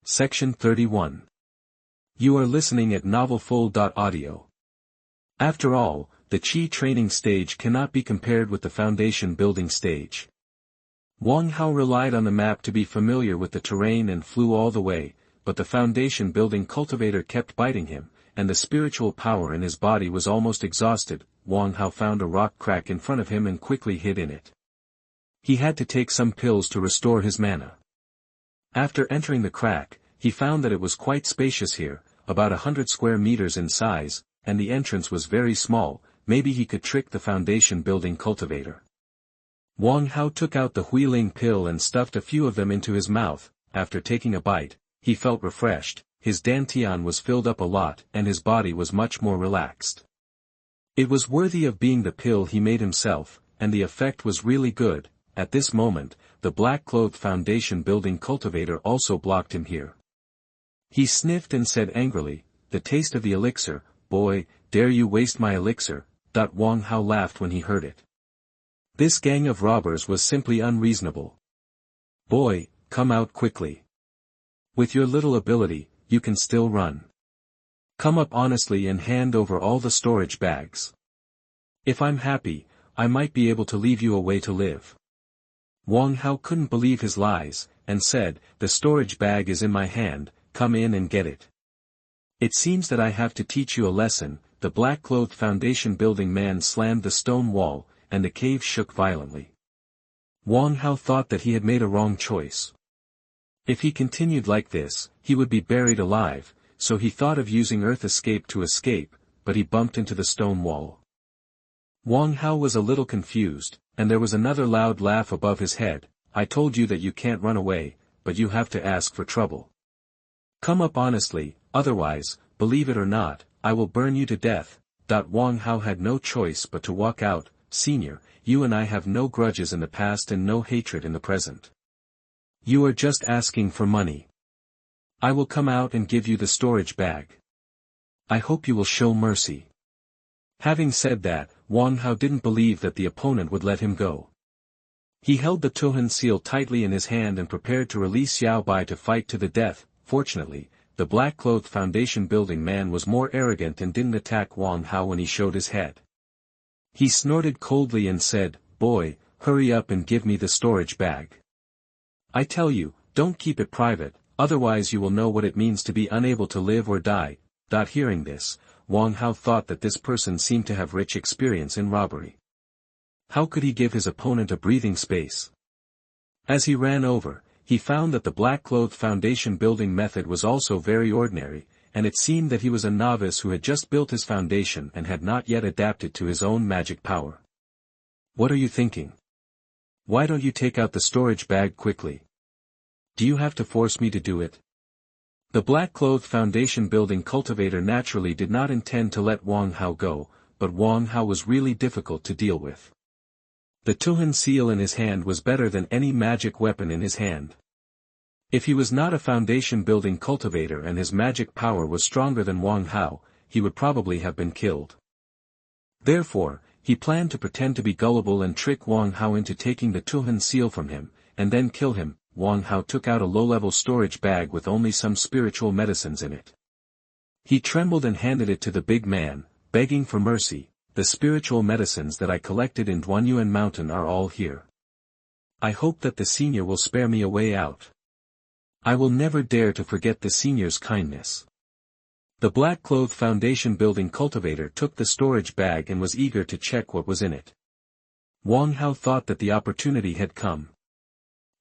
Section 31. You are listening at novelfull.audio. After all, the Qi training stage cannot be compared with the foundation building stage. Wang Hao relied on the map to be familiar with the terrain and flew all the way, but the foundation building cultivator kept biting him, and the spiritual power in his body was almost exhausted. Wang Hao found a rock crack in front of him and quickly hid in it. He had to take some pills to restore his mana. After entering the crack, he found that it was quite spacious here, about 100 square meters in size, and the entrance was very small. Maybe he could trick the foundation building cultivator. Wang Hao took out the Huiling pill and stuffed a few of them into his mouth. After taking a bite, he felt refreshed, his dantian was filled up a lot and his body was much more relaxed. It was worthy of being the pill he made himself, and the effect was really good. At this moment, the black-clothed foundation building cultivator also blocked him here. He sniffed and said angrily, "The taste of the elixir, boy, dare you waste my elixir?" Wang Hao laughed when he heard it. This gang of robbers was simply unreasonable. "Boy, come out quickly. With your little ability, you can still run. Come up honestly and hand over all the storage bags. If I'm happy, I might be able to leave you a way to live." Wang Hao couldn't believe his lies, and said, "The storage bag is in my hand, come in and get it." "It seems that I have to teach you a lesson." The black-clothed foundation building man slammed the stone wall, and the cave shook violently. Wang Hao thought that he had made a wrong choice. If he continued like this, he would be buried alive, so he thought of using earth escape to escape, but he bumped into the stone wall. Wang Hao was a little confused, and there was another loud laugh above his head. "I told you that you can't run away, but you have to ask for trouble. Come up honestly, otherwise, believe it or not, I will burn you to death." Wang Hao had no choice but to walk out. "Senior, you and I have no grudges in the past and no hatred in the present. You are just asking for money. I will come out and give you the storage bag. I hope you will show mercy." Having said that, Wang Hao didn't believe that the opponent would let him go. He held the Tuhan seal tightly in his hand and prepared to release Xiao Bai to fight to the death. Fortunately, the black-clothed foundation building man was more arrogant and didn't attack Wang Hao when he showed his head. He snorted coldly and said, "Boy, hurry up and give me the storage bag. I tell you, don't keep it private, otherwise you will know what it means to be unable to live or die." Hearing this, Wang Hao thought that this person seemed to have rich experience in robbery. How could he give his opponent a breathing space? As he ran over, he found that the black-clothed foundation building method was also very ordinary, and it seemed that he was a novice who had just built his foundation and had not yet adapted to his own magic power. "What are you thinking? Why don't you take out the storage bag quickly? Do you have to force me to do it?" The black-clothed foundation building cultivator naturally did not intend to let Wang Hao go, but Wang Hao was really difficult to deal with. The Tuhan seal in his hand was better than any magic weapon in his hand. If he was not a foundation building cultivator and his magic power was stronger than Wang Hao, he would probably have been killed. Therefore, he planned to pretend to be gullible and trick Wang Hao into taking the Tuhan seal from him, and then kill him. Wang Hao took out a low-level storage bag with only some spiritual medicines in it. He trembled and handed it to the big man, begging for mercy. "The spiritual medicines that I collected in Xuanhuan mountain are all here. I hope that the senior will spare me a way out. I will never dare to forget the senior's kindness." The black-clothed foundation building cultivator took the storage bag and was eager to check what was in it. Wang Hao thought that the opportunity had come.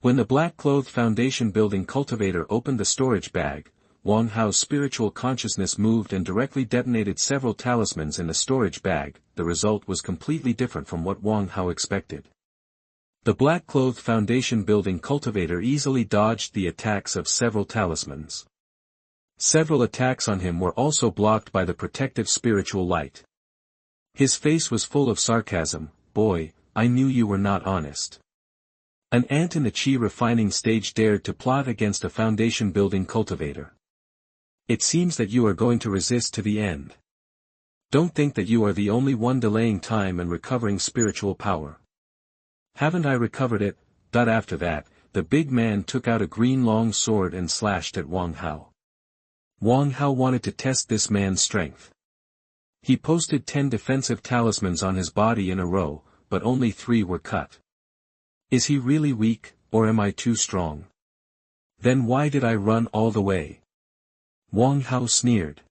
When the black-clothed foundation building cultivator opened the storage bag, Wang Hao's spiritual consciousness moved and directly detonated several talismans in the storage bag. The result was completely different from what Wang Hao expected. The black-clothed foundation building cultivator easily dodged the attacks of several talismans. Several attacks on him were also blocked by the protective spiritual light. His face was full of sarcasm. "Boy, I knew you were not honest. An ant in the Qi refining stage dared to plot against a foundation building cultivator. It seems that you are going to resist to the end. Don't think that you are the only one delaying time and recovering spiritual power. Haven't I recovered it?" After that, the big man took out a green long sword and slashed at Wang Hao. Wang Hao wanted to test this man's strength. He posted 10 defensive talismans on his body in a row, but only 3 were cut. Is he really weak, or am I too strong? Then why did I run all the way? Wang Hao sneered.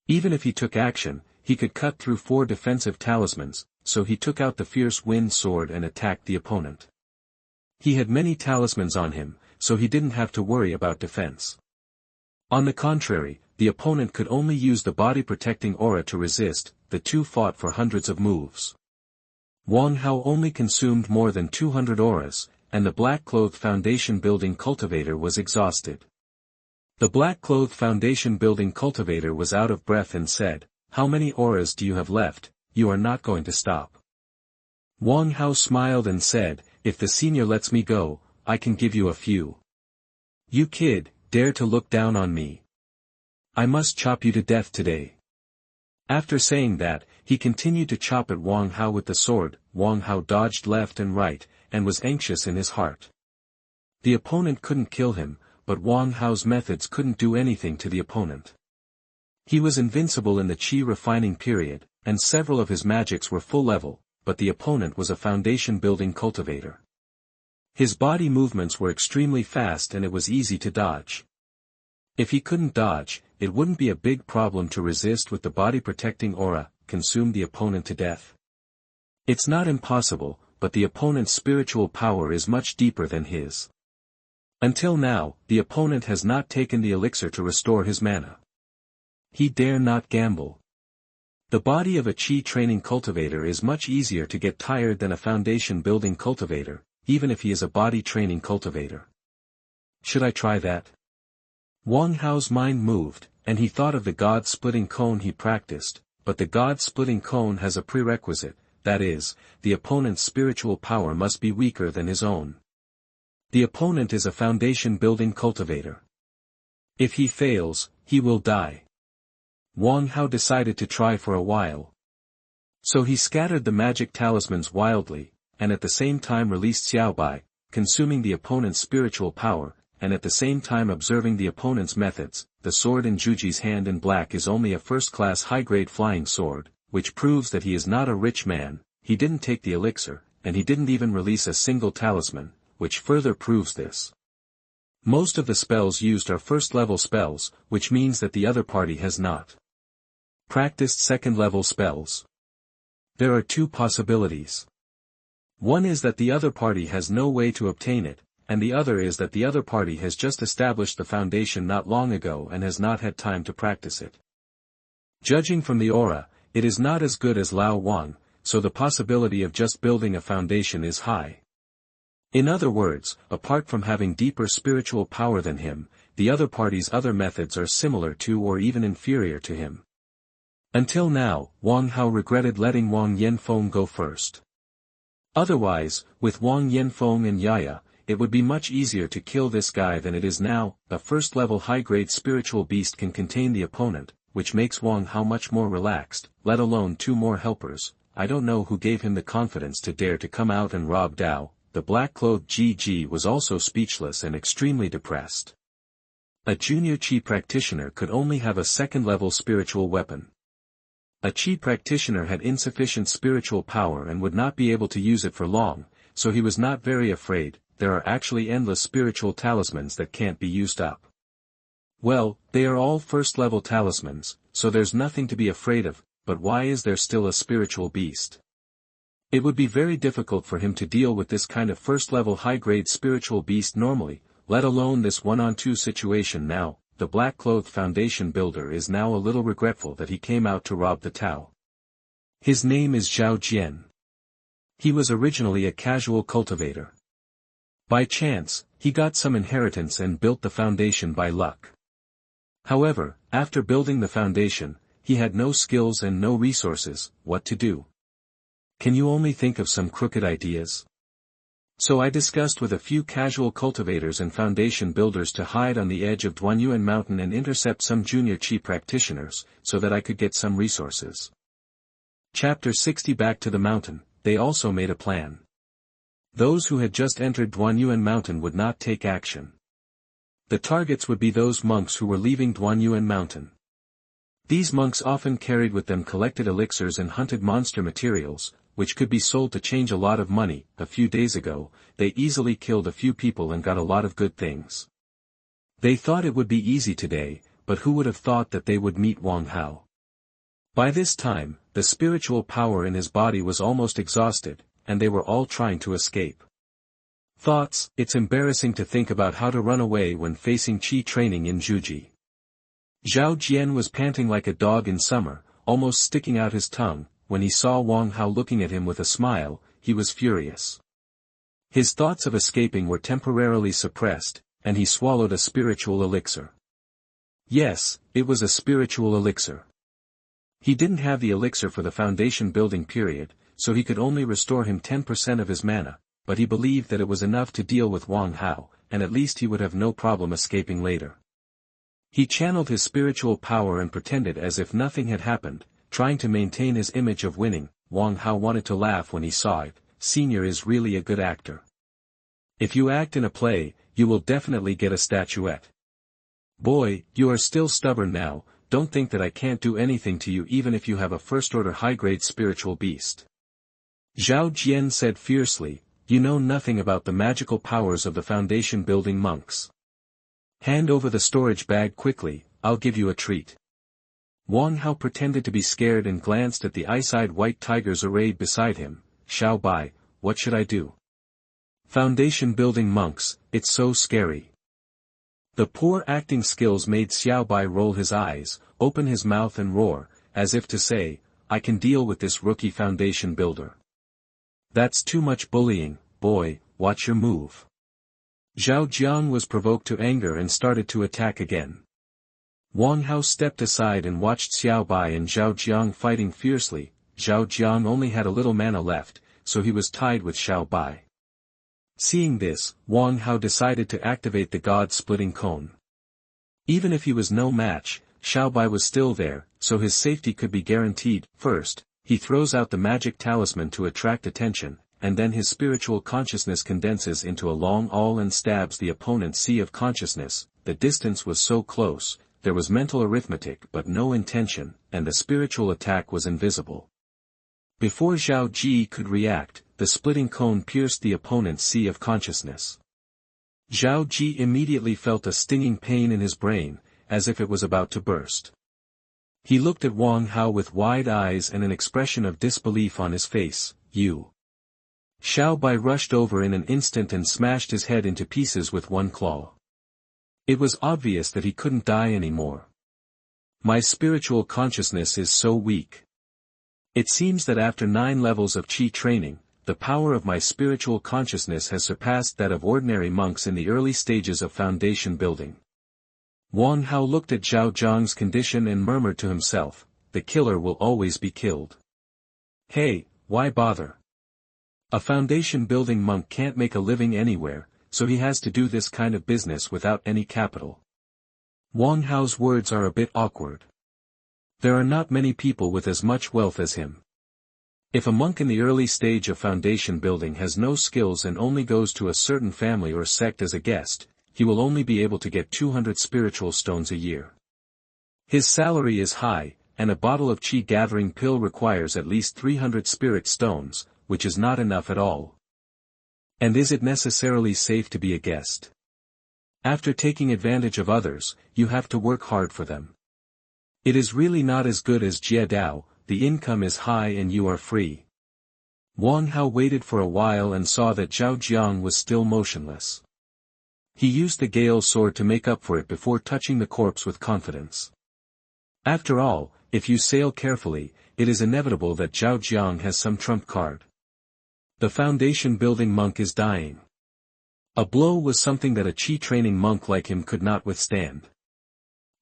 Even if he took action, he could cut through 4 defensive talismans, so he took out the fierce wind sword and attacked the opponent. He had many talismans on him, so he didn't have to worry about defense. On the contrary, the opponent could only use the body-protecting aura to resist. The two fought for hundreds of moves. Wang Hao only consumed more than 200 auras, and the black-clothed foundation-building cultivator was exhausted. The black-clothed foundation-building cultivator was out of breath and said, "How many auras do you have left? You are not going to stop." Wang Hao smiled and said, "If the senior lets me go, I can give you a few. You kid, dare to look down on me. I must chop you to death today." After saying that, he continued to chop at Wang Hao with the sword. Wang Hao dodged left and right, and was anxious in his heart. The opponent couldn't kill him, but Wang Hao's methods couldn't do anything to the opponent. He was invincible in the qi refining period, and several of his magics were full level, but the opponent was a foundation-building cultivator. His body movements were extremely fast and it was easy to dodge. If he couldn't dodge, it wouldn't be a big problem to resist with the body-protecting aura, consume the opponent to death. It's not impossible, but the opponent's spiritual power is much deeper than his. Until now, the opponent has not taken the elixir to restore his mana. He dare not gamble. The body of a qi training cultivator is much easier to get tired than a foundation-building cultivator, even if he is a body training cultivator. Should I try that? Wang Hao's mind moved, and he thought of the god-splitting cone he practiced, but the god-splitting cone has a prerequisite, that is, the opponent's spiritual power must be weaker than his own. The opponent is a foundation-building cultivator. If he fails, he will die. Wang Hao decided to try for a while. So he scattered the magic talismans wildly, and at the same time released Xiaobai, consuming the opponent's spiritual power, and at the same time observing the opponent's methods. The sword in Juji's hand in black is only a first-class high-grade flying sword, which proves that he is not a rich man. He didn't take the elixir, and he didn't even release a single talisman, which further proves this. Most of the spells used are first-level spells, which means that the other party has not practiced second-level spells. There are 2 possibilities. One is that the other party has no way to obtain it, and the other is that the other party has just established the foundation not long ago and has not had time to practice it. Judging from the aura, it is not as good as Lao Wang, so the possibility of just building a foundation is high. In other words, apart from having deeper spiritual power than him, the other party's other methods are similar to or even inferior to him. Until now, Wang Hao regretted letting Wang Yanfeng go first. Otherwise, with Wang Yanfeng and Yaya, it would be much easier to kill this guy than it is now. A first-level high-grade spiritual beast can contain the opponent, which makes Wang Hao much more relaxed, let alone 2 more helpers. I don't know who gave him the confidence to dare to come out and rob Dao. The black-clothed GG was also speechless and extremely depressed. A junior qi practitioner could only have a second-level spiritual weapon. A qi practitioner had insufficient spiritual power and would not be able to use it for long, so he was not very afraid. There are actually endless spiritual talismans that can't be used up. Well, they are all first-level talismans, so there's nothing to be afraid of, but why is there still a spiritual beast? It would be very difficult for him to deal with this kind of first-level high-grade spiritual beast normally, let alone this one-on-2 situation now. The black-clothed foundation builder is now a little regretful that he came out to rob the Tao. His name is Zhao Jian. He was originally a casual cultivator. By chance, he got some inheritance and built the foundation by luck. However, after building the foundation, he had no skills and no resources. What to do? Can you only think of some crooked ideas? So I discussed with a few casual cultivators and foundation builders to hide on the edge of Xuanhuan Mountain and intercept some junior qi practitioners, so that I could get some resources. Chapter 60. Back to the mountain, they also made a plan. Those who had just entered Duanyuan Mountain would not take action. The targets would be those monks who were leaving Duanyuan Mountain. These monks often carried with them collected elixirs and hunted monster materials, which could be sold to change a lot of money. A few days ago, they easily killed a few people and got a lot of good things. They thought it would be easy today, but who would have thought that they would meet Wang Hao? By this time, the spiritual power in his body was almost exhausted, and they were all trying to escape. Thoughts: it's embarrassing to think about how to run away when facing Qi training in Zhuji. Zhao Jian was panting like a dog in summer, almost sticking out his tongue. When he saw Wang Hao looking at him with a smile, he was furious. His thoughts of escaping were temporarily suppressed, and he swallowed a spiritual elixir. Yes, it was a spiritual elixir. He didn't have the elixir for the foundation building period, so he could only restore him 10% of his mana, but he believed that it was enough to deal with Wang Hao, and at least he would have no problem escaping later. He channeled his spiritual power and pretended as if nothing had happened, trying to maintain his image of winning. Wang Hao wanted to laugh when he saw it. Senior is really a good actor. If you act in a play, you will definitely get a statuette. Boy, you are still stubborn now. Don't think that I can't do anything to you even if you have a first-order high-grade spiritual beast. Zhao Jian said fiercely, you know nothing about the magical powers of the foundation-building monks. Hand over the storage bag quickly, I'll give you a treat. Wang Hao pretended to be scared and glanced at the ice-eyed white tigers arrayed beside him. Xiao Bai, what should I do? Foundation-building monks, it's so scary. The poor acting skills made Xiao Bai roll his eyes, open his mouth and roar, as if to say, I can deal with this rookie foundation builder. That's too much bullying, boy, watch your move. Zhao Jiang was provoked to anger and started to attack again. Wang Hao stepped aside and watched Xiao Bai and Zhao Jiang fighting fiercely. Zhao Jiang only had a little mana left, so he was tied with Xiao Bai. Seeing this, Wang Hao decided to activate the God-splitting cone. Even if he was no match, Xiao Bai was still there, so his safety could be guaranteed. First, he throws out the magic talisman to attract attention, and then his spiritual consciousness condenses into a long awl and stabs the opponent's sea of consciousness. The distance was so close, there was mental arithmetic but no intention, and the spiritual attack was invisible. Before Zhao Ji could react, the splitting cone pierced the opponent's sea of consciousness. Zhao Ji immediately felt a stinging pain in his brain, as if it was about to burst. He looked at Wang Hao with wide eyes and an expression of disbelief on his face. You. Xiao Bai rushed over in an instant and smashed his head into pieces with one claw. It was obvious that he couldn't die anymore. My spiritual consciousness is so weak. It seems that after 9 levels of Qi training, the power of my spiritual consciousness has surpassed that of ordinary monks in the early stages of foundation building. Wang Hao looked at Zhao Jiang's condition and murmured to himself, the killer will always be killed. Hey, why bother? A foundation-building monk can't make a living anywhere, so he has to do this kind of business without any capital. Wang Hao's words are a bit awkward. There are not many people with as much wealth as him. If a monk in the early stage of foundation building has no skills and only goes to a certain family or sect as a guest, he will only be able to get 200 spiritual stones a year. His salary is high, and a bottle of Qi gathering pill requires at least 300 spirit stones, which is not enough at all. And is it necessarily safe to be a guest? After taking advantage of others, you have to work hard for them. It is really not as good as Jie Dao, the income is high and you are free. Wang Hao waited for a while and saw that Zhao Jiang was still motionless. He used the Gale sword to make up for it before touching the corpse with confidence. After all, if you sail carefully, it is inevitable that Zhao Jiang has some trump card. The foundation-building monk is dying. A blow was something that a Qi-training monk like him could not withstand.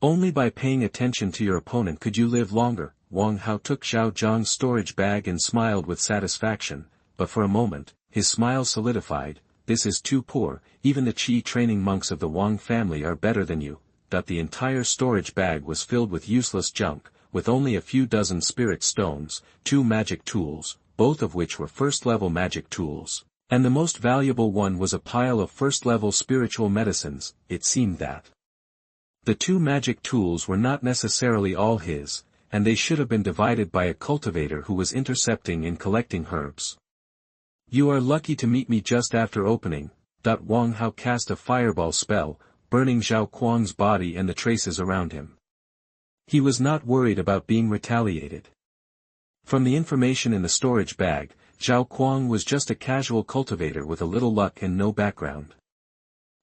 Only by paying attention to your opponent could you live longer. Wang Hao took Zhao Jiang's storage bag and smiled with satisfaction, but for a moment, his smile solidified. This is too poor, even the Qi-training monks of the Wang family are better than you. That the entire storage bag was filled with useless junk, with only a few dozen spirit stones, 2 magic tools, both of which were first-level magic tools, And the most valuable one was a pile of first-level spiritual medicines. It seemed that the two magic tools were not necessarily all his, and they should have been divided by a cultivator who was intercepting and collecting herbs. You are lucky to meet me just after opening. Wang Hao cast a fireball spell, burning Zhao Kuang's body and the traces around him. He was not worried about being retaliated. From the information in the storage bag, Zhao Kuang was just a casual cultivator with a little luck and no background.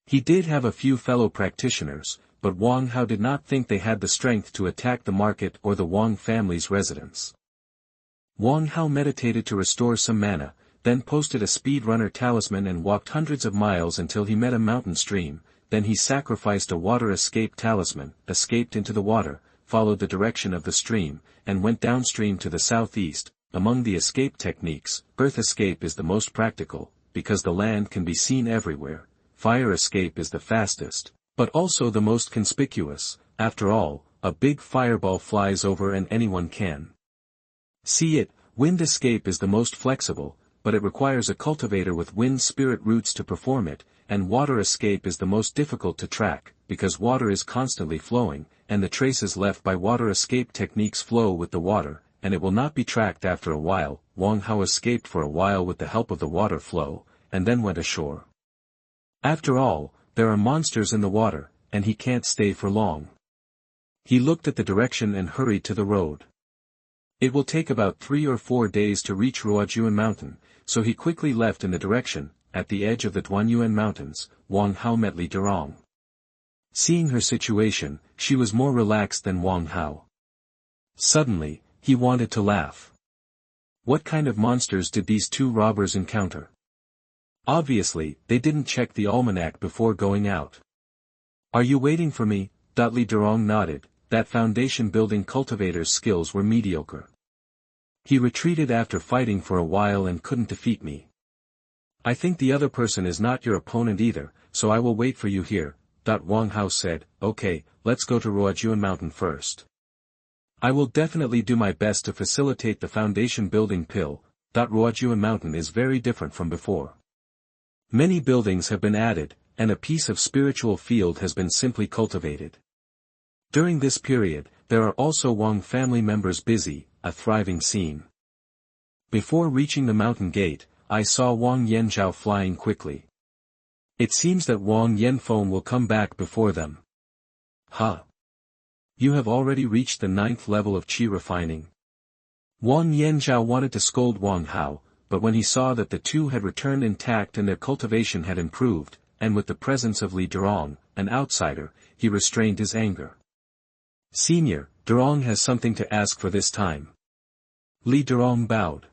He did have a few fellow practitioners, but Wang Hao did not think they had the strength to attack the market or the Wang family's residence. Wang Hao meditated to restore some mana, then posted a speedrunner talisman and walked hundreds of miles until he met a mountain stream. Then he sacrificed a water escape talisman, escaped into the water, followed the direction of the stream, and went downstream to the southeast. Among the escape techniques, earth escape is the most practical, because the land can be seen everywhere. Fire escape is the fastest, but also the most conspicuous. After all, a big fireball flies over and anyone can see it. Wind escape is the most flexible, but it requires a cultivator with wind spirit roots to perform it, and water escape is the most difficult to track, because water is constantly flowing, and the traces left by water escape techniques flow with the water, and it will not be tracked after a while. Wang Hao escaped for a while with the help of the water flow, and then went ashore. After all, there are monsters in the water, and he can't stay for long. He looked at the direction and hurried to the road. It will take about 3 or 4 days to reach Ruojuan Mountain, so he quickly left in the direction. At the edge of the Xuanhuan Mountains, Wang Hao met Li Durong. Seeing her situation, she was more relaxed than Wang Hao. Suddenly, he wanted to laugh. What kind of monsters did these two robbers encounter? Obviously, they didn't check the almanac before going out. Are you waiting for me? Li Durong nodded. That foundation building cultivator's skills were mediocre. He retreated after fighting for a while and couldn't defeat me. I think the other person is not your opponent either, so I will wait for you here. Wang Hao said. Okay, let's go to Ruojuan Mountain first. I will definitely do my best to facilitate the foundation building pill. Ruojuan Mountain is very different from before. Many buildings have been added, and a piece of spiritual field has been simply cultivated. During this period, there are also Wang family members busy, a thriving scene. Before reaching the mountain gate, I saw Wang Yanzhao flying quickly. It seems that Wang Yanfeng will come back before them. Huh? You have already reached the 9th level of qi refining. Wang Yanzhao wanted to scold Wang Hao, but when he saw that the two had returned intact and their cultivation had improved, and with the presence of Li Durong, an outsider, he restrained his anger. Senior, Durong has something to ask for this time. Li Durong bowed.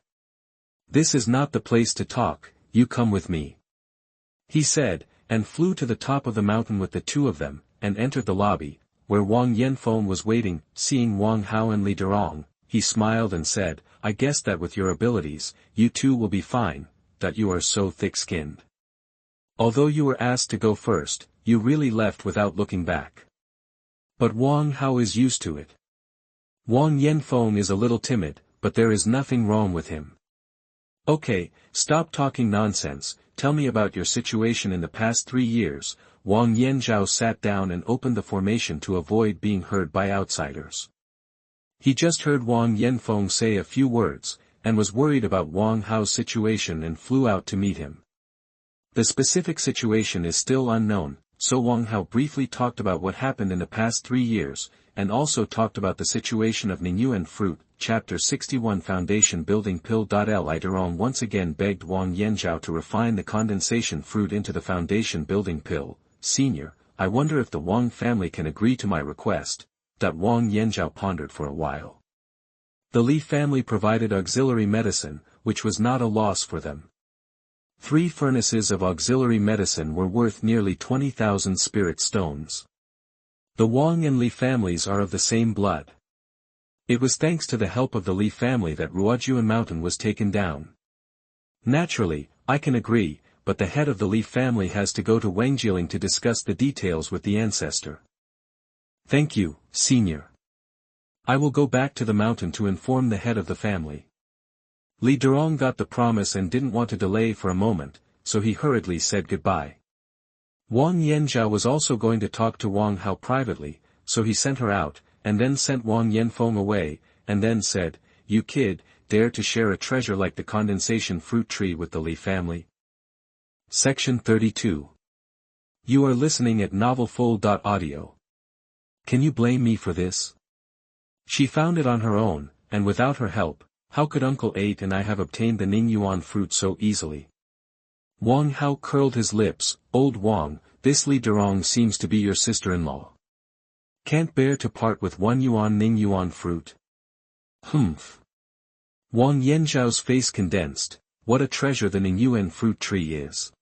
This is not the place to talk, you come with me. He said, and flew to the top of the mountain with the two of them, and entered the lobby, where Wang Yanfeng was waiting. Seeing Wang Hao and Li Durong, he smiled and said, I guess that with your abilities, you two will be fine, that you are so thick-skinned. Although you were asked to go first, you really left without looking back. But Wang Hao is used to it. Wang Yanfeng is a little timid, but there is nothing wrong with him. Okay, stop talking nonsense, tell me about your situation in the past 3 years. Wang Yanzhao sat down and opened the formation to avoid being heard by outsiders. He just heard Wang Yanfeng say a few words, and was worried about Wang Hao's situation and flew out to meet him. The specific situation is still unknown, so Wang Hao briefly talked about what happened in the past 3 years, and also talked about the situation of Ningyuan fruit. Chapter 61 Foundation Building Pill. Li Durong once again begged Wang Yanzhao to refine the condensation fruit into the foundation building pill. Senior, I wonder if the Wang family can agree to my request. Wang Yanzhao pondered for a while. The Li family provided auxiliary medicine, which was not a loss for them. 3 furnaces of auxiliary medicine were worth nearly 20,000 spirit stones. The Wang and Li families are of the same blood. It was thanks to the help of the Li family that Ruojuan Mountain was taken down. Naturally, I can agree, but the head of the Li family has to go to Wangjiling to discuss the details with the ancestor. Thank you, Senior. I will go back to the mountain to inform the head of the family. Li Durong got the promise and didn't want to delay for a moment, so he hurriedly said goodbye. Wang Yanzhao was also going to talk to Wang Hao privately, so he sent her out, and then sent Wang Yanfeng away, and then said, "You kid, dare to share a treasure like the condensation fruit tree with the Li family?" Section 32. You are listening at novelfull.audio. Can you blame me for this? She found it on her own, and without her help, how could Uncle 8 and I have obtained the Ningyuan fruit so easily? Wang Hao curled his lips. "Old Wang, this Li Durong seems to be your sister-in-law. Can't bear to part with 1 yuan Ningyuan fruit?" Humph. Wang Yanzhao's face condensed. What a treasure the Ningyuan fruit tree is.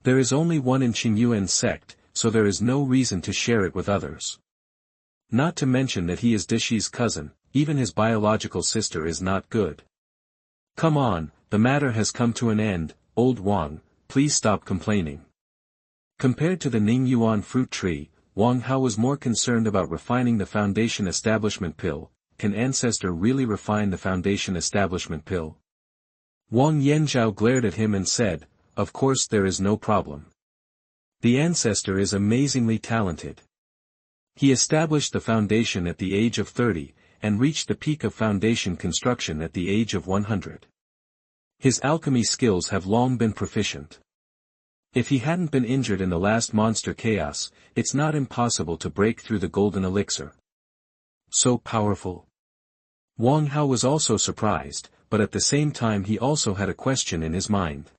There is only one in Qingyuan sect, so there is no reason to share it with others. Not to mention that he is Dishi's cousin, even his biological sister is not good. Come on, the matter has come to an end. Old Wang, please stop complaining. Compared to the Ningyuan fruit tree, Wang Hao was more concerned about refining the foundation establishment pill. Can Ancestor really refine the foundation establishment pill? Wang Yanzhao glared at him and said, "Of course there is no problem. The Ancestor is amazingly talented. He established the foundation at the age of 30, and reached the peak of foundation construction at the age of 100. His alchemy skills have long been proficient. If he hadn't been injured in the last monster chaos, it's not impossible to break through the golden elixir. So powerful." Wang Hao was also surprised, but at the same time he also had a question in his mind.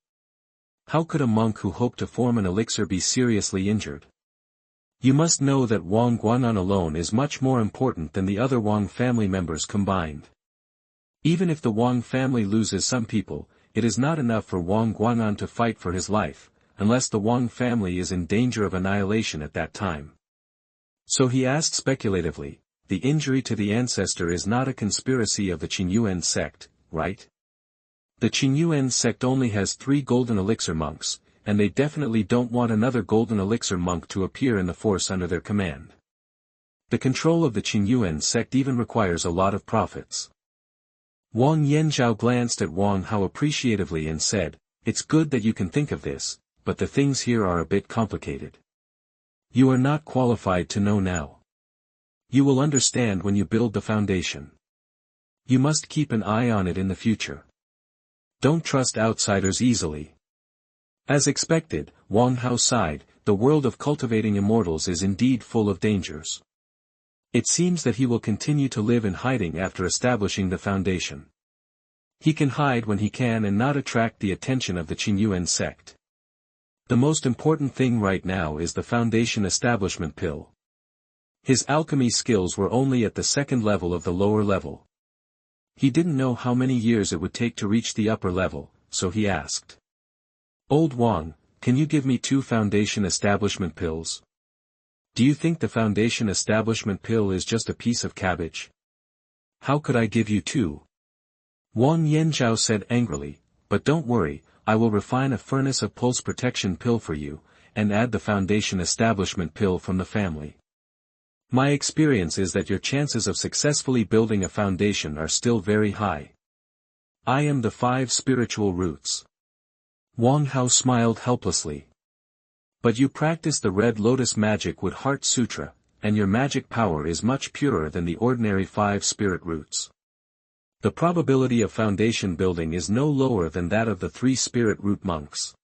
How could a monk who hoped to form an elixir be seriously injured? You must know that Wang Guanan alone is much more important than the other Wang family members combined. Even if the Wang family loses some people, it is not enough for Wang Guanan to fight for his life, unless the Wang family is in danger of annihilation at that time. So he asked speculatively, the injury to the Ancestor is not a conspiracy of the Qingyuan sect, right? The Qingyuan sect only has 3 golden elixir monks, and they definitely don't want another golden elixir monk to appear in the force under their command. The control of the Qingyuan sect even requires a lot of profits. Wang Yanzhao glanced at Wang Hao appreciatively and said, "It's good that you can think of this, but the things here are a bit complicated. You are not qualified to know now. You will understand when you build the foundation. You must keep an eye on it in the future. Don't trust outsiders easily." As expected, Wang Hao sighed. The world of cultivating immortals is indeed full of dangers. It seems that he will continue to live in hiding after establishing the foundation. He can hide when he can and not attract the attention of the Qingyuan sect. The most important thing right now is the foundation establishment pill. His alchemy skills were only at the 2nd level of the lower level. He didn't know how many years it would take to reach the upper level, so he asked. "Old Wang, can you give me 2 foundation establishment pills? Do you think the foundation establishment pill is just a piece of cabbage? How could I give you 2? Wang Yanzhao said angrily, "But don't worry, I will refine a furnace of pulse protection pill for you, and add the foundation establishment pill from the family. My experience is that your chances of successfully building a foundation are still very high. I am the 5 spiritual roots." Wang Hao smiled helplessly. "But you practice the Red Lotus magic with Heart Sutra, and your magic power is much purer than the ordinary 5 spirit roots. The probability of foundation building is no lower than that of the 3 spirit root monks."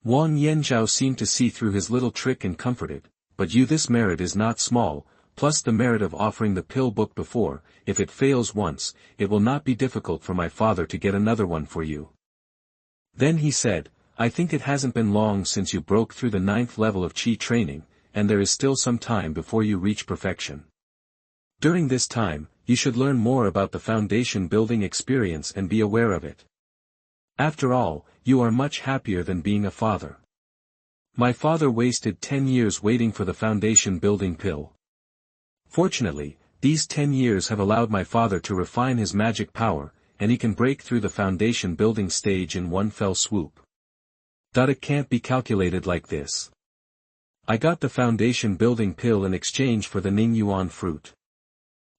Wang Yanzhao seemed to see through his little trick and comforted, "But this merit is not small, plus the merit of offering the pill book before. If it fails once, it will not be difficult for my father to get another one for you." Then he said, "I think it hasn't been long since you broke through the 9th level of Qi training, and there is still some time before you reach perfection. During this time, you should learn more about the foundation building experience and be aware of it. After all, you are much happier than being a father. My father wasted 10 years waiting for the foundation building pill. Fortunately, these 10 years have allowed my father to refine his magic power, and he can break through the foundation building stage in one fell swoop. It can't be calculated like this. I got the foundation building pill in exchange for the Ningyuan fruit.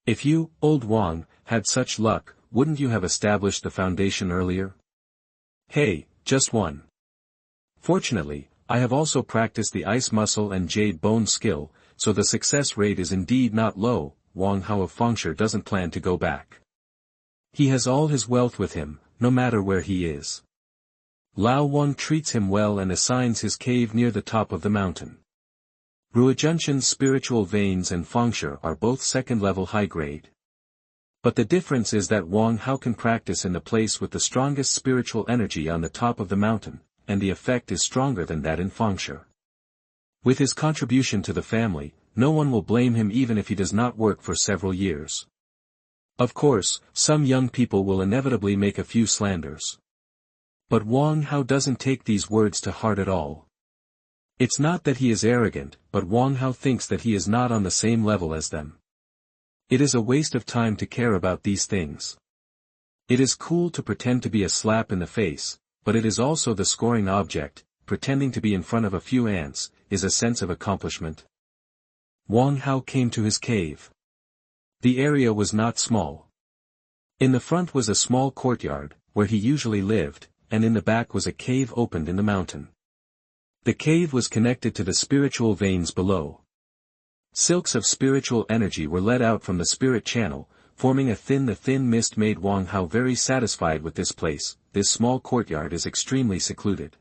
If you, Old Wang, had such luck, wouldn't you have established the foundation earlier? Hey, just one. Fortunately, I have also practiced the ice muscle and jade bone skill, so the success rate is indeed not low. Wang Hao of Fengshe doesn't plan to go back. He has all his wealth with him, no matter where he is. Lao Wang treats him well and assigns his cave near the top of the mountain. Ruijunqian's spiritual veins and Fengshe are both second-level high-grade. But the difference is that Wang Hao can practice in the place with the strongest spiritual energy on the top of the mountain, and the effect is stronger than that in Fengshe. With his contribution to the family, no one will blame him even if he does not work for several years. Of course, some young people will inevitably make a few slanders. But Wang Hao doesn't take these words to heart at all. It's not that he is arrogant, but Wang Hao thinks that he is not on the same level as them. It is a waste of time to care about these things. It is cool to pretend to be a slap in the face, but it is also the scoring object. Pretending to be in front of a few ants is a sense of accomplishment. Wang Hao came to his cave. The area was not small. In the front was a small courtyard, where he usually lived, and in the back was a cave opened in the mountain. The cave was connected to the spiritual veins below. Silks of spiritual energy were let out from the spirit channel, forming a thin mist made Wang Hao very satisfied with this place. This small courtyard is extremely secluded.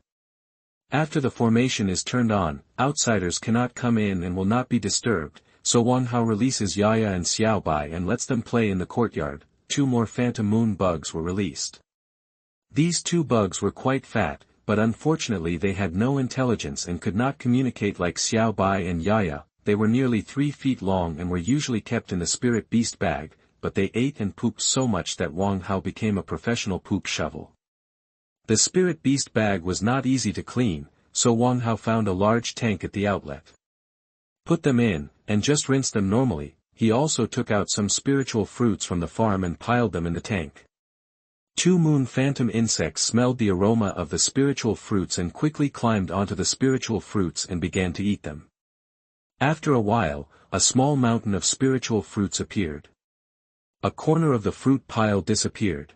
After the formation is turned on, outsiders cannot come in and will not be disturbed, so Wang Hao releases Yaya and Xiaobai and lets them play in the courtyard. 2 more phantom moon bugs were released. These 2 bugs were quite fat, but unfortunately they had no intelligence and could not communicate like Xiaobai and Yaya. They were nearly 3 feet long and were usually kept in the spirit beast bag, but they ate and pooped so much that Wang Hao became a professional poop shovel. The spirit beast bag was not easy to clean, so Wang Hao found a large tank at the outlet. Put them in, and just rinse them normally. He also took out some spiritual fruits from the farm and piled them in the tank. 2 moon phantom insects smelled the aroma of the spiritual fruits and quickly climbed onto the spiritual fruits and began to eat them. After a while, a small mountain of spiritual fruits appeared. A corner of the fruit pile disappeared.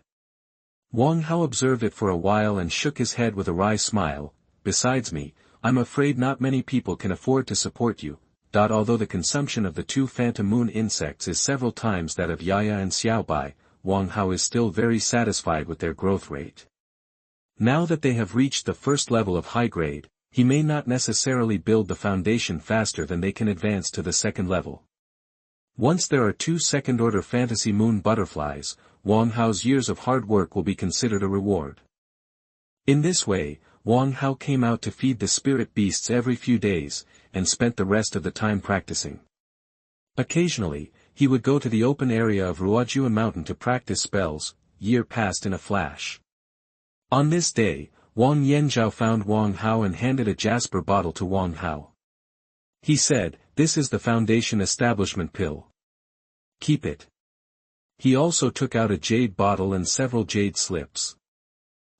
Wang Hao observed it for a while and shook his head with a wry smile. Besides me, I'm afraid not many people can afford to support you. Although the consumption of the 2 phantom moon insects is several times that of Yaya and Xiaobai, Wang Hao is still very satisfied with their growth rate. Now that they have reached the first level of high grade, he may not necessarily build the foundation faster than they can advance to the second level. Once there are 2 second-order fantasy moon butterflies, Wang Hao's years of hard work will be considered a reward. In this way, Wang Hao came out to feed the spirit beasts every few days, and spent the rest of the time practicing. Occasionally, he would go to the open area of Ruijunqian Mountain to practice spells. Year passed in a flash. On this day, Wang Yanzhao found Wang Hao and handed a jasper bottle to Wang Hao. He said, "This is the foundation establishment pill. Keep it." He also took out a jade bottle and several jade slips.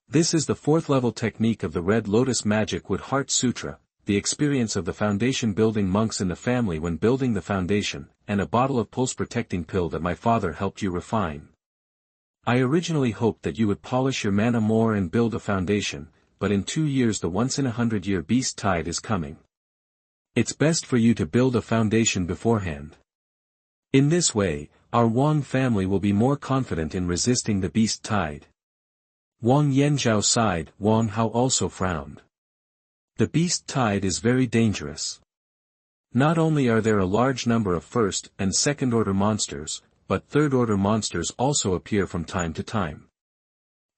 This is the 4th level technique of the Red Lotus Magic Wood Heart Sutra, the experience of the foundation building monks in the family when building the foundation, and a bottle of pulse-protecting pill that my father helped you refine. I originally hoped that you would polish your mana more and build a foundation, but in 2 years the once-in-a-100-year beast tide is coming. It's best for you to build a foundation beforehand. In this way, our Wang family will be more confident in resisting the beast tide. Wang Yanzhao sighed. Wang Hao also frowned. The beast tide is very dangerous. Not only are there a large number of first- and second-order monsters, but third-order monsters also appear from time to time.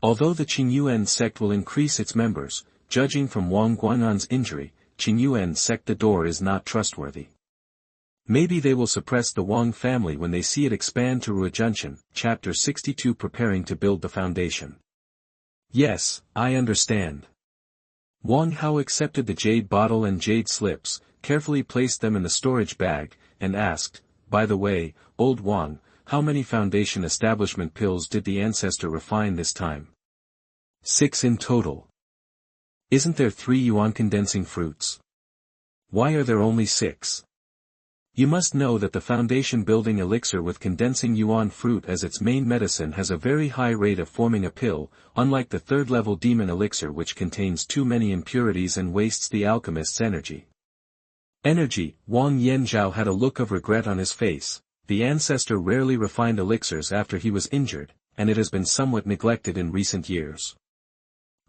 Although the Xuanhuan sect will increase its members, judging from Wang Guanan's injury, Xuanhuan sect the door is not trustworthy. Maybe they will suppress the Wang family when they see it expand to Ruijunqian. Chapter 62 Preparing to build the foundation. Yes, I understand. Wang Hao accepted the jade bottle and jade slips, carefully placed them in the storage bag, and asked, "By the way, old Wang, how many foundation establishment pills did the ancestor refine this time?" 6 in total. Isn't there 3 yuan condensing fruits? Why are there only 6? You must know that the foundation building elixir with condensing yuan fruit as its main medicine has a very high rate of forming a pill, unlike the third-level demon elixir which contains too many impurities and wastes the alchemist's energy. Wang Yanzhao had a look of regret on his face. The ancestor rarely refined elixirs after he was injured, and it has been somewhat neglected in recent years.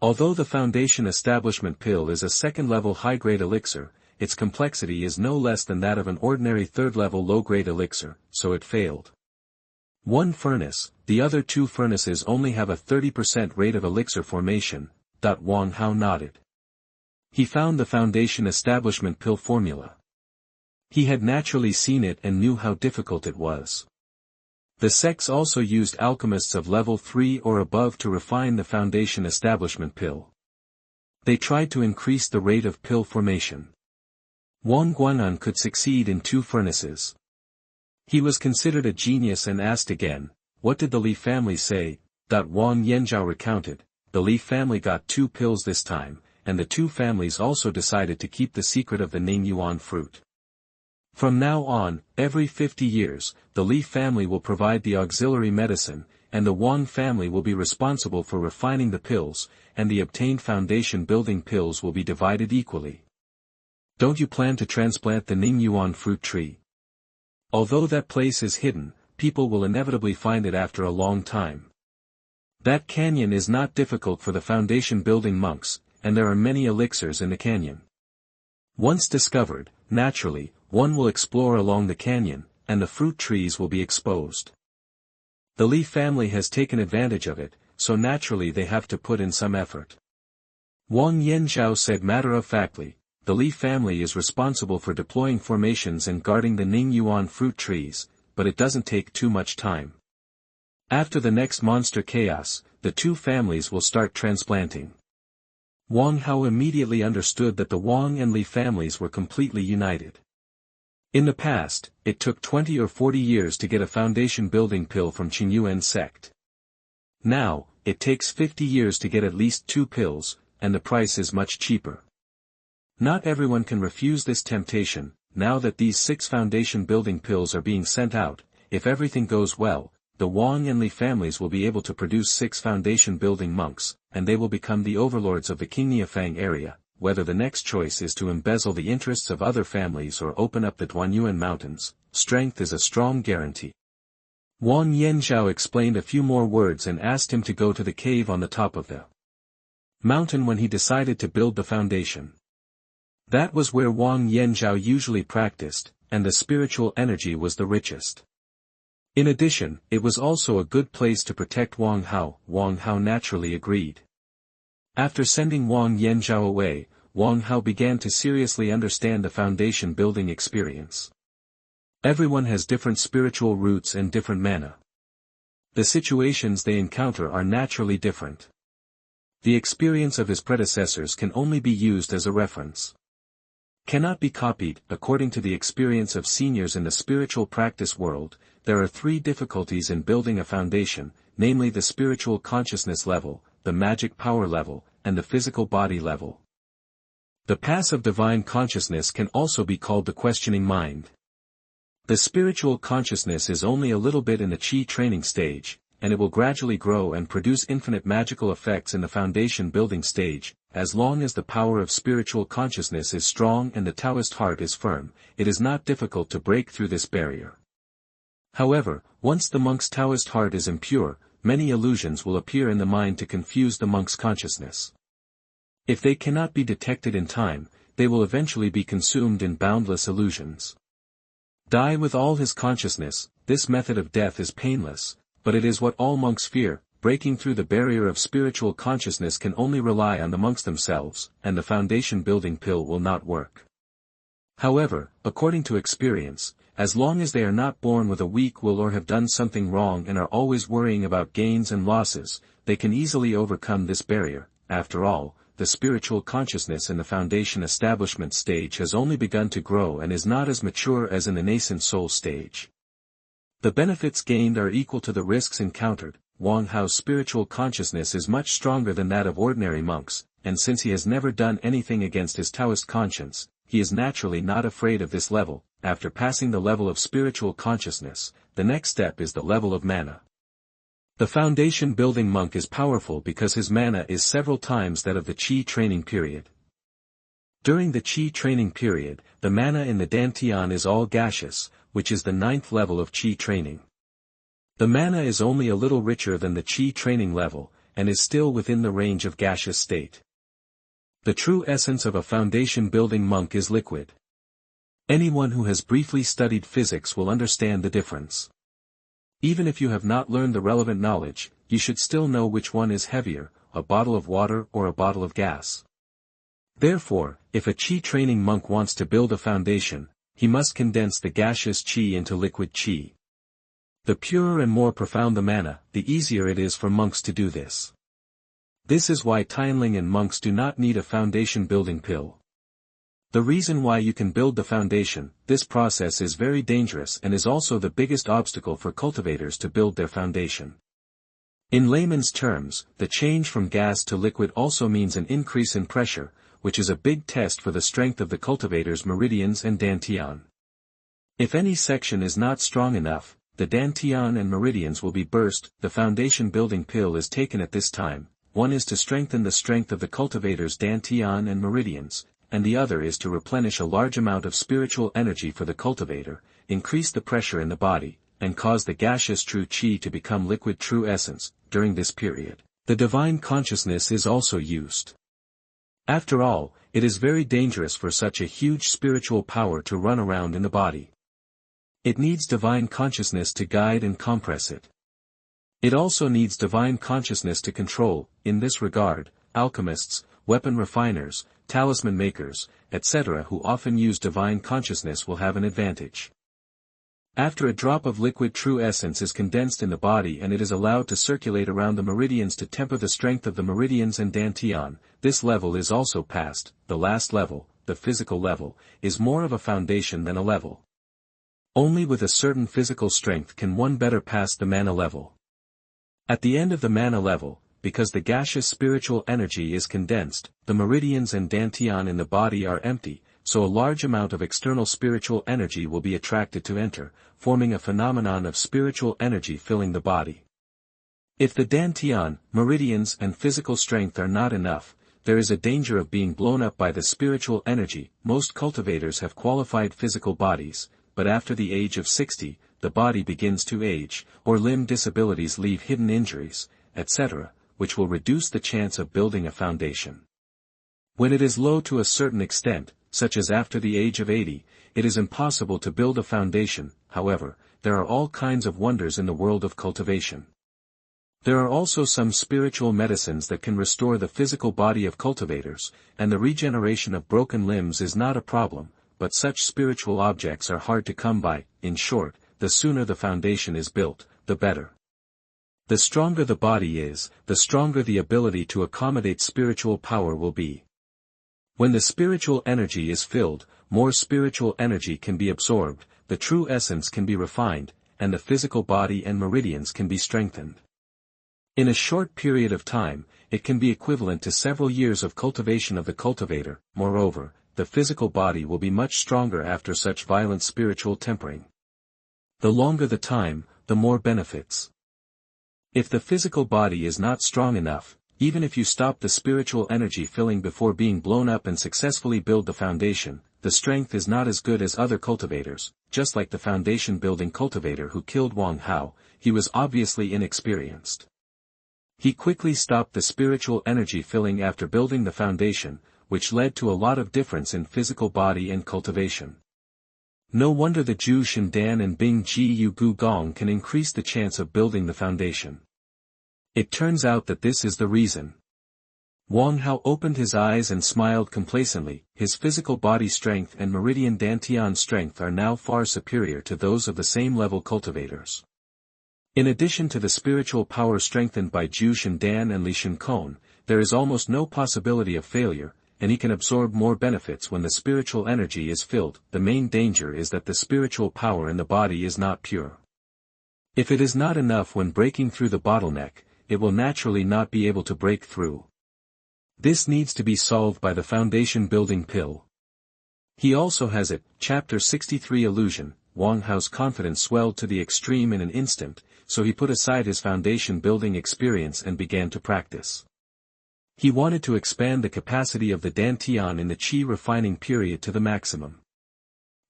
Although the foundation establishment pill is a second-level high-grade elixir, its complexity is no less than that of an ordinary third-level low-grade elixir, so it failed. One furnace, the other two furnaces only have a 30% rate of elixir formation. Wang Hao nodded. He found the foundation establishment pill formula. He had naturally seen it and knew how difficult it was. The sects also used alchemists of level 3 or above to refine the foundation establishment pill. They tried to increase the rate of pill formation. Wang Guanan could succeed in 2 furnaces. He was considered a genius and asked again, "What did the Li family say?" Wang Yanzhao recounted, "The Li family got 2 pills this time, and the 2 families also decided to keep the secret of the Ning Yuan fruit. From now on, every 50 years, the Li family will provide the auxiliary medicine, and the Wang family will be responsible for refining the pills, and the obtained foundation building pills will be divided equally. Don't you plan to transplant the Ning Yuan fruit tree? Although that place is hidden, people will inevitably find it after a long time. That canyon is not difficult for the foundation building monks, and there are many elixirs in the canyon. Once discovered, naturally, one will explore along the canyon, and the fruit trees will be exposed. The Li family has taken advantage of it, so naturally they have to put in some effort." Wang Yanzhao said matter-of-factly, "The Li family is responsible for deploying formations and guarding the Ning Yuan fruit trees, but it doesn't take too much time. After the next monster chaos, the 2 families will start transplanting." Wang Hao immediately understood that the Wang and Li families were completely united. In the past, it took 20 or 40 years to get a foundation building pill from Xuanhuan sect. Now, it takes 50 years to get at least 2 pills, and the price is much cheaper. Not everyone can refuse this temptation. Now that these 6 foundation building pills are being sent out, if everything goes well, the Wang and Li families will be able to produce 6 foundation building monks, and they will become the overlords of the Qingyafang area. Whether the next choice is to embezzle the interests of other families or open up the Duanyuan mountains, strength is a strong guarantee. Wang Yanzhao explained a few more words and asked him to go to the cave on the top of the mountain when he decided to build the foundation. That was where Wang Yanzhao usually practiced, and the spiritual energy was the richest. In addition, it was also a good place to protect Wang Hao. Wang Hao naturally agreed. After sending Wang Yanzhao away, Wang Hao began to seriously understand the foundation building experience. Everyone has different spiritual roots and different mana. The situations they encounter are naturally different. The experience of his predecessors can only be used as a reference. Cannot be copied. According to the experience of seniors in the spiritual practice world, there are 3 difficulties in building a foundation, namely the spiritual consciousness level, the magic power level, and the physical body level. The passive divine consciousness can also be called the questioning mind. The spiritual consciousness is only a little bit in the Qi training stage, and it will gradually grow and produce infinite magical effects in the foundation building stage. As long as the power of spiritual consciousness is strong and the Taoist heart is firm, it is not difficult to break through this barrier. However, once the monk's Taoist heart is impure, many illusions will appear in the mind to confuse the monk's consciousness. If they cannot be detected in time, they will eventually be consumed in boundless illusions. Die with all his consciousness. This method of death is painless, but it is what all monks fear. Breaking through the barrier of spiritual consciousness can only rely on the monks themselves, and the foundation building pill will not work. However, according to experience, as long as they are not born with a weak will or have done something wrong and are always worrying about gains and losses, they can easily overcome this barrier. After all, the spiritual consciousness in the foundation establishment stage has only begun to grow and is not as mature as in the nascent soul stage. The benefits gained are equal to the risks encountered. Wang Hao's spiritual consciousness is much stronger than that of ordinary monks, and since he has never done anything against his Taoist conscience, he is naturally not afraid of this level. After passing the level of spiritual consciousness, the next step is the level of mana. The foundation building monk is powerful because his mana is several times that of the Qi training period. During the Qi training period, the mana in the Dantian is all gaseous, which is the 9th level of Qi training. The mana is only a little richer than the Qi training level, and is still within the range of gaseous state. The true essence of a foundation building monk is liquid. Anyone who has briefly studied physics will understand the difference. Even if you have not learned the relevant knowledge, you should still know which one is heavier, a bottle of water or a bottle of gas. Therefore, if a Qi training monk wants to build a foundation, he must condense the gaseous Qi into liquid Qi. The purer and more profound the mana, the easier it is for monks to do this. This is why Tianling and monks do not need a foundation building pill. The reason why you can build the foundation, this process is very dangerous and is also the biggest obstacle for cultivators to build their foundation. In layman's terms, the change from gas to liquid also means an increase in pressure, which is a big test for the strength of the cultivator's meridians and dantian. If any section is not strong enough, the dantian and meridians will be burst. The foundation building pill is taken at this time. One is to strengthen the strength of the cultivator's dantian and meridians, and the other is to replenish a large amount of spiritual energy for the cultivator, increase the pressure in the body, and cause the gaseous true Qi to become liquid true essence. During this period, the divine consciousness is also used. After all, it is very dangerous for such a huge spiritual power to run around in the body. It needs divine consciousness to guide and compress it. It also needs divine consciousness to control. In this regard, alchemists, weapon refiners, talisman makers, etc. who often use divine consciousness will have an advantage. After a drop of liquid true essence is condensed in the body and it is allowed to circulate around the meridians to temper the strength of the meridians and dantian, this level is also passed. The last level, the physical level, is more of a foundation than a level. Only with a certain physical strength can one better pass the mana level. At the end of the mana level, because the gaseous spiritual energy is condensed, the meridians and dantian in the body are empty, so a large amount of external spiritual energy will be attracted to enter, forming a phenomenon of spiritual energy filling the body. If the dantian, meridians and physical strength are not enough, there is a danger of being blown up by the spiritual energy. Most cultivators have qualified physical bodies, but after the age of 60, the body begins to age, or limb disabilities leave hidden injuries, etc., which will reduce the chance of building a foundation. When it is low to a certain extent, such as after the age of 80, it is impossible to build a foundation. However, there are all kinds of wonders in the world of cultivation. There are also some spiritual medicines that can restore the physical body of cultivators, and the regeneration of broken limbs is not a problem, but such spiritual objects are hard to come by. In short, the sooner the foundation is built, the better. The stronger the body is, the stronger the ability to accommodate spiritual power will be. When the spiritual energy is filled, more spiritual energy can be absorbed, the true essence can be refined, and the physical body and meridians can be strengthened. In a short period of time, it can be equivalent to several years of cultivation of the cultivator. Moreover, the physical body will be much stronger after such violent spiritual tempering. The longer the time, the more benefits. If the physical body is not strong enough, even if you stop the spiritual energy filling before being blown up and successfully build the foundation, the strength is not as good as other cultivators. Just like the foundation building cultivator who killed Wang Hao, he was obviously inexperienced. He quickly stopped the spiritual energy filling after building the foundation, which led to a lot of difference in physical body and cultivation. No wonder the Zhu Shendan and Bing Ji Yu Gu Gong can increase the chance of building the foundation. It turns out that this is the reason. Wang Hao opened his eyes and smiled complacently. His physical body strength and meridian dantian strength are now far superior to those of the same level cultivators. In addition to the spiritual power strengthened by Zhu Shendan and Li Shenkong, there is almost no possibility of failure, and he can absorb more benefits when the spiritual energy is filled. The main danger is that the spiritual power in the body is not pure. If it is not enough when breaking through the bottleneck, it will naturally not be able to break through. This needs to be solved by the foundation building pill. He also has it. Chapter 63 Illusion. Wang Hao's confidence swelled to the extreme in an instant, so he put aside his foundation building experience and began to practice. He wanted to expand the capacity of the dantian in the qi refining period to the maximum.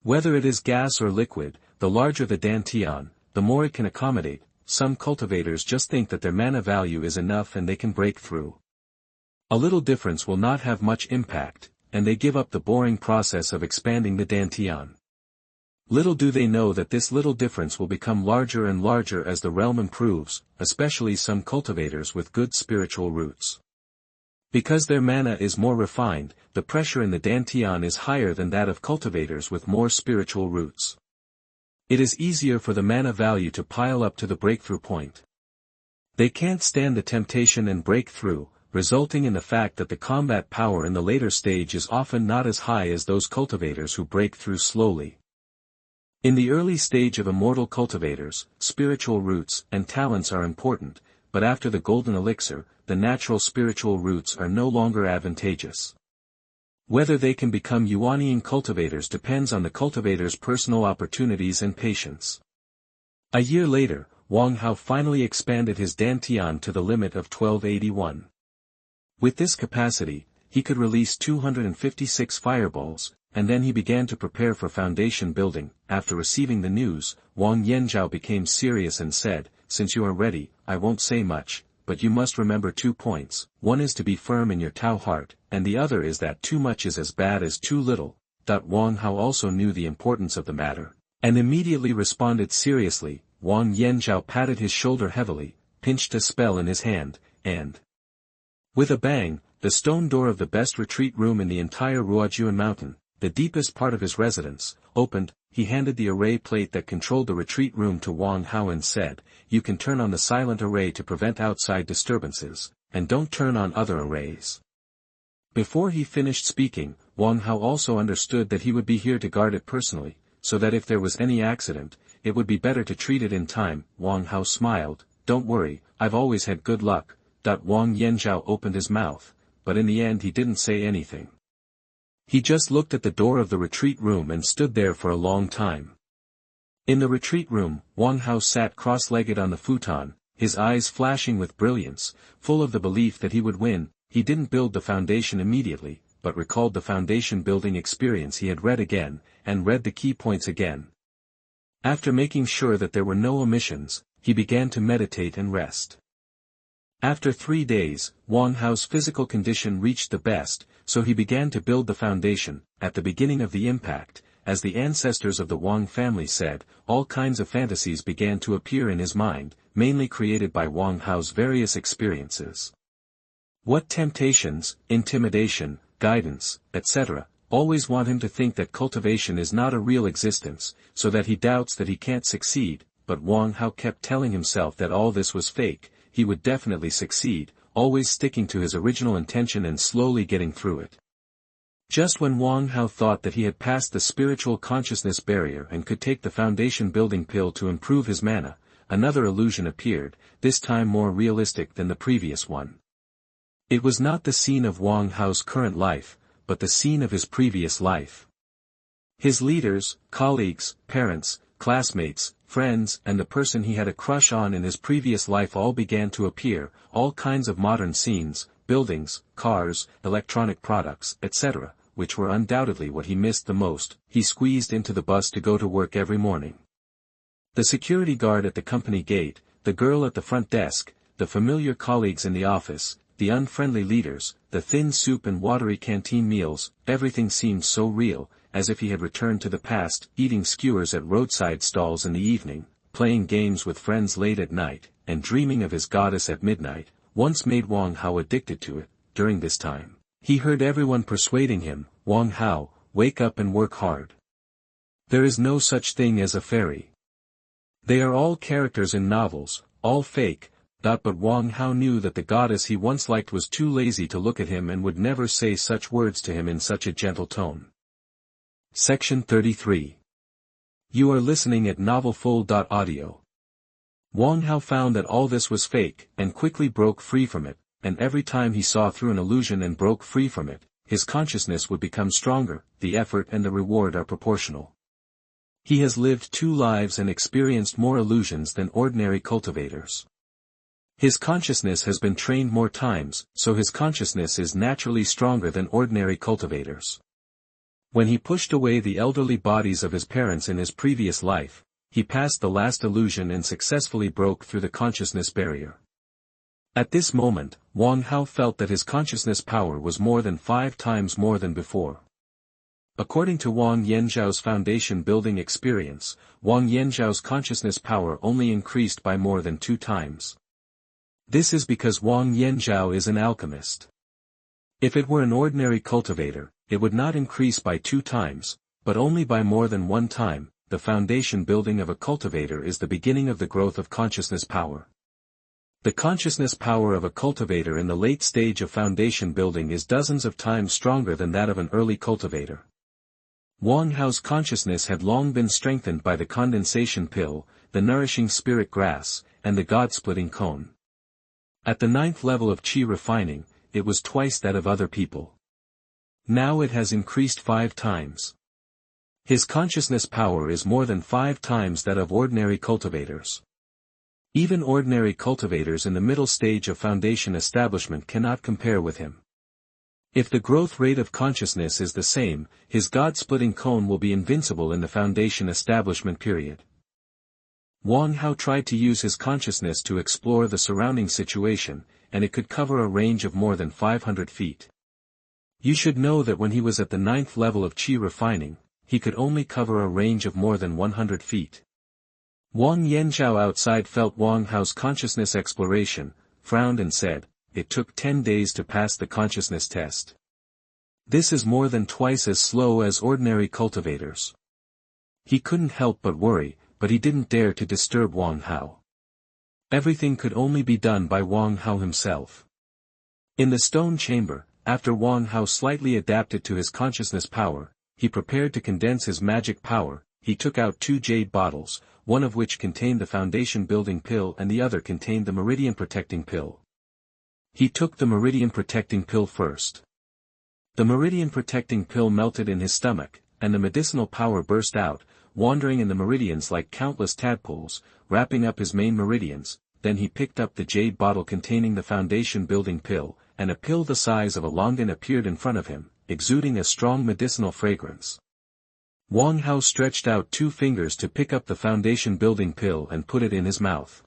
Whether it is gas or liquid, the larger the dantian, the more it can accommodate. Some cultivators just think that their mana value is enough and they can break through. A little difference will not have much impact, and they give up the boring process of expanding the dantian. Little do they know that this little difference will become larger and larger as the realm improves, especially some cultivators with good spiritual roots. Because their mana is more refined, the pressure in the dantian is higher than that of cultivators with more spiritual roots. It is easier for the mana value to pile up to the breakthrough point. They can't stand the temptation and break through, resulting in the fact that the combat power in the later stage is often not as high as those cultivators who break through slowly. In the early stage of immortal cultivators, spiritual roots and talents are important, but after the golden elixir, the natural spiritual roots are no longer advantageous. Whether they can become Xuanhuan cultivators depends on the cultivator's personal opportunities and patience. A year later, Wang Hao finally expanded his dantian to the limit of 1281. With this capacity, he could release 256 fireballs, and then he began to prepare for foundation building. After receiving the news, Wang Yanzhao became serious and said, "Since you are ready, I won't say much, but you must remember 2 points. One is to be firm in your Tao heart, and the other is that too much is as bad as too little." Wang Hao also knew the importance of the matter, and immediately responded seriously. Wang Yanzhao patted his shoulder heavily, pinched a spell in his hand, and with a bang, the stone door of the best retreat room in the entire Ruojuan mountain, the deepest part of his residence, opened. He handed the array plate that controlled the retreat room to Wang Hao and said, "You can turn on the silent array to prevent outside disturbances, and don't turn on other arrays." Before he finished speaking, Wang Hao also understood that he would be here to guard it personally, so that if there was any accident, it would be better to treat it in time. Wang Hao smiled, "Don't worry, I've always had good luck." Wang Yanzhao opened his mouth, but in the end he didn't say anything. He just looked at the door of the retreat room and stood there for a long time. In the retreat room, Wang Hao sat cross-legged on the futon, his eyes flashing with brilliance, full of the belief that he would win. He didn't build the foundation immediately, but recalled the foundation building experience he had read again, and read the key points again. After making sure that there were no omissions, he began to meditate and rest. After 3 days, Wang Hao's physical condition reached the best, so he began to build the foundation. At the beginning of the impact, as the ancestors of the Wang family said, all kinds of fantasies began to appear in his mind, mainly created by Wang Hao's various experiences. What temptations, intimidation, guidance, etc., always want him to think that cultivation is not a real existence, so that he doubts that he can't succeed, but Wang Hao kept telling himself that all this was fake. He would definitely succeed, always sticking to his original intention and slowly getting through it. Just when Wang Hao thought that he had passed the spiritual consciousness barrier and could take the foundation building pill to improve his mana, another illusion appeared, this time more realistic than the previous one. It was not the scene of Wang Hao's current life, but the scene of his previous life. His leaders, colleagues, parents, classmates, friends, and the person he had a crush on in his previous life all began to appear, all kinds of modern scenes, buildings, cars, electronic products, etc., which were undoubtedly what he missed the most. He squeezed into the bus to go to work every morning. The security guard at the company gate, the girl at the front desk, the familiar colleagues in the office, the unfriendly leaders, the thin soup and watery canteen meals, everything seemed so real, as if he had returned to the past, eating skewers at roadside stalls in the evening, playing games with friends late at night, and dreaming of his goddess at midnight, once made Wang Hao addicted to it. During this time, he heard everyone persuading him, "Wang Hao, wake up and work hard. There is no such thing as a fairy. They are all characters in novels, all fake." But Wang Hao knew that the goddess he once liked was too lazy to look at him and would never say such words to him in such a gentle tone. Section 33. You are listening at MaleProtagonist. Wang Hao found that all this was fake, and quickly broke free from it, and every time he saw through an illusion and broke free from it, his consciousness would become stronger, the effort and the reward are proportional. He has lived 2 lives and experienced more illusions than ordinary cultivators. His consciousness has been trained more times, so his consciousness is naturally stronger than ordinary cultivators. When he pushed away the elderly bodies of his parents in his previous life, he passed the last illusion and successfully broke through the consciousness barrier. At this moment, Wang Hao felt that his consciousness power was more than 5 times more than before. According to Wang Yanzhao's foundation building experience, Wang Yanzhao's consciousness power only increased by more than 2 times. This is because Wang Yanzhao is an alchemist. If it were an ordinary cultivator, it would not increase by 2 times, but only by more than 1 time. The foundation building of a cultivator is the beginning of the growth of consciousness power. The consciousness power of a cultivator in the late stage of foundation building is dozens of times stronger than that of an early cultivator. Wang Hao's consciousness had long been strengthened by the condensation pill, the nourishing spirit grass, and the God-splitting cone. At the 9th level of qi refining, it was twice that of other people. Now it has increased 5 times. His consciousness power is more than 5 times that of ordinary cultivators. Even ordinary cultivators in the middle stage of foundation establishment cannot compare with him. If the growth rate of consciousness is the same, his God-splitting cone will be invincible in the foundation establishment period. Wang Hao tried to use his consciousness to explore the surrounding situation, and it could cover a range of more than 500 feet. You should know that when he was at the 9th level of qi refining, he could only cover a range of more than 100 feet. Wang Yanzhao outside felt Wang Hao's consciousness exploration, frowned and said, "It took 10 days to pass the consciousness test. This is more than twice as slow as ordinary cultivators." He couldn't help but worry, but he didn't dare to disturb Wang Hao. Everything could only be done by Wang Hao himself. In the stone chamber, after Wang Hao slightly adapted to his consciousness power, he prepared to condense his magic power. He took out 2 jade bottles, one of which contained the foundation building pill and the other contained the meridian protecting pill. He took the meridian protecting pill first. The meridian protecting pill melted in his stomach, and the medicinal power burst out, wandering in the meridians like countless tadpoles, wrapping up his main meridians. Then he picked up the jade bottle containing the foundation building pill, and a pill the size of a longan appeared in front of him, exuding a strong medicinal fragrance. Wang Hao stretched out 2 fingers to pick up the foundation building pill and put it in his mouth.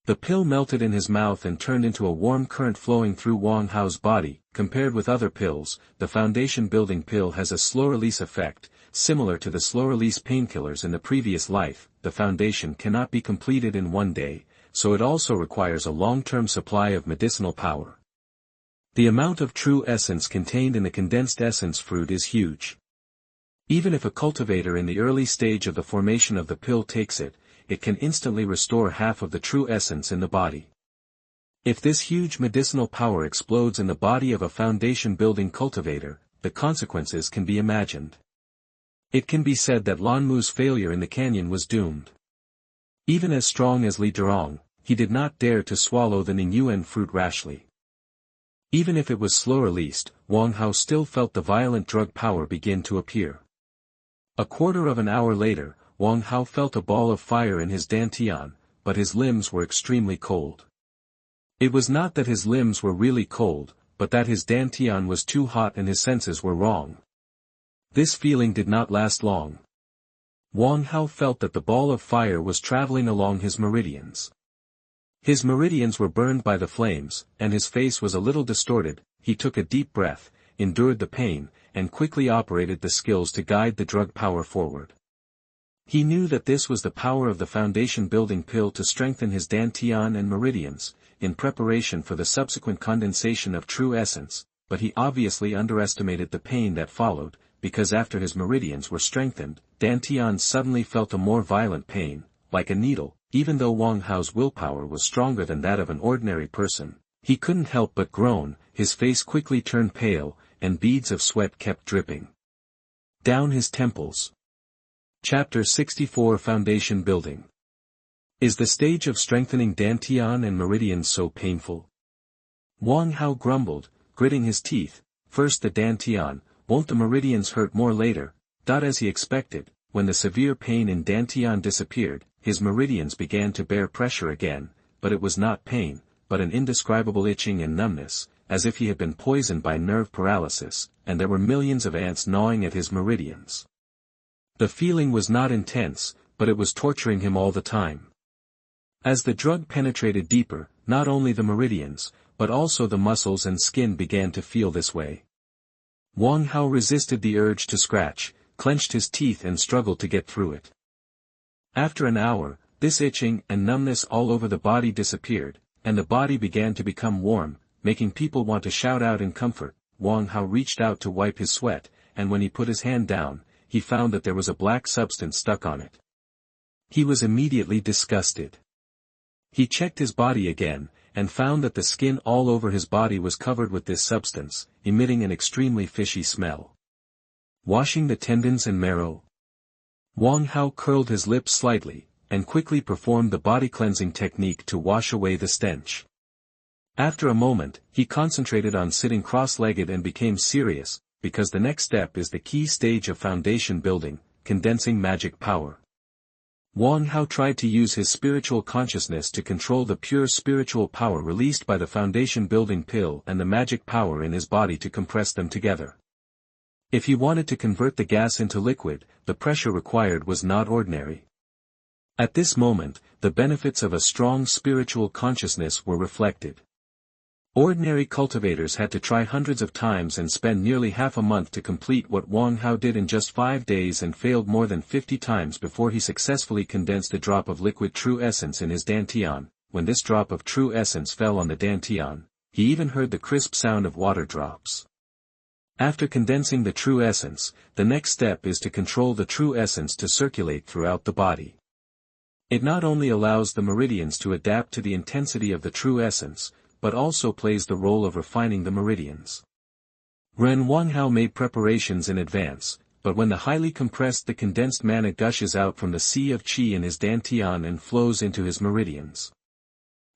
The pill melted in his mouth and turned into a warm current flowing through Wang Hao's body. Compared with other pills, the foundation building pill has a slow-release effect, similar to the slow-release painkillers in the previous life. The foundation cannot be completed in 1 day, so it also requires a long-term supply of medicinal power. The amount of true essence contained in the condensed essence fruit is huge. Even if a cultivator in the early stage of the formation of the pill takes it, it can instantly restore half of the true essence in the body. If this huge medicinal power explodes in the body of a foundation-building cultivator, the consequences can be imagined. It can be said that Lan Mu's failure in the canyon was doomed. Even as strong as Li Durong, he did not dare to swallow the Ningyuan fruit rashly. Even if it was slow-released, Wang Hao still felt the violent drug power begin to appear. A quarter of an hour later, Wang Hao felt a ball of fire in his dantian, but his limbs were extremely cold. It was not that his limbs were really cold, but that his dantian was too hot and his senses were wrong. This feeling did not last long. Wang Hao felt that the ball of fire was traveling along his meridians. His meridians were burned by the flames, and his face was a little distorted. He took a deep breath, endured the pain, and quickly operated the skills to guide the drug power forward. He knew that this was the power of the foundation building pill to strengthen his dantian and meridians, in preparation for the subsequent condensation of true essence, but he obviously underestimated the pain that followed, because after his meridians were strengthened, dantian suddenly felt a more violent pain, like a needle. Even though Wang Hao's willpower was stronger than that of an ordinary person, he couldn't help but groan. His face quickly turned pale, and beads of sweat kept dripping down his temples. Chapter 64 Foundation Building. Is the stage of strengthening dantian and meridians so painful? Wang Hao grumbled, gritting his teeth, first the dantian, won't the meridians hurt more later? As he expected, when the severe pain in dantian disappeared, his meridians began to bear pressure again, but it was not pain, but an indescribable itching and numbness, as if he had been poisoned by nerve paralysis, and there were millions of ants gnawing at his meridians. The feeling was not intense, but it was torturing him all the time. As the drug penetrated deeper, not only the meridians, but also the muscles and skin began to feel this way. Wang Hao resisted the urge to scratch, clenched his teeth and struggled to get through it. After an hour, this itching and numbness all over the body disappeared, and the body began to become warm, making people want to shout out in comfort. Wang Hao reached out to wipe his sweat, and when he put his hand down, he found that there was a black substance stuck on it. He was immediately disgusted. He checked his body again, and found that the skin all over his body was covered with this substance, emitting an extremely fishy smell. Washing the tendons and marrow. Wang Hao curled his lips slightly, and quickly performed the body cleansing technique to wash away the stench. After a moment, he concentrated on sitting cross-legged and became serious, because the next step is the key stage of foundation building, condensing magic power. Wang Hao tried to use his spiritual consciousness to control the pure spiritual power released by the foundation building pill and the magic power in his body to compress them together. If he wanted to convert the gas into liquid, the pressure required was not ordinary. At this moment, the benefits of a strong spiritual consciousness were reflected. Ordinary cultivators had to try hundreds of times and spend nearly half a month to complete what Wang Hao did in just 5 days and failed more than 50 times before he successfully condensed a drop of liquid true essence in his dantian. When this drop of true essence fell on the dantian, he even heard the crisp sound of water drops. After condensing the true essence, the next step is to control the true essence to circulate throughout the body. It not only allows the meridians to adapt to the intensity of the true essence, but also plays the role of refining the meridians. Wang Hao made preparations in advance, but when the highly compressed the condensed mana gushes out from the sea of qi in his dantian and flows into his meridians.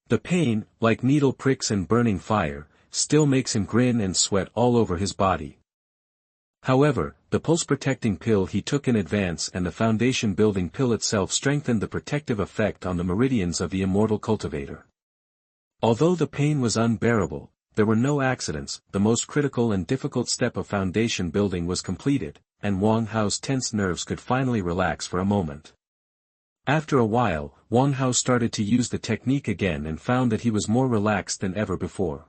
The pain, like needle pricks and burning fire, still makes him grin and sweat all over his body. However, the pulse-protecting pill he took in advance and the foundation-building pill itself strengthened the protective effect on the meridians of the immortal cultivator. Although the pain was unbearable, there were no accidents. The most critical and difficult step of foundation building was completed, and Wang Hao's tense nerves could finally relax for a moment. After a while, Wang Hao started to use the technique again and found that he was more relaxed than ever before.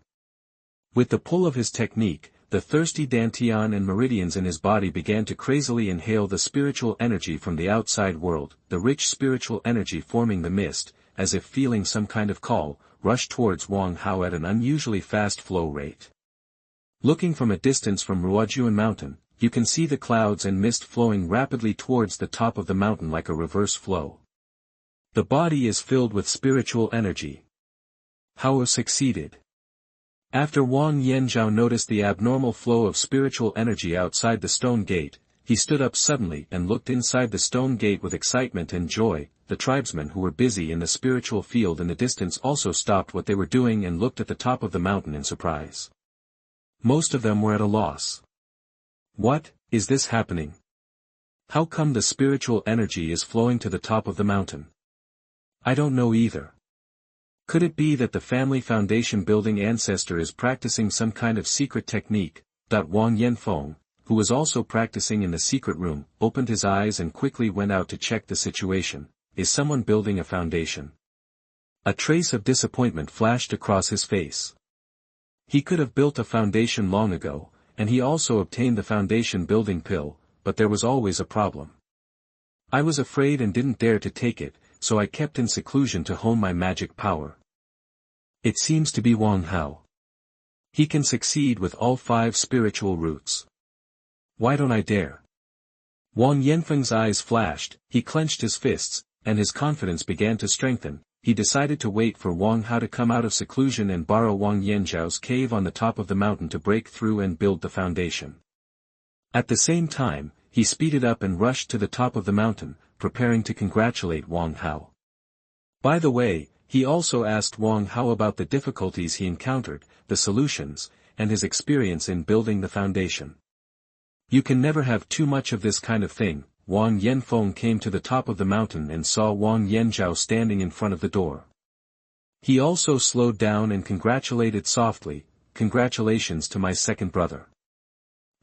With the pull of his technique, the thirsty dantian and meridians in his body began to crazily inhale the spiritual energy from the outside world, the rich spiritual energy forming the mist, as if feeling some kind of call, rushed towards Wang Hao at an unusually fast flow rate. Looking from a distance from Xuanhuan mountain, you can see the clouds and mist flowing rapidly towards the top of the mountain like a reverse flow. The body is filled with spiritual energy. Hao succeeded. After Wang Yanzhao noticed the abnormal flow of spiritual energy outside the stone gate, he stood up suddenly and looked inside the stone gate with excitement and joy. The tribesmen who were busy in the spiritual field in the distance also stopped what they were doing and looked at the top of the mountain in surprise. Most of them were at a loss. What is this happening? How come the spiritual energy is flowing to the top of the mountain? I don't know either. Could it be that the family foundation building ancestor is practicing some kind of secret technique? Wang Yanfeng, who was also practicing in the secret room, opened his eyes and quickly went out to check the situation. Is someone building a foundation? A trace of disappointment flashed across his face. He could have built a foundation long ago, and he also obtained the foundation building pill, but there was always a problem. I was afraid and didn't dare to take it, so I kept in seclusion to hone my magic power. It seems to be Wang Hao. He can succeed with all 5 spiritual roots. Why don't I dare? Wang Yanfeng's eyes flashed, he clenched his fists, and his confidence began to strengthen. He decided to wait for Wang Hao to come out of seclusion and borrow Wang Yanzhao's cave on the top of the mountain to break through and build the foundation. At the same time, he speeded up and rushed to the top of the mountain, preparing to congratulate Wang Hao. By the way, he also asked Wang Hao about the difficulties he encountered, the solutions, and his experience in building the foundation. You can never have too much of this kind of thing. Wang Yanfeng came to the top of the mountain and saw Wang Yanzhao standing in front of the door. He also slowed down and congratulated softly, "Congratulations to my second brother.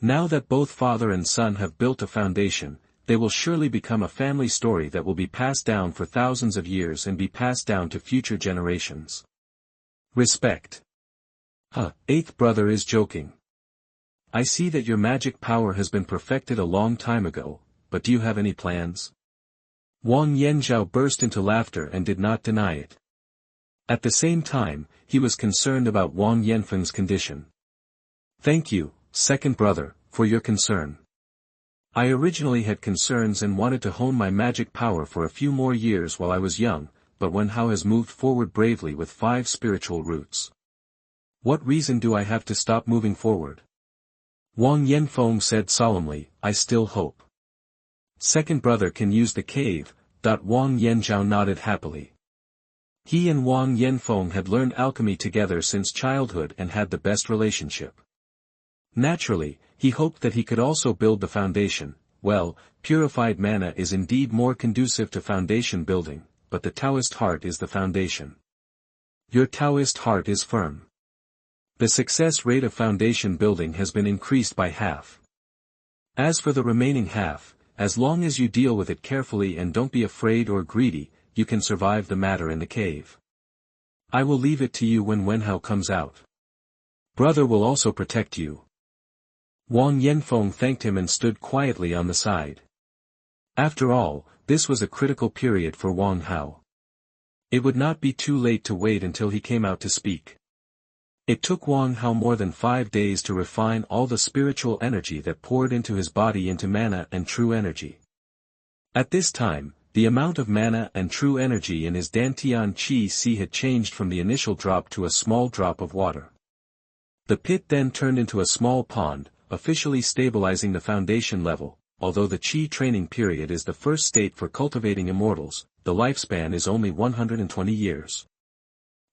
Now that both father and son have built a foundation, they will surely become a family story that will be passed down for thousands of years and be passed down to future generations. Respect." Eighth brother is joking. "I see that your magic power has been perfected a long time ago, but do you have any plans?" Wang Yanzhao burst into laughter and did not deny it. At the same time, he was concerned about Wang Yanfeng's condition. "Thank you, second brother, for your concern. I originally had concerns and wanted to hone my magic power for a few more years while I was young, but Wang Hao has moved forward bravely with 5 spiritual roots. What reason do I have to stop moving forward?" Wang Yanfeng said solemnly, "I still hope. Second brother can use the cave." Wang Yanzhao nodded happily. He and Wang Yanfeng had learned alchemy together since childhood and had the best relationship. Naturally, he hoped that he could also build the foundation. Well, purified mana is indeed more conducive to foundation building, but the Taoist heart is the foundation. Your Taoist heart is firm. The success rate of foundation building has been increased by half. As for the remaining half, as long as you deal with it carefully and don't be afraid or greedy, you can survive the matter in the cave. I will leave it to you when Wang Hao comes out. Brother will also protect you." Wang Yanfeng thanked him and stood quietly on the side. After all, this was a critical period for Wang Hao. It would not be too late to wait until he came out to speak. It took Wang Hao more than 5 days to refine all the spiritual energy that poured into his body into mana and true energy. At this time, the amount of mana and true energy in his Dantian Qi Si had changed from the initial drop to a small drop of water. The pit then turned into a small pond, officially stabilizing the foundation level. Although the Qi training period is the first state for cultivating immortals, the lifespan is only 120 years.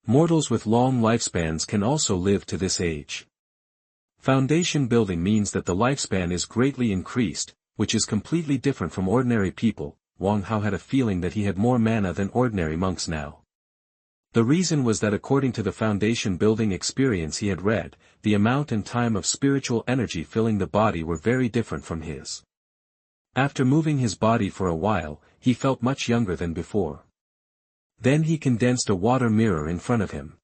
Mortals with long lifespans can also live to this age. Foundation building means that the lifespan is greatly increased, which is completely different from ordinary people. Wang Hao had a feeling that he had more mana than ordinary monks now. The reason was that according to the foundation building experience he had read, the amount and time of spiritual energy filling the body were very different from his. After moving his body for a while, he felt much younger than before. Then he condensed a water mirror in front of him.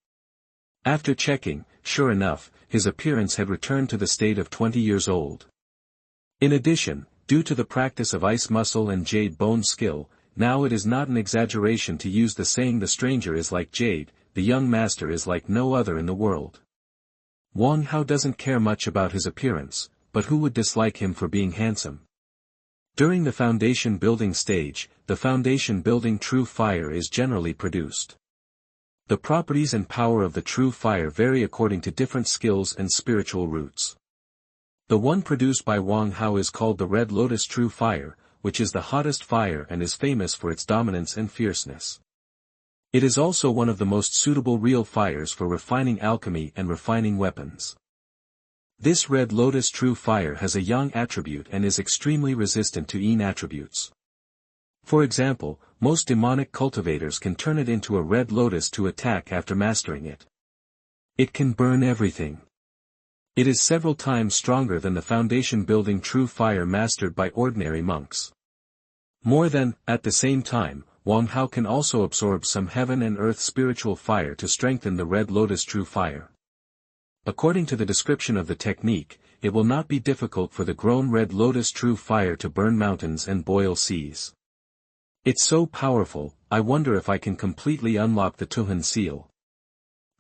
After checking, sure enough, his appearance had returned to the state of 20 years old. In addition, due to the practice of ice muscle and jade bone skill, now it is not an exaggeration to use the saying "the stranger is like jade, the young master is like no other in the world." Wang Hao doesn't care much about his appearance, but who would dislike him for being handsome? During the foundation building stage, the foundation building true fire is generally produced. The properties and power of the true fire vary according to different skills and spiritual roots. The one produced by Wang Hao is called the Red Lotus True Fire, which is the hottest fire and is famous for its dominance and fierceness. It is also one of the most suitable real fires for refining alchemy and refining weapons. This Red Lotus True Fire has a Yang attribute and is extremely resistant to Yin attributes. For example, most demonic cultivators can turn it into a Red Lotus to attack after mastering it. It can burn everything. It is several times stronger than the foundation building true fire mastered by ordinary monks. At the same time, Wang Hao can also absorb some heaven and earth spiritual fire to strengthen the Red Lotus True Fire. According to the description of the technique, it will not be difficult for the grown Red Lotus True Fire to burn mountains and boil seas. It's so powerful, I wonder if I can completely unlock the Tuhan seal.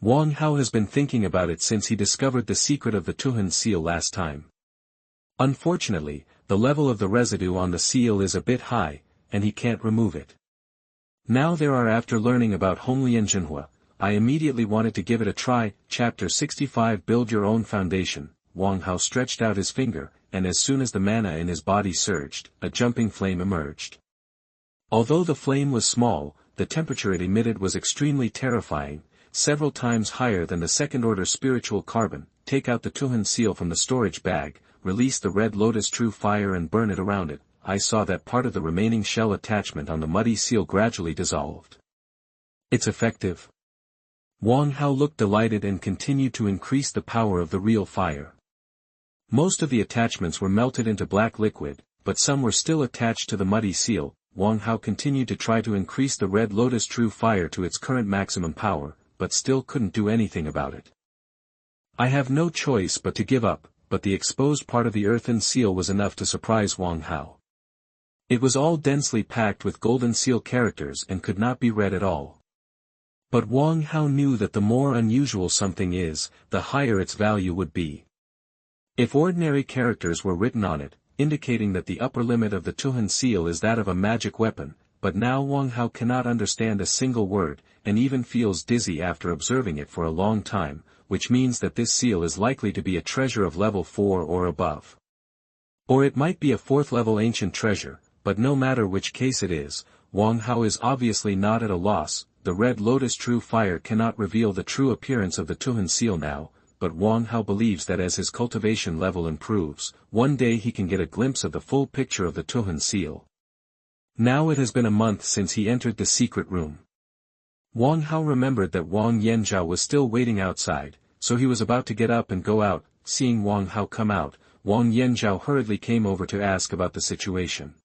Wang Hao has been thinking about it since he discovered the secret of the Tuhan seal last time. Unfortunately, the level of the residue on the seal is a bit high, and he can't remove it. Now after learning about Honglian Xuanhuan, I immediately wanted to give it a try. Chapter 65 Build Your Own Foundation. Wang Hao stretched out his finger, and as soon as the mana in his body surged, a jumping flame emerged. Although the flame was small, the temperature it emitted was extremely terrifying, several times higher than the second-order spiritual carbon, take out the Tuhun seal from the storage bag, release the red lotus true fire and burn it around it, I saw that part of the remaining shell attachment on the muddy seal gradually dissolved. It's effective. Wang Hao looked delighted and continued to increase the power of the real fire. Most of the attachments were melted into black liquid, but some were still attached to the muddy seal. Wang Hao continued to try to increase the red lotus true fire to its current maximum power, but still couldn't do anything about it. I have no choice but to give up, but the exposed part of the earthen seal was enough to surprise Wang Hao. It was all densely packed with golden seal characters and could not be read at all. But Wang Hao knew that the more unusual something is, the higher its value would be. If ordinary characters were written on it, indicating that the upper limit of the Tuhun seal is that of a magic weapon, but now Wang Hao cannot understand a single word, and even feels dizzy after observing it for a long time, which means that this seal is likely to be a treasure of level 4 or above. Or it might be a 4th level ancient treasure, but no matter which case it is, Wang Hao is obviously not at a loss. The red lotus true fire cannot reveal the true appearance of the Tuhun seal now, but Wang Hao believes that as his cultivation level improves, one day he can get a glimpse of the full picture of the Tuhun seal. Now it has been a month since he entered the secret room. Wang Hao remembered that Wang Yanzhao was still waiting outside, so he was about to get up and go out. Seeing Wang Hao come out, Wang Yanzhao hurriedly came over to ask about the situation.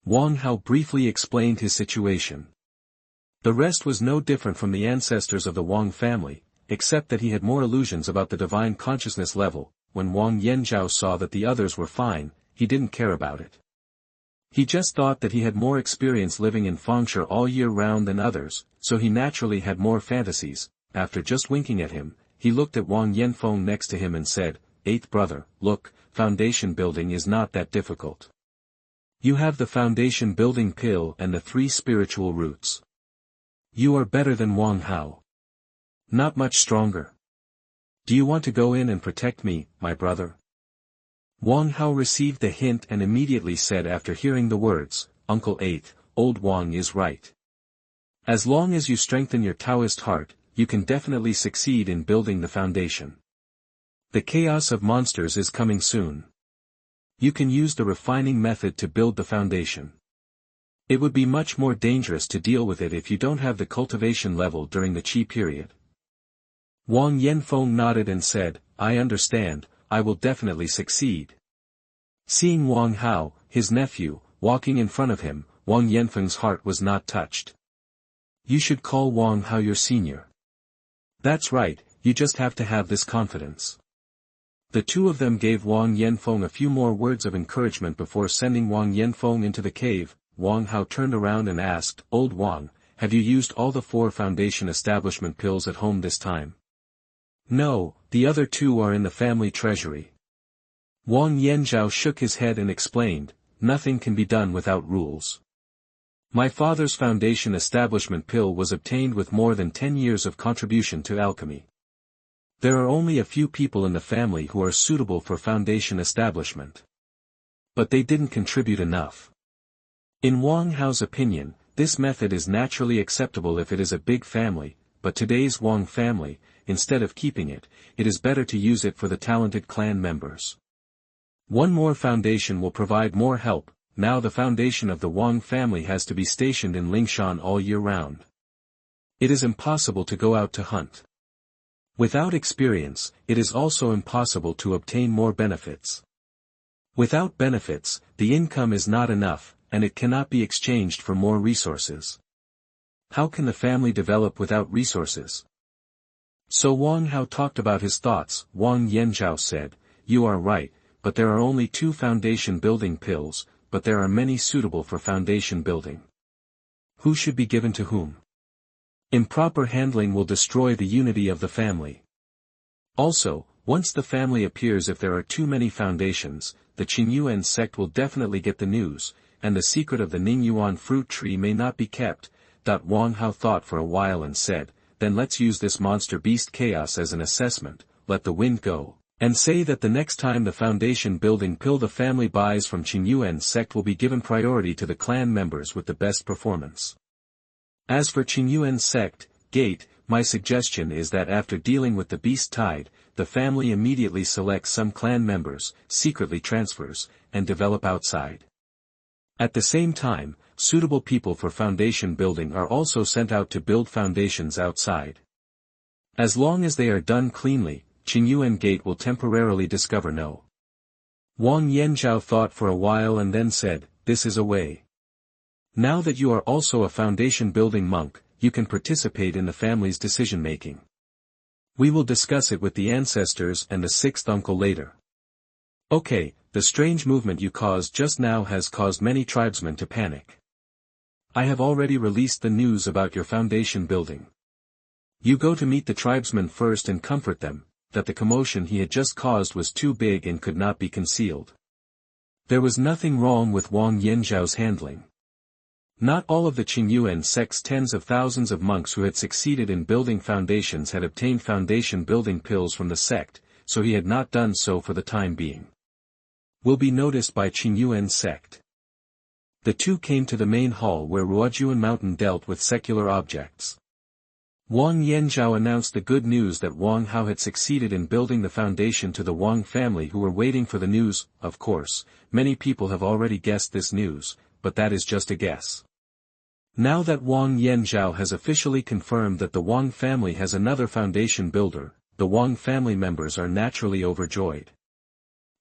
Wang Hao briefly explained his situation. The rest was no different from the ancestors of the Wang family, except that he had more illusions about the divine consciousness level. When Wang Yanzhao saw that the others were fine, he didn't care about it. He just thought that he had more experience living in Fengshe all year round than others, so he naturally had more fantasies. After just winking at him, he looked at Wang Yanfeng next to him and said, "Eighth brother, look, foundation building is not that difficult. You have the foundation building pill and the 3 spiritual roots. You are better than Wang Hao. Not much stronger. Do you want to go in and protect me, my brother?" Wang Hao received the hint and immediately said after hearing the words, "Uncle Eighth, old Wang is right. As long as you strengthen your Taoist heart, you can definitely succeed in building the foundation. The chaos of monsters is coming soon. You can use the refining method to build the foundation. It would be much more dangerous to deal with it if you don't have the cultivation level during the Qi period." Wang Yanfeng nodded and said, "I understand, I will definitely succeed." Seeing Wang Hao, his nephew, walking in front of him, Wang Yanfeng's heart was not touched. "You should call Wang Hao your senior. That's right, you just have to have this confidence." The two of them gave Wang Yanfeng a few more words of encouragement before sending Wang Yanfeng into the cave. Wang Hao turned around and asked, "Old Wang, have you used all the 4 foundation establishment pills at home this time?" "No, the other 2 are in the family treasury." Wang Yanzhao shook his head and explained, "Nothing can be done without rules. My father's foundation establishment pill was obtained with more than 10 years of contribution to alchemy. There are only a few people in the family who are suitable for foundation establishment. But they didn't contribute enough." In Wang Hao's opinion, this method is naturally acceptable if it is a big family, but today's Wang family, instead of keeping it, it is better to use it for the talented clan members. One more foundation will provide more help. Now the foundation of the Wang family has to be stationed in Lingshan all year round. It is impossible to go out to hunt. Without experience, it is also impossible to obtain more benefits. Without benefits, the income is not enough, and it cannot be exchanged for more resources. How can the family develop without resources? So Wang Hao talked about his thoughts. Wang Yanzhao said, "You are right, but there are only 2 foundation building pills, but there are many suitable for foundation building. Who should be given to whom? Improper handling will destroy the unity of the family. Also, once the family appears, if there are too many foundations, the Xuanhuan sect will definitely get the news, and the secret of the Ningyuan fruit tree may not be kept." Wang Hao thought for a while and said, "Then let's use this monster beast chaos as an assessment, let the wind go, and say that the next time the foundation building pill the family buys from Xuanhuan sect will be given priority to the clan members with the best performance. As for Xuanhuan sect, gate, my suggestion is that after dealing with the beast tide, the family immediately selects some clan members, secretly transfers, and develop outside. At the same time, suitable people for foundation building are also sent out to build foundations outside. As long as they are done cleanly, Qingyuan Gate will temporarily discover no. Wang Yanzhao thought for a while and then said, "This is a way. Now that you are also a foundation-building monk, you can participate in the family's decision-making. We will discuss it with the ancestors and the sixth uncle later." Okay, the strange movement you caused just now has caused many tribesmen to panic. I have already released the news about your foundation building. You go to meet the tribesmen first and comfort them, that the commotion he had just caused was too big and could not be concealed. There was nothing wrong with Wang Yanzhao's handling. Not all of the Qingyuan sect's tens of thousands of monks who had succeeded in building foundations had obtained foundation building pills from the sect, so he had not done so for the time being. Will be noticed by Qingyuan sect. The two came to the main hall where Ruojuan Mountain dealt with secular objects. Wang Yanzhao announced the good news that Wang Hao had succeeded in building the foundation to the Wang family who were waiting for the news. Of course, many people have already guessed this news, but that is just a guess. Now that Wang Yanzhao has officially confirmed that the Wang family has another foundation builder, the Wang family members are naturally overjoyed.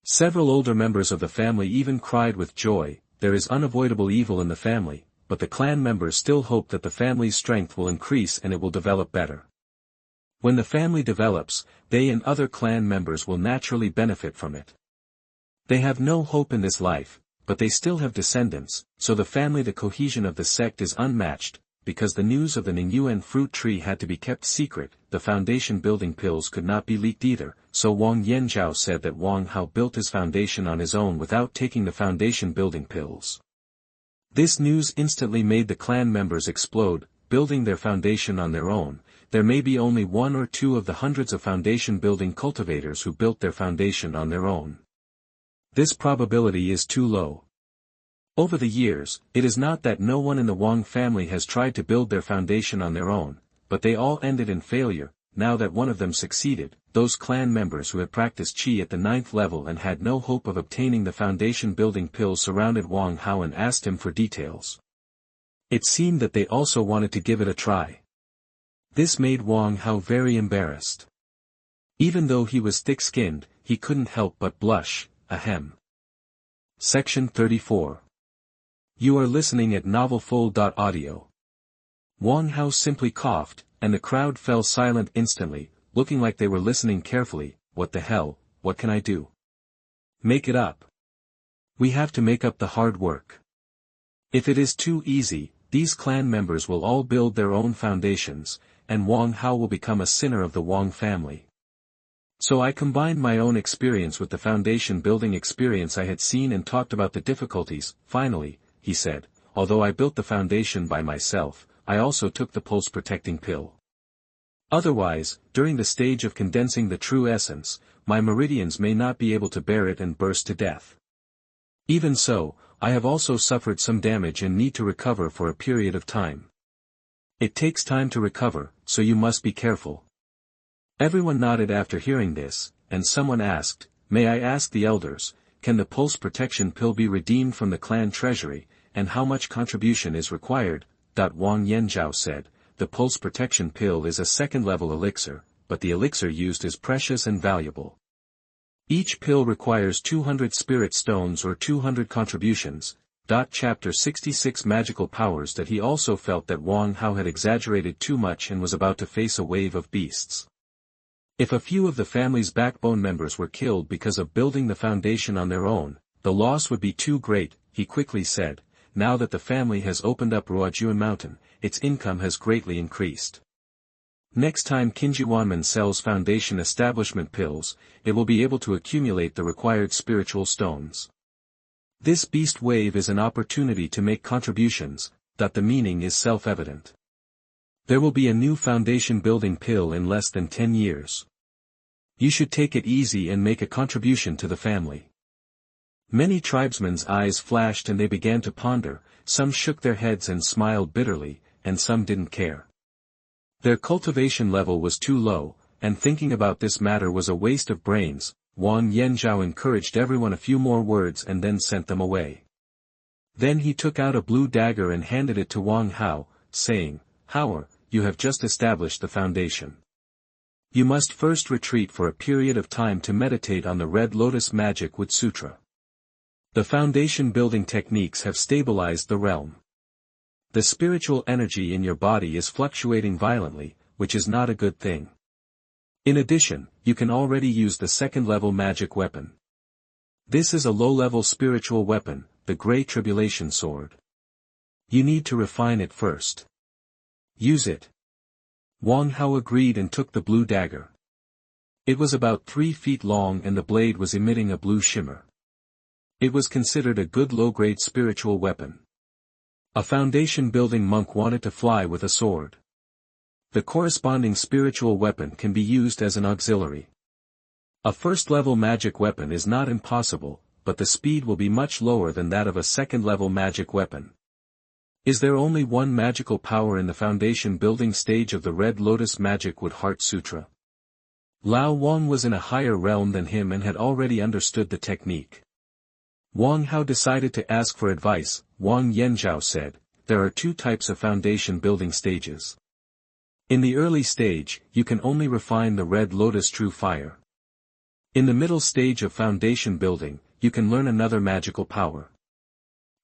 Several older members of the family even cried with joy. There is unavoidable evil in the family, but the clan members still hope that the family's strength will increase and it will develop better. When the family develops, they and other clan members will naturally benefit from it. They have no hope in this life, but they still have descendants, so the cohesion of the sect is unmatched. Because the news of the Ningyuan fruit tree had to be kept secret, the foundation building pills could not be leaked either, so Wang Yanzhao said that Wang Hao built his foundation on his own without taking the foundation building pills. This news instantly made the clan members explode. Building their foundation on their own. There may be only one or two of the hundreds of foundation building cultivators who built their foundation on their own. This probability is too low. Over the years, it is not that no one in the Wang family has tried to build their foundation on their own, but they all ended in failure. Now that one of them succeeded, those clan members who had practiced qi at the 9th level and had no hope of obtaining the foundation building pill surrounded Wang Hao and asked him for details. It seemed that they also wanted to give it a try. This made Wang Hao very embarrassed. Even though he was thick-skinned, he couldn't help but blush. Ahem. Section 34. You are listening at novelfull.audio. Wang Hao simply coughed, and the crowd fell silent instantly, looking like they were listening carefully. What the hell, what can I do? Make it up. We have to make up the hard work. If it is too easy, these clan members will all build their own foundations, and Wang Hao will become a sinner of the Wang family. So I combined my own experience with the foundation building experience I had seen and talked about the difficulties. Finally, he said, although I built the foundation by myself, I also took the pulse-protecting pill. Otherwise, during the stage of condensing the true essence, my meridians may not be able to bear it and burst to death. Even so, I have also suffered some damage and need to recover for a period of time. It takes time to recover, so you must be careful. Everyone nodded after hearing this, and someone asked, "May I ask the elders, can the pulse protection pill be redeemed from the clan treasury, and how much contribution is required?" Wang Yanzhao said, the pulse protection pill is a second-level elixir, but the elixir used is precious and valuable. Each pill requires 200 spirit stones or 200 contributions. Chapter 66 Magical powers. That he also felt that Wang Hao had exaggerated too much and was about to face a wave of beasts. If a few of the family's backbone members were killed because of building the foundation on their own, the loss would be too great, he quickly said. Now that the family has opened up Ruojuan Mountain, its income has greatly increased. Next time Qingyuanman sells foundation establishment pills, it will be able to accumulate the required spiritual stones. This beast wave is an opportunity to make contributions. The meaning is self-evident. There will be a new foundation building pill in less than 10 years. You should take it easy and make a contribution to the family. Many tribesmen's eyes flashed and they began to ponder. Some shook their heads and smiled bitterly, and some didn't care. Their cultivation level was too low, and thinking about this matter was a waste of brains. Wang Yanzhao encouraged everyone a few more words and then sent them away. Then he took out a blue dagger and handed it to Wang Hao, saying, "Hao, you have just established the foundation. You must first retreat for a period of time to meditate on the Red Lotus Magic Wood Sutra. The foundation building techniques have stabilized the realm. The spiritual energy in your body is fluctuating violently, which is not a good thing. In addition, you can already use the second-level magic weapon. This is a low-level spiritual weapon, the Grey Tribulation Sword. You need to refine it first. Use it." Wang Hao agreed and took the blue dagger. It was about 3 feet long and the blade was emitting a blue shimmer. It was considered a good low-grade spiritual weapon. A foundation-building monk wanted to fly with a sword. The corresponding spiritual weapon can be used as an auxiliary. A first-level magic weapon is not impossible, but the speed will be much lower than that of a second-level magic weapon. Is there only one magical power in the foundation-building stage of the Red Lotus Magic Wood Heart Sutra? Lao Wang was in a higher realm than him and had already understood the technique. Wang Hao decided to ask for advice. Wang Yanzhao said, "There are 2 types of foundation-building stages. In the early stage, you can only refine the Red Lotus True Fire. In the middle stage of foundation building, you can learn another magical power.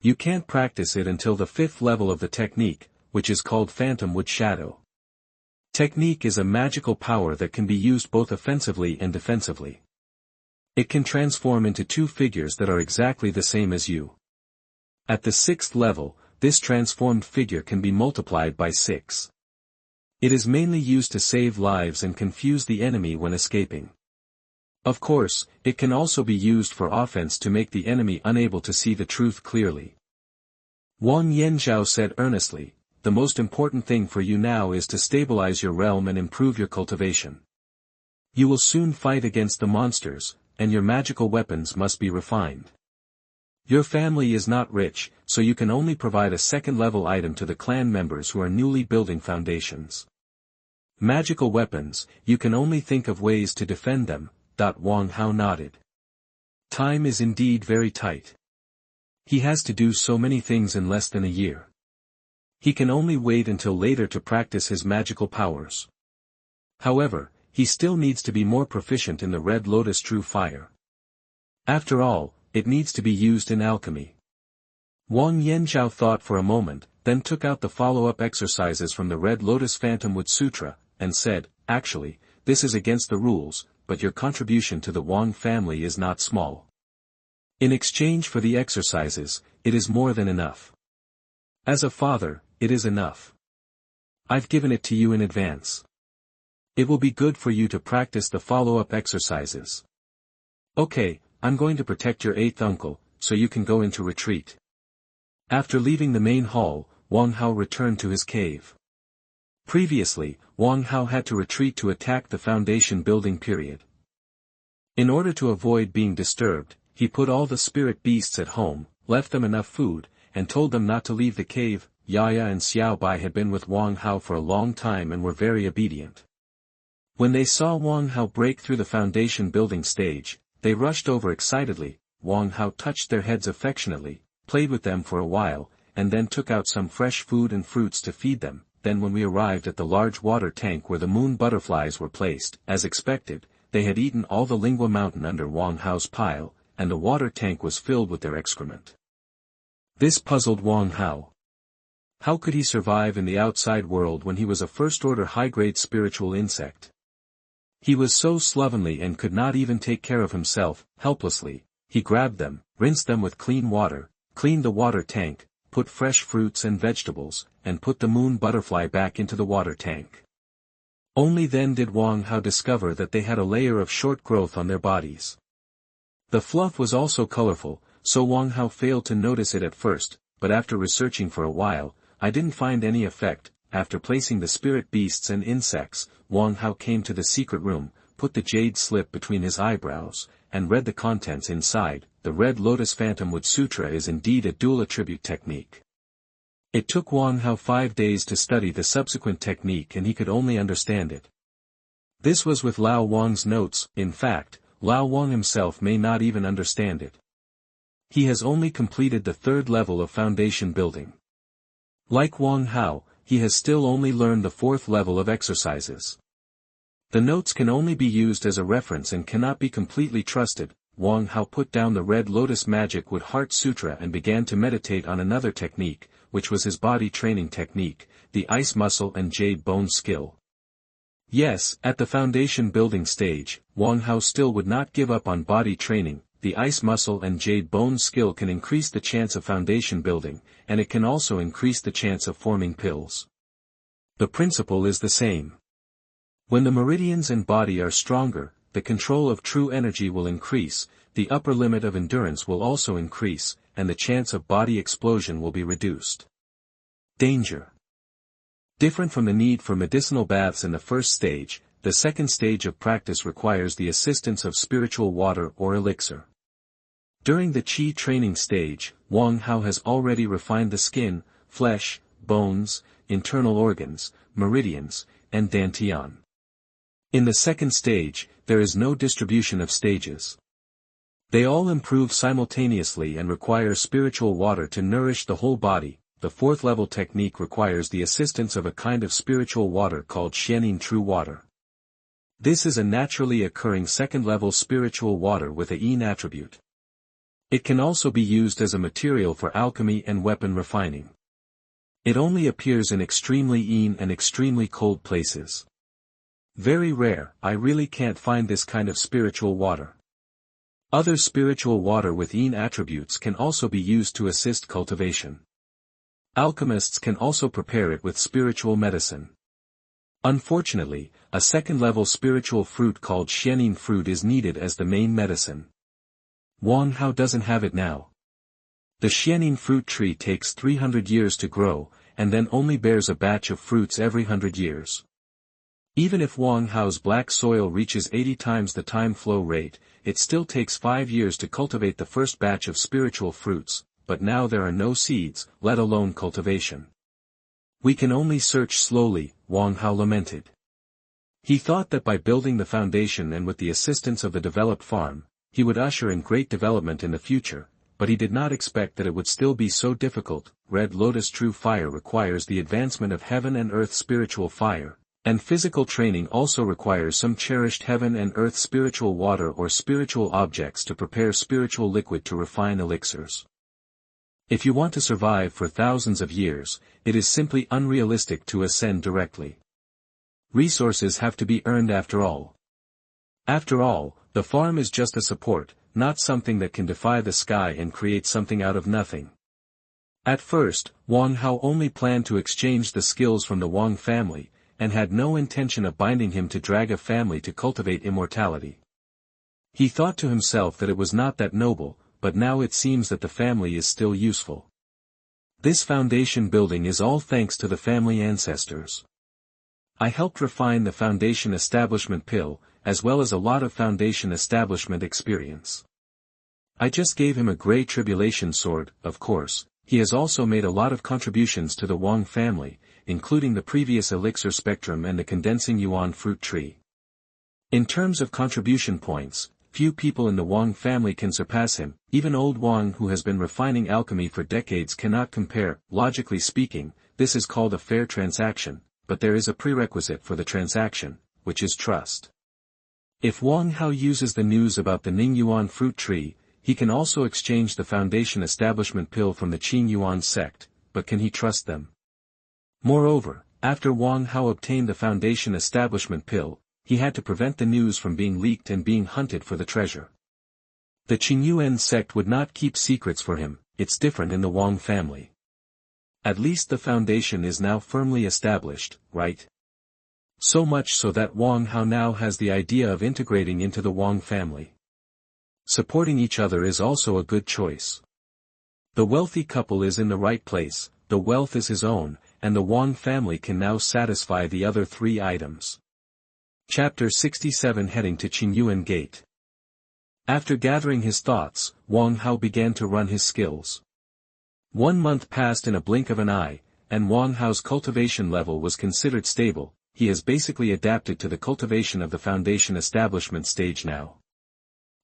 You can't practice it until the 5th level of the technique, which is called Phantom Wood Shadow. Technique is a magical power that can be used both offensively and defensively. It can transform into 2 figures that are exactly the same as you. At the 6th level, this transformed figure can be multiplied by 6. It is mainly used to save lives and confuse the enemy when escaping. Of course, it can also be used for offense to make the enemy unable to see the truth clearly." Wang Yanzhao said earnestly, "The most important thing for you now is to stabilize your realm and improve your cultivation. You will soon fight against the monsters, and your magical weapons must be refined. Your family is not rich, so you can only provide a second-level item to the clan members who are newly building foundations. Magical weapons, you can only think of ways to defend them." Wang Hao nodded. Time is indeed very tight. He has to do so many things in less than a year. He can only wait until later to practice his magical powers. However, he still needs to be more proficient in the Red Lotus True Fire. After all, it needs to be used in alchemy. Wang Yanzhao thought for a moment, then took out the follow-up exercises from the Red Lotus Phantom Wood Sutra, and said, "Actually, this is against the rules, but your contribution to the Wang family is not small. In exchange for the exercises, it is more than enough. As a father, it is enough. I've given it to you in advance. It will be good for you to practice the follow-up exercises. Okay, I'm going to protect your 8th uncle, so you can go into retreat." After leaving the main hall, Wang Hao returned to his cave. Previously, Wang Hao had to retreat to attack the foundation building period. In order to avoid being disturbed, he put all the spirit beasts at home, left them enough food, and told them not to leave the cave. Yaya and Xiaobai had been with Wang Hao for a long time and were very obedient. When they saw Wang Hao break through the foundation building stage, they rushed over excitedly. Wang Hao touched their heads affectionately, played with them for a while, and then took out some fresh food and fruits to feed them. Then when we arrived at the large water tank where the moon butterflies were placed, as expected, they had eaten all the lingua mountain under Wang Hao's pile, and the water tank was filled with their excrement. This puzzled Wang Hao. How could he survive in the outside world when he was a first-order high-grade spiritual insect? He was so slovenly and could not even take care of himself. Helplessly, he grabbed them, rinsed them with clean water, cleaned the water tank, put fresh fruits and vegetables, and put the moon butterfly back into the water tank. Only then did Wang Hao discover that they had a layer of short growth on their bodies. The fluff was also colorful, so Wang Hao failed to notice it at first, but after researching for a while, I didn't find any effect. After placing the spirit beasts and insects, Wang Hao came to the secret room, put the jade slip between his eyebrows, and read the contents inside. The Red Lotus Phantom Wood Sutra is indeed a dual attribute technique. It took Wang Hao 5 days to study the subsequent technique and he could only understand it. This was with Lao Wang's notes. In fact, Lao Wang himself may not even understand it. He has only completed the 3rd level of foundation building. Like Wang Hao, he has still only learned the 4th level of exercises. The notes can only be used as a reference and cannot be completely trusted. Wang Hao put down the Red Lotus Magic Wood Heart Sutra and began to meditate on another technique, which was his body training technique, the Ice Muscle and Jade Bone Skill. Yes, at the foundation building stage, Wang Hao still would not give up on body training. The Ice Muscle and Jade Bone Skill can increase the chance of foundation building, and it can also increase the chance of forming pills. The principle is the same. When the meridians and body are stronger, the control of true energy will increase, the upper limit of endurance will also increase, and the chance of body explosion will be reduced. Danger. Different from the need for medicinal baths in the first stage, the second stage of practice requires the assistance of spiritual water or elixir. During the Qi training stage, Wang Hao has already refined the skin, flesh, bones, internal organs, meridians, and dantian. In the second stage, there is no distribution of stages. They all improve simultaneously and require spiritual water to nourish the whole body. The 4th level technique requires the assistance of a kind of spiritual water called Xianxia true water. This is a naturally occurring 2nd level spiritual water with a yin attribute. It can also be used as a material for alchemy and weapon refining. It only appears in extremely yin and extremely cold places. Very rare. I really can't find this kind of spiritual water. Other spiritual water with yin attributes can also be used to assist cultivation. Alchemists can also prepare it with spiritual medicine. Unfortunately, a 2nd level spiritual fruit called Xianxia fruit is needed as the main medicine. Wang Hao doesn't have it now. The Xianxia fruit tree takes 300 years to grow, and then only bears a batch of fruits every 100 years. Even if Wang Hao's black soil reaches 80 times the time flow rate, it still takes 5 years to cultivate the first batch of spiritual fruits, but now there are no seeds, let alone cultivation. We can only search slowly, Wang Hao lamented. He thought that by building the foundation and with the assistance of the developed farm, he would usher in great development in the future, but he did not expect that it would still be so difficult. Red Lotus True Fire requires the advancement of heaven and earth spiritual fire, and physical training also requires some cherished heaven and earth spiritual water or spiritual objects to prepare spiritual liquid to refine elixirs. If you want to survive for thousands of years, it is simply unrealistic to ascend directly. Resources have to be earned after all. After all, the farm is just a support, not something that can defy the sky and create something out of nothing. At first, Wang Hao only planned to exchange the skills from the Wang family, and had no intention of binding him to drag a family to cultivate immortality. He thought to himself that it was not that noble, but now it seems that the family is still useful. This foundation building is all thanks to the family ancestors. I helped refine the foundation establishment pill, as well as a lot of foundation establishment experience. I just gave him a grey tribulation sword. Of course, he has also made a lot of contributions to the Wang family, including the previous elixir spectrum and the condensing yuan fruit tree. In terms of contribution points, few people in the Wang family can surpass him. Even old Wang, who has been refining alchemy for decades, cannot compare. Logically speaking, this is called a fair transaction, but there is a prerequisite for the transaction, which is trust. If Wang Hao uses the news about the Ning Yuan fruit tree, he can also exchange the foundation establishment pill from the Qing Yuan sect, but can he trust them? Moreover, after Wang Hao obtained the foundation establishment pill, he had to prevent the news from being leaked and being hunted for the treasure. The Qingyuan sect would not keep secrets for him. It's different in the Wang family. At least the foundation is now firmly established, right? So much so that Wang Hao now has the idea of integrating into the Wang family. Supporting each other is also a good choice. The wealthy couple is in the right place, the wealth is his own, and the Wang family can now satisfy the other 3 items. Chapter 67 Heading to Qingyuan Gate. After gathering his thoughts, Wang Hao began to run his skills. 1 month passed in a blink of an eye, and Wang Hao's cultivation level was considered stable. He has basically adapted to the cultivation of the foundation establishment stage now.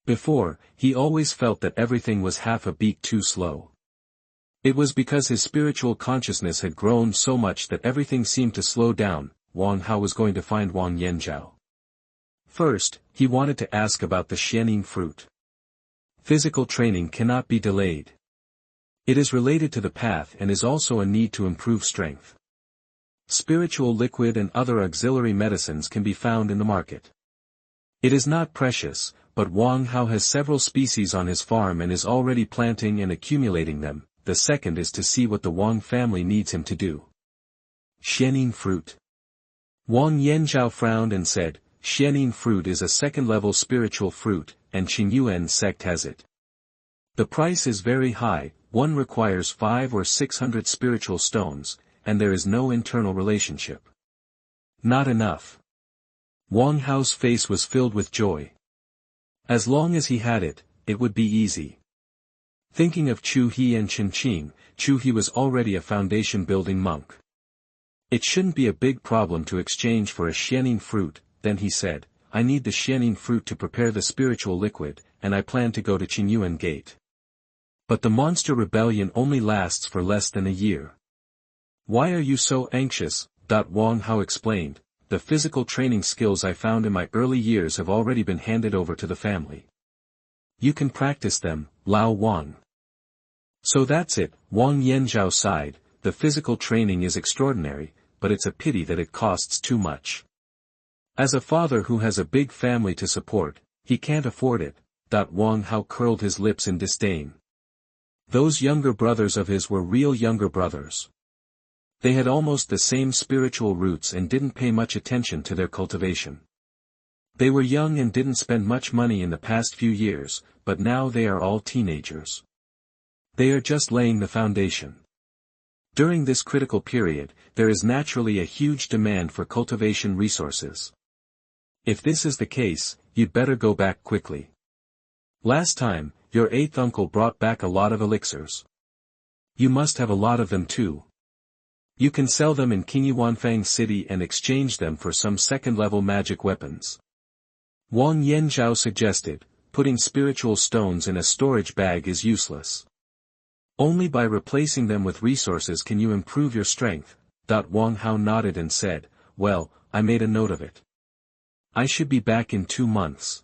Before, he always felt that everything was half a beat too slow. It was because his spiritual consciousness had grown so much that everything seemed to slow down. Wang Hao was going to find Wang Yanzhao. First, he wanted to ask about the Xianning fruit. Physical training cannot be delayed. It is related to the path and is also a need to improve strength. Spiritual liquid and other auxiliary medicines can be found in the market. It is not precious, but Wang Hao has several species on his farm and is already planting and accumulating them. The second is to see what the Wang family needs him to do. Xianning fruit. Wang Yanzhao frowned and said, Xianning fruit is a second-level spiritual fruit, and Xuanhuan sect has it. The price is very high. One requires 500 or 600 spiritual stones, and there is no internal relationship. Not enough. Wang Hao's face was filled with joy. As long as he had it, it would be easy. Thinking of Chu He and Chen Qing, Chu He was already a foundation-building monk. It shouldn't be a big problem to exchange for a Xianning fruit. Then he said, I need the Xianning fruit to prepare the spiritual liquid, and I plan to go to Xuanhuan Gate. But the monster rebellion only lasts for less than a year. Why are you so anxious? Wang Hao explained, the physical training skills I found in my early years have already been handed over to the family. You can practice them, Lao Wang. So that's it, Wang Yanzhao sighed, the physical training is extraordinary, but it's a pity that it costs too much. As a father who has a big family to support, he can't afford it. Wang Hao curled his lips in disdain. Those younger brothers of his were real younger brothers. They had almost the same spiritual roots and didn't pay much attention to their cultivation. They were young and didn't spend much money in the past few years, but now they are all teenagers. They are just laying the foundation. During this critical period, there is naturally a huge demand for cultivation resources. If this is the case, you'd better go back quickly. Last time, your 8th uncle brought back a lot of elixirs. You must have a lot of them too. You can sell them in Qingyuanfang City and exchange them for some second-level magic weapons. Wang Yanzhao suggested, putting spiritual stones in a storage bag is useless. Only by replacing them with resources can you improve your strength. Wang Hao nodded and said, well, I made a note of it. I should be back in 2 months.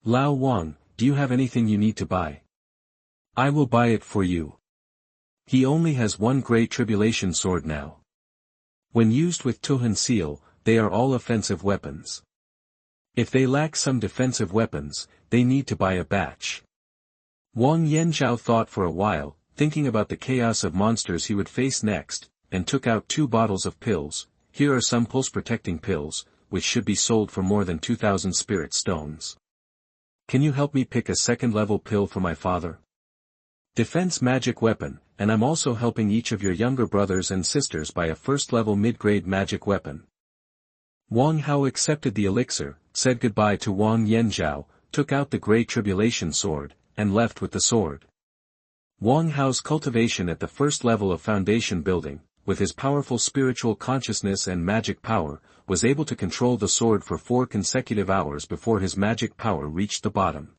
Lao Wang, do you have anything you need to buy? I will buy it for you. He only has one Great Tribulation sword now. When used with Tuhan Seal, they are all offensive weapons. If they lack some defensive weapons, they need to buy a batch. Wang Yanzhao thought for a while, thinking about the chaos of monsters he would face next, and took out 2 bottles of pills. Here are some pulse-protecting pills, which should be sold for more than 2,000 spirit stones. Can you help me pick a second-level pill for my father? Defense magic weapon, and I'm also helping each of your younger brothers and sisters buy a first-level mid-grade magic weapon. Wang Hao accepted the elixir, said goodbye to Wang Yanzhao, took out the Great Tribulation sword, and left with the sword. Wang Hao's cultivation at the first level of foundation building, with his powerful spiritual consciousness and magic power, was able to control the sword for 4 consecutive hours before his magic power reached the bottom.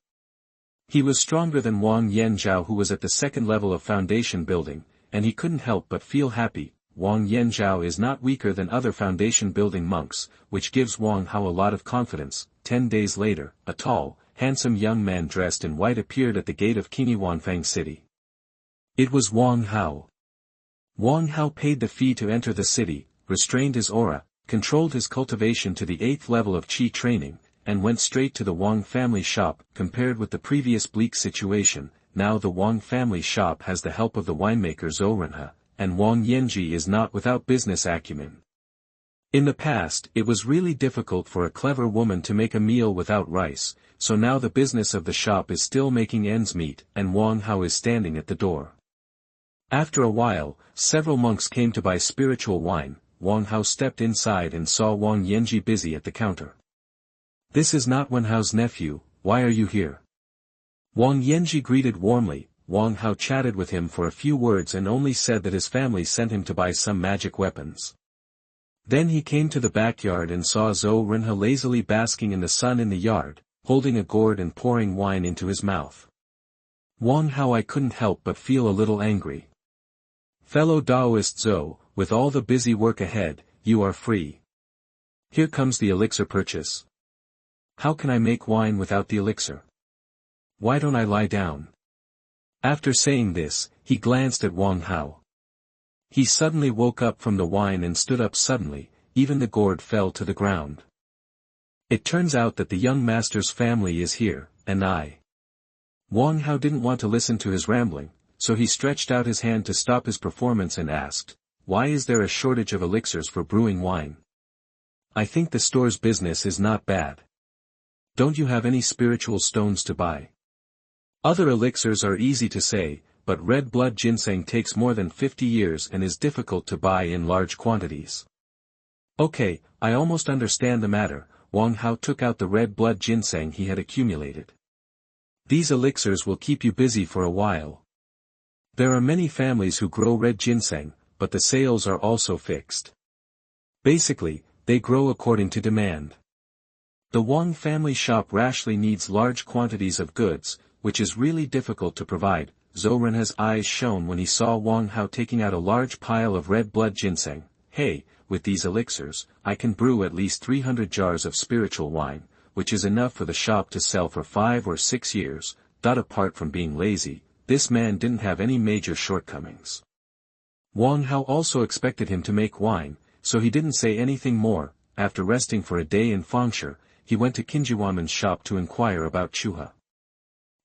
He was stronger than Wang Yanzhao, who was at the second level of foundation building, and he couldn't help but feel happy. Wang Yanzhao is not weaker than other foundation building monks, which gives Wang Hao a lot of confidence. 10 days later, a tall, handsome young man dressed in white appeared at the gate of Qingyuanfang City. It was Wang Hao. Wang Hao paid the fee to enter the city, restrained his aura, controlled his cultivation to the 8th level of qi training, and went straight to the Wang family shop. Compared with the previous bleak situation, now the Wang family shop has the help of the winemaker Zhou, and Wang Yanji is not without business acumen. In the past, it was really difficult for a clever woman to make a meal without rice, so now the business of the shop is still making ends meet, and Wang Hao is standing at the door. After a while, several monks came to buy spiritual wine. Wang Hao stepped inside and saw Wang Yanji busy at the counter. This is not Wen Hao's nephew, why are you here? Wang Yanji greeted warmly, Wang Hao chatted with him for a few words and only said that his family sent him to buy some magic weapons. Then he came to the backyard and saw Xuanhuan lazily basking in the sun in the yard, holding a gourd and pouring wine into his mouth. Wang Hao, I couldn't help but feel a little angry. Fellow Taoist Zhou, with all the busy work ahead, you are free. Here comes the elixir purchase. How can I make wine without the elixir? Why don't I lie down? After saying this, he glanced at Wang Hao. He suddenly woke up from the wine and stood up suddenly, even the gourd fell to the ground. It turns out that the young master's family is here, and I. Wang Hao didn't want to listen to his rambling, so he stretched out his hand to stop his performance and asked, why is there a shortage of elixirs for brewing wine? I think the store's business is not bad. Don't you have any spiritual stones to buy? Other elixirs are easy to say, but red blood ginseng takes more than 50 years and is difficult to buy in large quantities. Okay, I almost understand the matter. Wang Hao took out the red blood ginseng he had accumulated. These elixirs will keep you busy for a while. There are many families who grow red ginseng, but the sales are also fixed. Basically, they grow according to demand. The Wang family shop rashly needs large quantities of goods, which is really difficult to provide. Xuanhuan's eyes shone when he saw Wang Hao taking out a large pile of red blood ginseng. Hey, with these elixirs, I can brew at least 300 jars of spiritual wine, which is enough for the shop to sell for 5 or 6 years. Apart from being lazy, this man didn't have any major shortcomings. Wang Hao also expected him to make wine, so he didn't say anything more. After resting for a day in Fangshi, he went to Xuanhuan's shop to inquire about Chuha.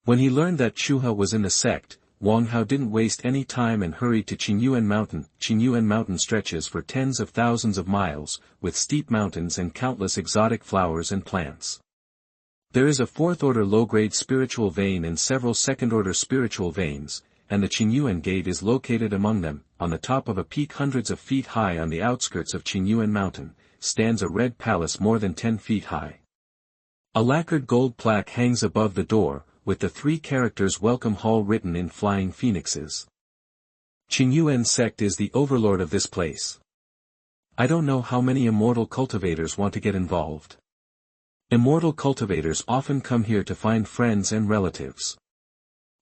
When he learned that Chuha was in the sect, Wang Hao didn't waste any time and hurried to Xuanhuan Mountain. Xuanhuan Mountain stretches for tens of thousands of miles, with steep mountains and countless exotic flowers and plants. There is a fourth-order low-grade spiritual vein and several second-order spiritual veins, and the Xuanhuan Gate is located among them. On the top of a peak hundreds of feet high on the outskirts of Xuanhuan Mountain, stands a red palace more than 10 feet high. A lacquered gold plaque hangs above the door, with the 3 characters Welcome Hall written in flying phoenixes. Xuanhuan sect is the overlord of this place. I don't know how many immortal cultivators want to get involved. Immortal cultivators often come here to find friends and relatives.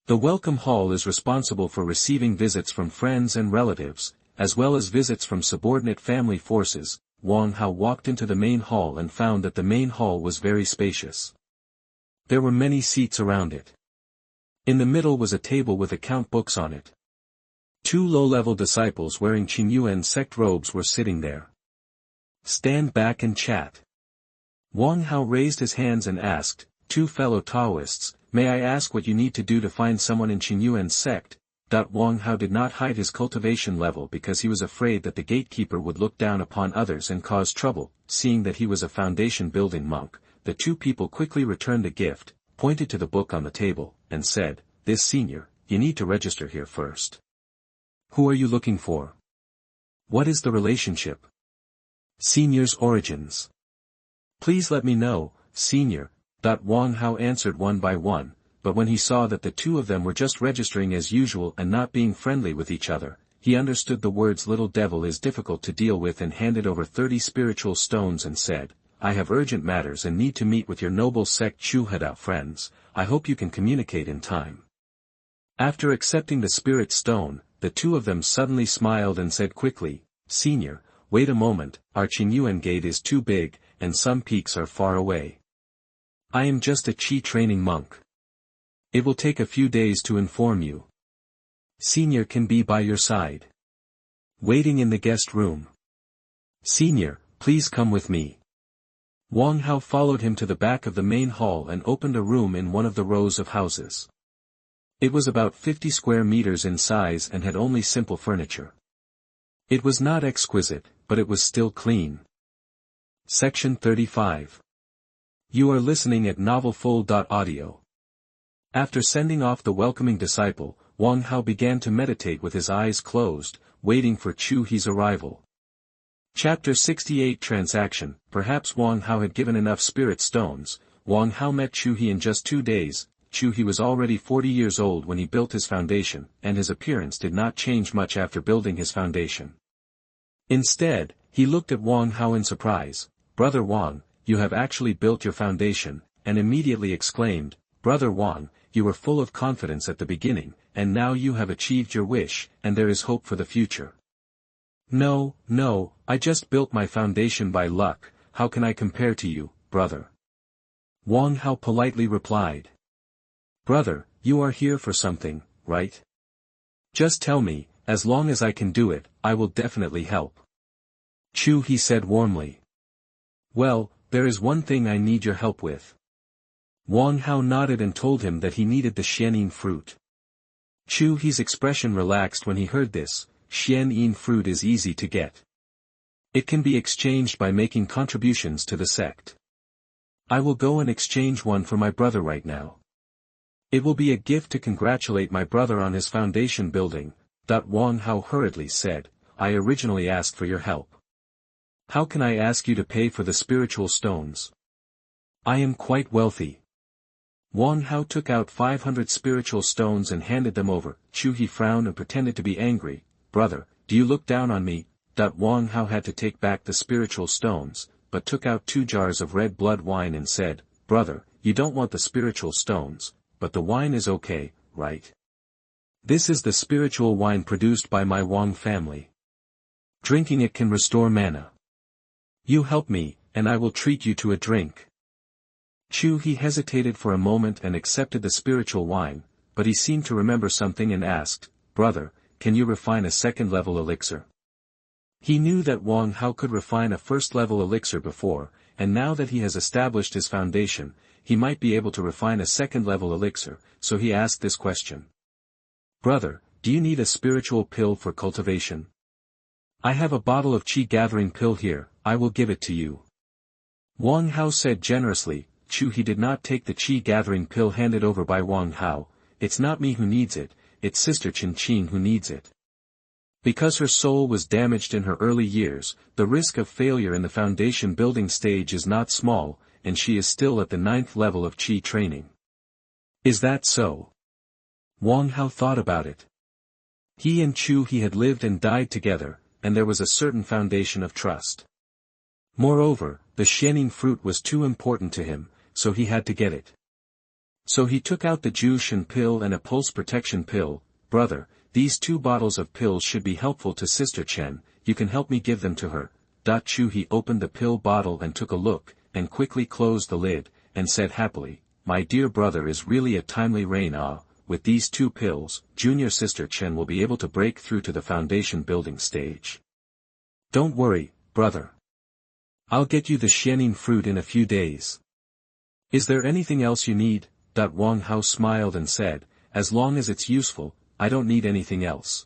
The Welcome Hall is responsible for receiving visits from friends and relatives, as well as visits from subordinate family forces. Wang Hao walked into the main hall and found that the main hall was very spacious. There were many seats around it. In the middle was a table with account books on it. 2 low-level disciples wearing Xuanhuan sect robes were sitting there. Stand back and chat. Wang Hao raised his hands and asked, 2 fellow Taoists, may I ask what you need to do to find someone in Xuanhuan sect? Wang Hao did not hide his cultivation level because he was afraid that the gatekeeper would look down upon others and cause trouble. Seeing that he was a foundation-building monk, the 2 people quickly returned the gift, pointed to the book on the table, and said, this senior, you need to register here first. Who are you looking for? What is the relationship? Senior's origins. Please let me know, senior. Wang Hao answered one by one, but when he saw that the 2 of them were just registering as usual and not being friendly with each other, he understood the words little devil is difficult to deal with and handed over 30 spiritual stones and said, I have urgent matters and need to meet with your noble sect Chuhada friends. I hope you can communicate in time. After accepting the spirit stone, the 2 of them suddenly smiled and said quickly, senior, wait a moment, our Xuanhuan Gate is too big, and some peaks are far away. I am just a Qi training monk. It will take a few days to inform you. Senior can be by your side. Waiting in the guest room. Senior, please come with me. Wang Hao followed him to the back of the main hall and opened a room in one of the rows of houses. It was about 50 square meters in size and had only simple furniture. It was not exquisite, but it was still clean. Section 35. You are listening at MaleProtagonist. After sending off the welcoming disciple, Wang Hao began to meditate with his eyes closed, waiting for Chu He's arrival. Chapter 68 Transaction. Perhaps Wang Hao had given enough spirit stones. Wang Hao met Chu He in just 2 days. He was already 40 years old when he built his foundation, and his appearance did not change much after building his foundation. Instead, he looked at Wang Hao in surprise. "Brother Wang, you have actually built your foundation," and immediately exclaimed, "Brother Wang, you were full of confidence at the beginning, and now you have achieved your wish, and there is hope for the future." No, I just built my foundation by luck, how can I compare to you, brother?" Wang Hao politely replied. "Brother, you are here for something, right? Just tell me, as long as I can do it, I will definitely help." He said warmly. "Well, there is one thing I need your help with." Wang Hao nodded and told him that he needed the Xianyin fruit. He's expression relaxed when he heard this. Xianyin fruit is easy to get. It can be exchanged by making contributions to the sect. I will go and exchange one for my brother right now. It will be a gift to congratulate my brother on his foundation building. Wang Hao hurriedly said, "I originally asked for your help. How can I ask you to pay for the spiritual stones? I am quite wealthy." Wang Hao took out 500 spiritual stones and handed them over. He frowned and pretended to be angry. "Brother, do you look down on me?" Wang Hao had to take back the spiritual stones, but took out 2 jars of red blood wine and said, "Brother, you don't want the spiritual stones, but the wine is okay, right? This is the spiritual wine produced by my Wang family. Drinking it can restore mana. You help me, and I will treat you to a drink." He hesitated for a moment and accepted the spiritual wine, but he seemed to remember something and asked, "Brother, can you refine a second-level elixir?" He knew that Wang Hao could refine a first-level elixir before, and now that he has established his foundation, he might be able to refine a second-level elixir, so he asked this question. "Brother, do you need a spiritual pill for cultivation? I have a bottle of qi-gathering pill here, I will give it to you." Wang Hao said generously. He did not take the qi-gathering pill handed over by Wang Hao. "It's not me who needs it, it's Sister Qin who needs it." Because her soul was damaged in her early years, the risk of failure in the foundation building stage is not small, and she is still at the 9th level of qi training. Is that so? Wang Hao thought about it. He and he had lived and died together, and there was a certain foundation of trust. Moreover, the Xianyin fruit was too important to him, so he had to get it. So he took out the Jushan pill and a pulse protection pill. "Brother, these 2 bottles of pills should be helpful to Sister Chen, you can help me give them to her." He opened the pill bottle and took a look, and quickly closed the lid, and said happily, "My dear brother is really a timely rain. With these 2 pills, Junior Sister Chen will be able to break through to the foundation building stage. Don't worry, brother. I'll get you the Xianyin fruit in a few days. Is there anything else you need?" Wang Hao smiled and said, "As long as it's useful, I don't need anything else.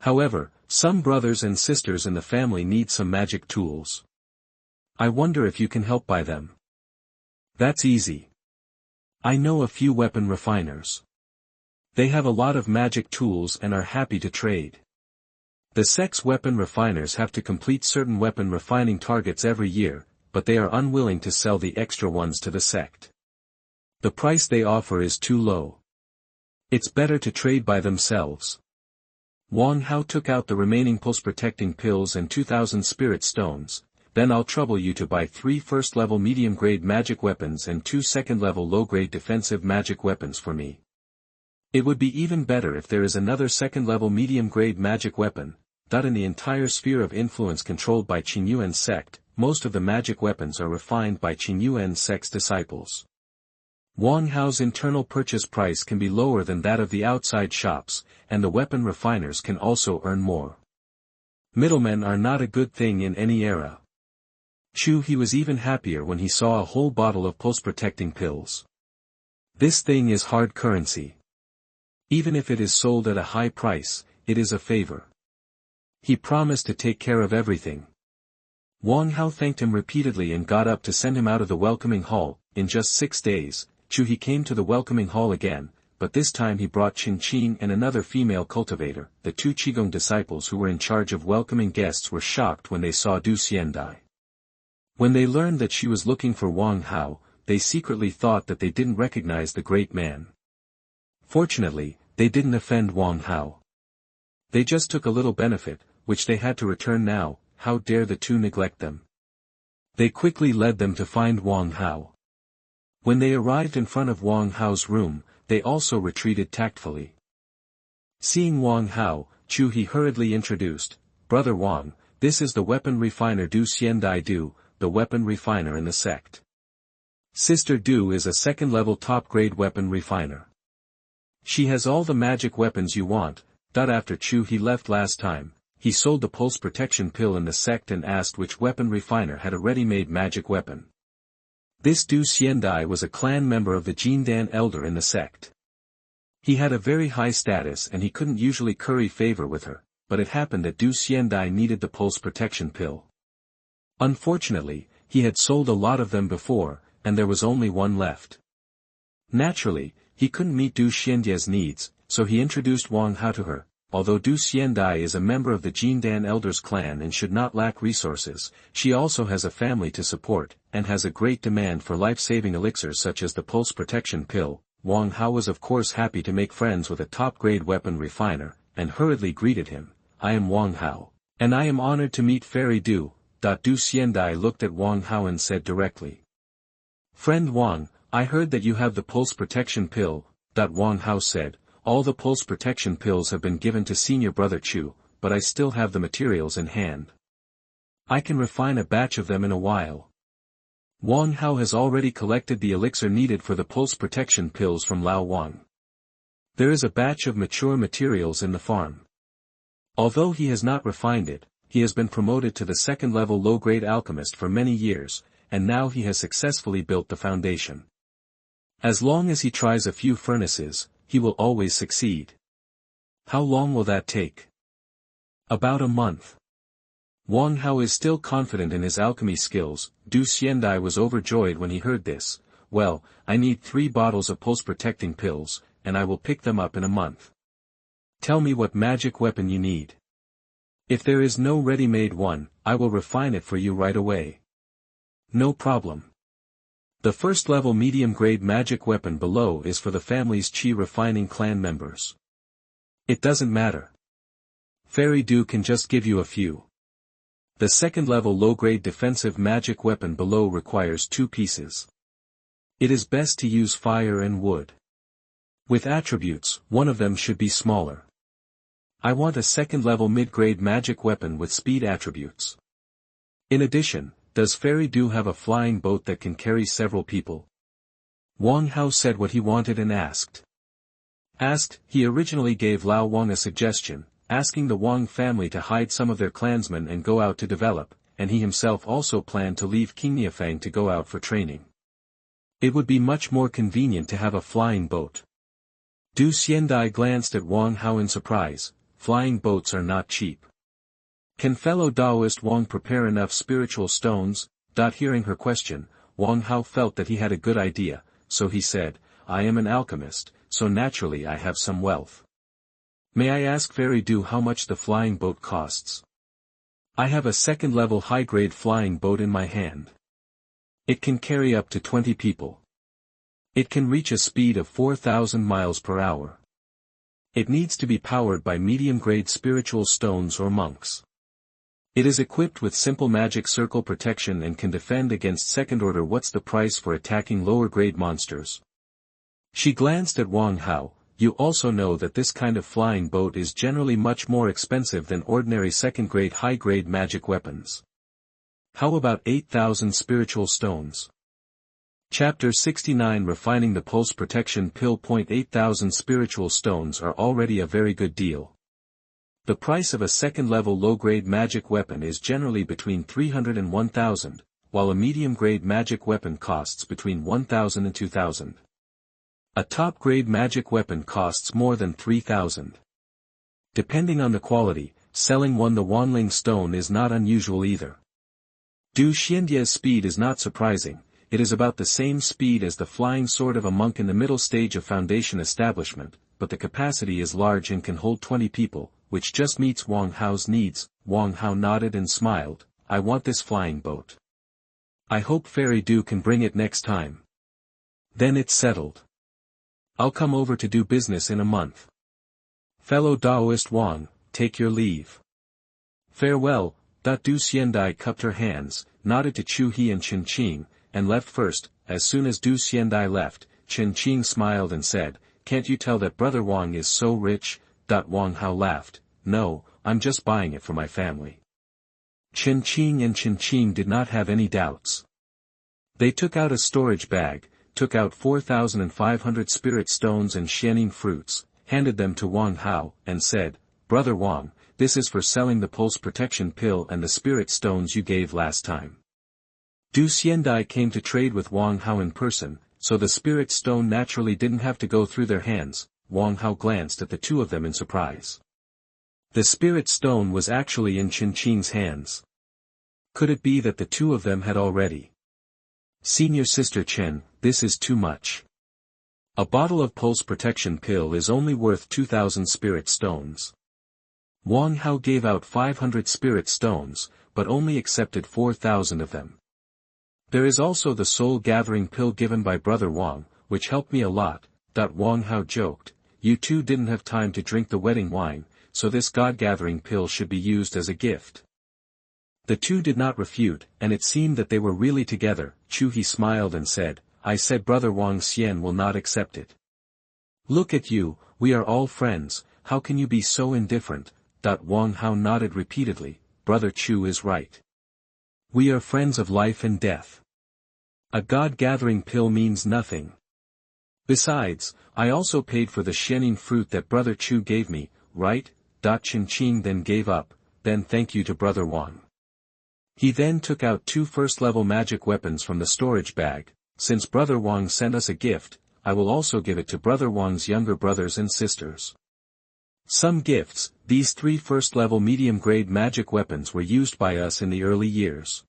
However, some brothers and sisters in the family need some magic tools. I wonder if you can help buy them." "That's easy. I know a few weapon refiners. They have a lot of magic tools and are happy to trade. The sect's weapon refiners have to complete certain weapon refining targets every year, but they are unwilling to sell the extra ones to the sect. The price they offer is too low. It's better to trade by themselves." Wang Hao took out the remaining pulse-protecting pills and 2,000 spirit stones. "Then I'll trouble you to buy 3 first-level medium-grade magic weapons and 2 second-level low-grade defensive magic weapons for me. It would be even better if there is another second-level medium-grade magic weapon. In the entire sphere of influence controlled by Xuanhuan's sect, most of the magic weapons are refined by Xuanhuan's sect's disciples. Wang Hao's internal purchase price can be lower than that of the outside shops, and the weapon refiners can also earn more. Middlemen are not a good thing in any era." He was even happier when he saw a whole bottle of pulse-protecting pills. This thing is hard currency. Even if it is sold at a high price, it is a favor. He promised to take care of everything. Wang Hao thanked him repeatedly and got up to send him out of the welcoming hall. In just 6 days, he came to the welcoming hall again, but this time he brought Qin and another female cultivator. The 2 Qigong disciples who were in charge of welcoming guests were shocked when they saw Du Xiandai. When they learned that she was looking for Wang Hao, they secretly thought that they didn't recognize the great man. Fortunately, they didn't offend Wang Hao. They just took a little benefit, which they had to return now. How dare the two neglect them? They quickly led them to find Wang Hao. When they arrived in front of Wang Hao's room, they also retreated tactfully. Seeing Wang Hao, Chu He hurriedly introduced, "Brother Wang, this is the weapon refiner Du Xiandai Du, the weapon refiner in the sect. Sister Du is a second-level top-grade weapon refiner. She has all the magic weapons you want." After Chu He left last time, he sold the pulse protection pill in the sect and asked which weapon refiner had a ready-made magic weapon. This Du Xiandai was a clan member of the Jindan elder in the sect. He had a very high status and he couldn't usually curry favor with her, but it happened that Du Xiandai needed the pulse protection pill. Unfortunately, he had sold a lot of them before, and there was only one left. Naturally, he couldn't meet Du Xiandia's needs, so he introduced Wang Hao to her. Although Du Xiandai is a member of the Jindan Elders clan and should not lack resources, she also has a family to support, and has a great demand for life-saving elixirs such as the pulse protection pill. Wang Hao was of course happy to make friends with a top-grade weapon refiner, and hurriedly greeted him. "I am Wang Hao, and I am honored to meet Fairy Du." Du Xiandai looked at Wang Hao and said directly, "Friend Wang, I heard that you have the pulse protection pill." Wang Hao said, "All the pulse protection pills have been given to senior brother Chu, but I still have the materials in hand. I can refine a batch of them in a while." Wang Hao has already collected the elixir needed for the pulse protection pills from Lao Wang. There is a batch of mature materials in the farm. Although he has not refined it, he has been promoted to the second-level low-grade alchemist for many years, and now he has successfully built the foundation. As long as he tries a few furnaces, he will always succeed. How long will that take? About a month. Wang Hao is still confident in his alchemy skills. Du Xiandai was overjoyed when he heard this. "Well, I need 3 bottles of pulse-protecting pills, and I will pick them up in a month. Tell me what magic weapon you need. If there is no ready-made one, I will refine it for you right away." "No problem. The first-level medium-grade magic weapon below is for the family's qi refining clan members. It doesn't matter. Fairy Du can just give you a few. The second-level low-grade defensive magic weapon below requires 2 pieces. It is best to use fire and wood. With attributes, one of them should be smaller. I want a second-level mid-grade magic weapon with speed attributes. In addition, does Fairy Du have a flying boat that can carry several people?" Wang Hao said what he wanted and asked. He originally gave Lao Wang a suggestion, asking the Wang family to hide some of their clansmen and go out to develop, and he himself also planned to leave King Niafang to go out for training. It would be much more convenient to have a flying boat. Du Xiandai glanced at Wang Hao in surprise. Flying boats are not cheap. Can fellow Taoist Wang prepare enough spiritual stones? Hearing her question, Wang Hao felt that he had a good idea, so he said, "I am an alchemist, so naturally I have some wealth. May I ask Fairy Du how much the flying boat costs? I have a second-level high-grade flying boat in my hand. It can carry up to 20 people. It can reach a speed of 4,000 miles per hour. It needs to be powered by medium-grade spiritual stones or monks. It is equipped with simple magic circle protection and can defend against second-order. What's the price for attacking lower-grade monsters?" She glanced at Wang Hao. "You also know that this kind of flying boat is generally much more expensive than ordinary second-grade high-grade magic weapons. How about 8,000 spiritual stones?" Chapter 69 Refining the Pulse Protection Pill. 8,000 spiritual stones are already a very good deal. The price of a second-level low-grade magic weapon is generally between 300 and 1,000, while a medium-grade magic weapon costs between 1,000 and 2,000. A top-grade magic weapon costs more than 3,000. Depending on the quality, selling one the Wanling stone is not unusual either. Du Xiandia's speed is not surprising. It is about the same speed as the flying sword of a monk in the middle stage of foundation establishment, but the capacity is large and can hold 20 people, which just meets Wang Hao's needs. Wang Hao nodded and smiled. "I want this flying boat. I hope Fairy Du can bring it next time." Then it's settled. I'll come over to do business in a month. Fellow Taoist Wang, take your leave. Farewell. Du Xiandai cupped her hands, nodded to Chu He and Chen Qing, and left first. As soon as Du Xiandai left, Chen Qing smiled and said, "Can't you tell that Brother Wang is so rich?" Wang Hao laughed, "No, I'm just buying it for my family." Chen Qing and Chen Qing did not have any doubts. They took out a storage bag, took out 4,500 spirit stones and Xianing fruits, handed them to Wang Hao, and said, "Brother Wang, this is for selling the pulse protection pill and the spirit stones you gave last time." Du Xiandai came to trade with Wang Hao in person, so the spirit stone naturally didn't have to go through their hands. Wang Hao glanced at the two of them in surprise. The spirit stone was actually in Chen Qing's hands. Could it be that the two of them had already? "Senior Sister Chen, this is too much. A bottle of pulse protection pill is only worth 2,000 spirit stones." Wang Hao gave out 500 spirit stones, but only accepted 4,000 of them. "There is also the soul-gathering pill given by Brother Wang, which helped me a lot," Wang Hao joked. "You two didn't have time to drink the wedding wine, so this God-gathering pill should be used as a gift." The two did not refute, and it seemed that they were really together. Chu He smiled and said, "I said Brother Wang Xian will not accept it." "Look at you, we are all friends, how can you be so indifferent?" Wang Hao nodded repeatedly. "Brother Chu is right. We are friends of life and death. A God-gathering pill means nothing. Besides, I also paid for the Xianing fruit that Brother Chu gave me, right?" Chen Qing then gave up, "Then thank you to Brother Wang." He then took out 2 first-level magic weapons from the storage bag. "Since Brother Wang sent us a gift, I will also give it to Brother Wang's younger brothers and sisters." Some gifts. These 3 first-level medium-grade magic weapons were used by us in the early years.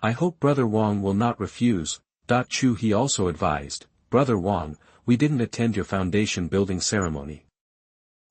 I hope Brother Wang will not refuse. Chu He also advised, "Brother Wang, we didn't attend your foundation building ceremony.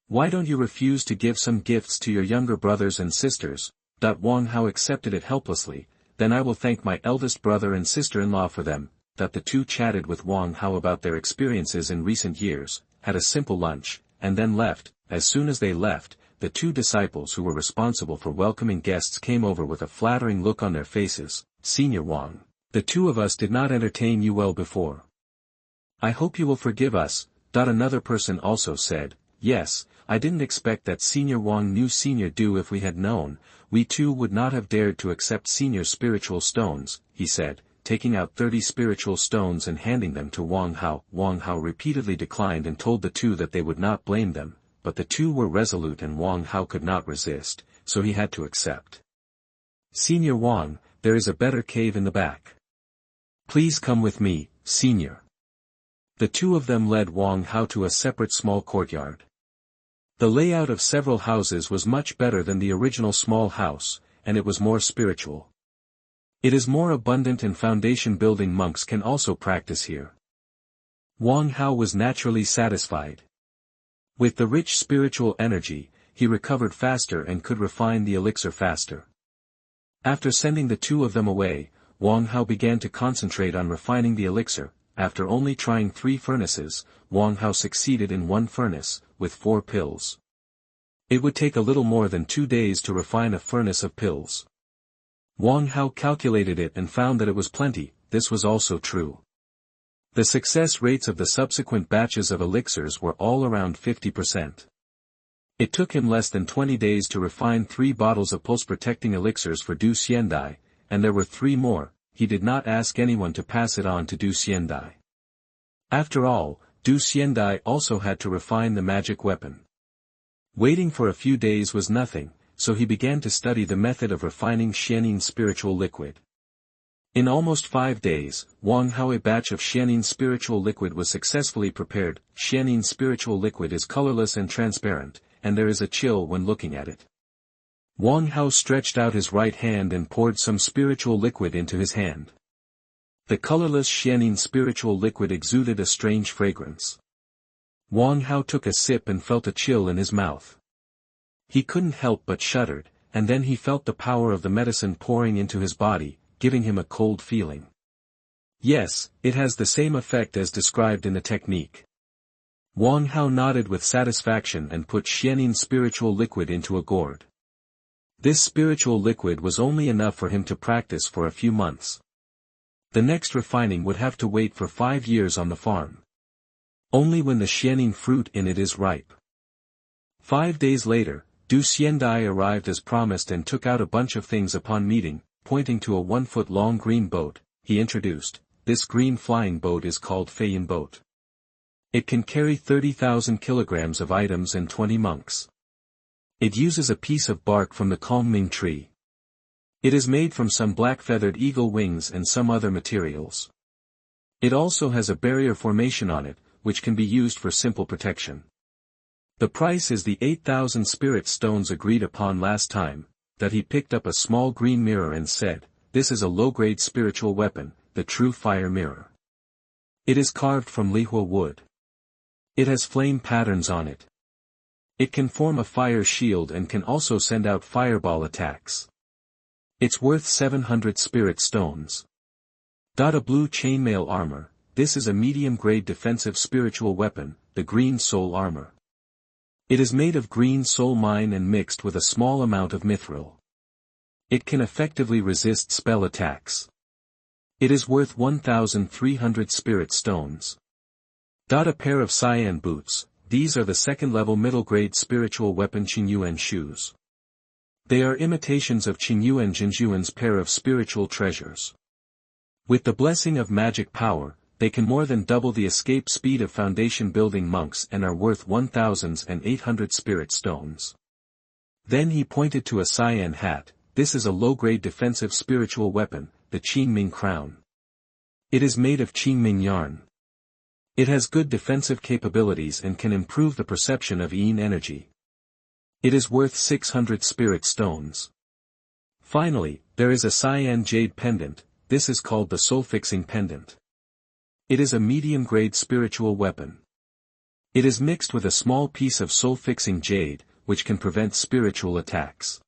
Why don't you refuse to give some gifts to your younger brothers and sisters?" Wang Hao accepted it helplessly. "Then I will thank my eldest brother and sister-in-law for them." The two chatted with Wang Hao about their experiences in recent years, had a simple lunch, and then left. As soon as they left, the 2 disciples who were responsible for welcoming guests came over with a flattering look on their faces. "Senior Wang, the 2 of us did not entertain you well before. I hope you will forgive us." Another person also said, "Yes, I didn't expect that Senior Wang knew Senior Du. If we had known, we too would not have dared to accept Senior's spiritual stones," he said, taking out 30 spiritual stones and handing them to Wang Hao. Wang Hao repeatedly declined and told the 2 that they would not blame them, but the 2 were resolute and Wang Hao could not resist, so he had to accept. "Senior Wang, there is a better cave in the back. Please come with me, Senior." The 2 of them led Wang Hao to a separate small courtyard. The layout of several houses was much better than the original small house, and it was more spiritual. It is more abundant and foundation building monks can also practice here. Wang Hao was naturally satisfied. With the rich spiritual energy, he recovered faster and could refine the elixir faster. After sending the 2 of them away, Wang Hao began to concentrate on refining the elixir. After only trying 3 furnaces, Wang Hao succeeded in 1 furnace, with 4 pills. It would take a little more than 2 days to refine a furnace of pills. Wang Hao calculated it and found that it was plenty. This was also true. The success rates of the subsequent batches of elixirs were all around 50%. It took him less than 20 days to refine 3 bottles of pulse-protecting elixirs for Du Xiandai, and there were 3 more. He did not ask anyone to pass it on to Du Xiandai. After all, Du Xiandai also had to refine the magic weapon. Waiting for a few days was nothing, so he began to study the method of refining Xianing spiritual liquid. In almost 5 days, Wang Hao batch of Xianing spiritual liquid was successfully prepared. Xianing spiritual liquid is colorless and transparent, and there is a chill when looking at it. Wang Hao stretched out his right hand and poured some spiritual liquid into his hand. The colorless Xianing spiritual liquid exuded a strange fragrance. Wang Hao took a sip and felt a chill in his mouth. He couldn't help but shuddered, and then he felt the power of the medicine pouring into his body, giving him a cold feeling. Yes, it has the same effect as described in the technique. Wang Hao nodded with satisfaction and put Xianin's spiritual liquid into a gourd. This spiritual liquid was only enough for him to practice for a few months. The next refining would have to wait for 5 years on the farm. Only when the Xianin fruit in it is ripe. 5 days later, Du Xiandai arrived as promised and took out a bunch of things upon meeting, pointing to a 1-foot-long green boat. He introduced, "This green flying boat is called Feiyin boat. It can carry 30,000 kilograms of items and 20 monks. It uses a piece of bark from the Kongming tree. It is made from some black-feathered eagle wings and some other materials. It also has a barrier formation on it, which can be used for simple protection. The price is the 8,000 spirit stones agreed upon last time." That he picked up a small green mirror and said, "This is a low-grade spiritual weapon, the true fire mirror. It is carved from lihua wood. It has flame patterns on it. It can form a fire shield and can also send out fireball attacks. It's worth 700 spirit stones. A blue chainmail armor. This is a medium-grade defensive spiritual weapon, the green soul armor. It is made of green soul mine and mixed with a small amount of mithril. It can effectively resist spell attacks. It is worth 1,300 spirit stones. A pair of cyan boots. These are the second-level middle-grade spiritual weapon Qingyuan shoes. They are imitations of Qingyuan Jinjuan's pair of spiritual treasures. With the blessing of magic power, they can more than double the escape speed of foundation-building monks and are worth 1,800 spirit stones." Then he pointed to a cyan hat. "This is a low-grade defensive spiritual weapon, the Qingming crown. It is made of Qingming yarn. It has good defensive capabilities and can improve the perception of Yin energy. It is worth 600 spirit stones." Finally, there is a cyan jade pendant. This is called the soul-fixing pendant. It is a medium-grade spiritual weapon. It is mixed with a small piece of soul-fixing jade, which can prevent spiritual attacks.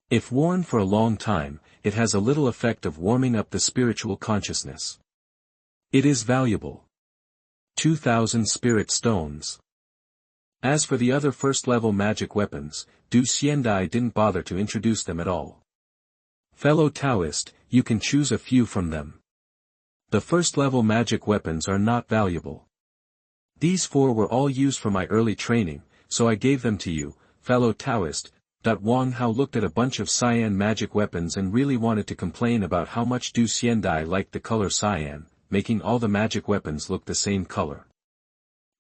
If worn for a long time, it has a little effect of warming up the spiritual consciousness. It is valuable. 2,000 spirit stones. As for the other first-level magic weapons, Du Xiandai didn't bother to introduce them at all. "Fellow Taoist, you can choose a few from them. The first-level magic weapons are not valuable. These 4 were all used for my early training, so I gave them to you, fellow Taoist." Wang Hao looked at a bunch of cyan magic weapons and really wanted to complain about how much Du Xiandai liked the color cyan, making all the magic weapons look the same color.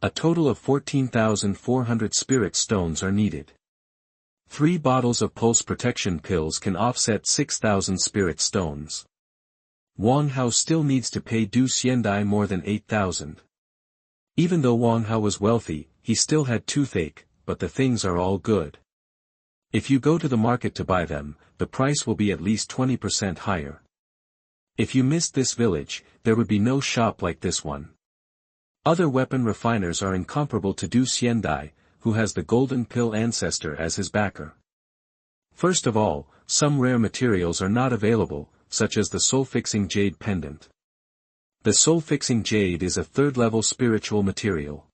A total of 14,400 spirit stones are needed. 3 bottles of pulse protection pills can offset 6,000 spirit stones. Wang Hao still needs to pay Du Xiandai more than 8,000. Even though Wang Hao was wealthy, he still had toothache, but the things are all good. If you go to the market to buy them, the price will be at least 20% higher. If you missed this village, there would be no shop like this one. Other weapon refiners are incomparable to Du Xiandai, who has the golden pill ancestor as his backer. First of all, some rare materials are not available, such as the soul-fixing jade pendant. The soul-fixing jade is a third-level spiritual material.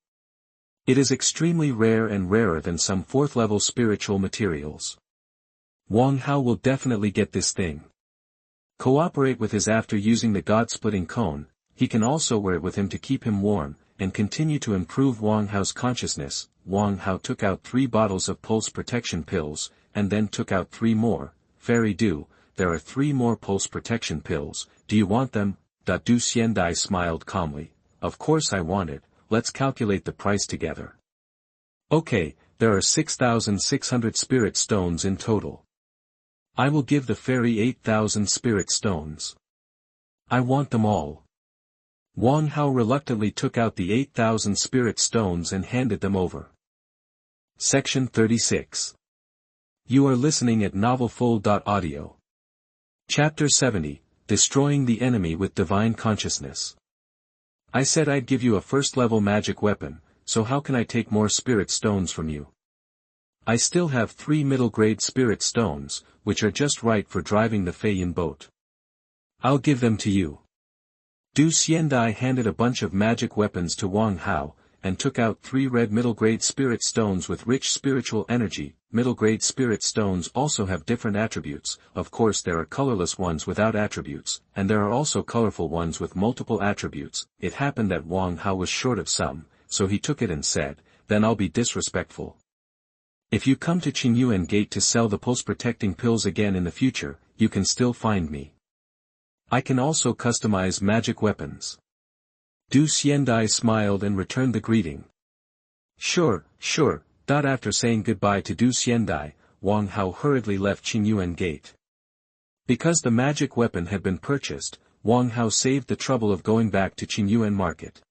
It is extremely rare and rarer than some fourth-level spiritual materials. Wang Hao will definitely get this thing. Cooperate with his after using the God-splitting cone. He can also wear it with him to keep him warm, and continue to improve Wang Hao's consciousness. Wang Hao took out 3 bottles of pulse protection pills, and then took out 3 more. "Fairy Du, there are 3 more pulse protection pills, do you want them?" Du Xiandai smiled calmly. "Of course I want it, let's calculate the price together." "Okay, there are 6,600 spirit stones in total. I will give the fairy 8,000 spirit stones. I want them all." Wang Hao reluctantly took out the 8,000 spirit stones and handed them over. Section 36. You are listening at novelfull.audio. Chapter 70, Destroying the Enemy with Divine Consciousness. I said I'd give you a first-level magic weapon, so how can I take more spirit stones from you? I still have 3 middle-grade spirit stones, which are just right for driving the Feiyin boat. I'll give them to you. Du Xiandai handed a bunch of magic weapons to Wang Hao, and took out 3 red middle-grade spirit stones with rich spiritual energy. Middle-grade spirit stones also have different attributes. Of course there are colorless ones without attributes, and there are also colorful ones with multiple attributes. It happened that Wang Hao was short of some, so he took it and said, "Then I'll be disrespectful. If you come to Xuanhuan Gate to sell the pulse-protecting pills again in the future, you can still find me. I can also customize magic weapons." Du Xiandai smiled and returned the greeting. Sure. After saying goodbye to Du Xiandai, Wang Hao hurriedly left Xuanhuan Gate. Because the magic weapon had been purchased, Wang Hao saved the trouble of going back to Xuanhuan Market.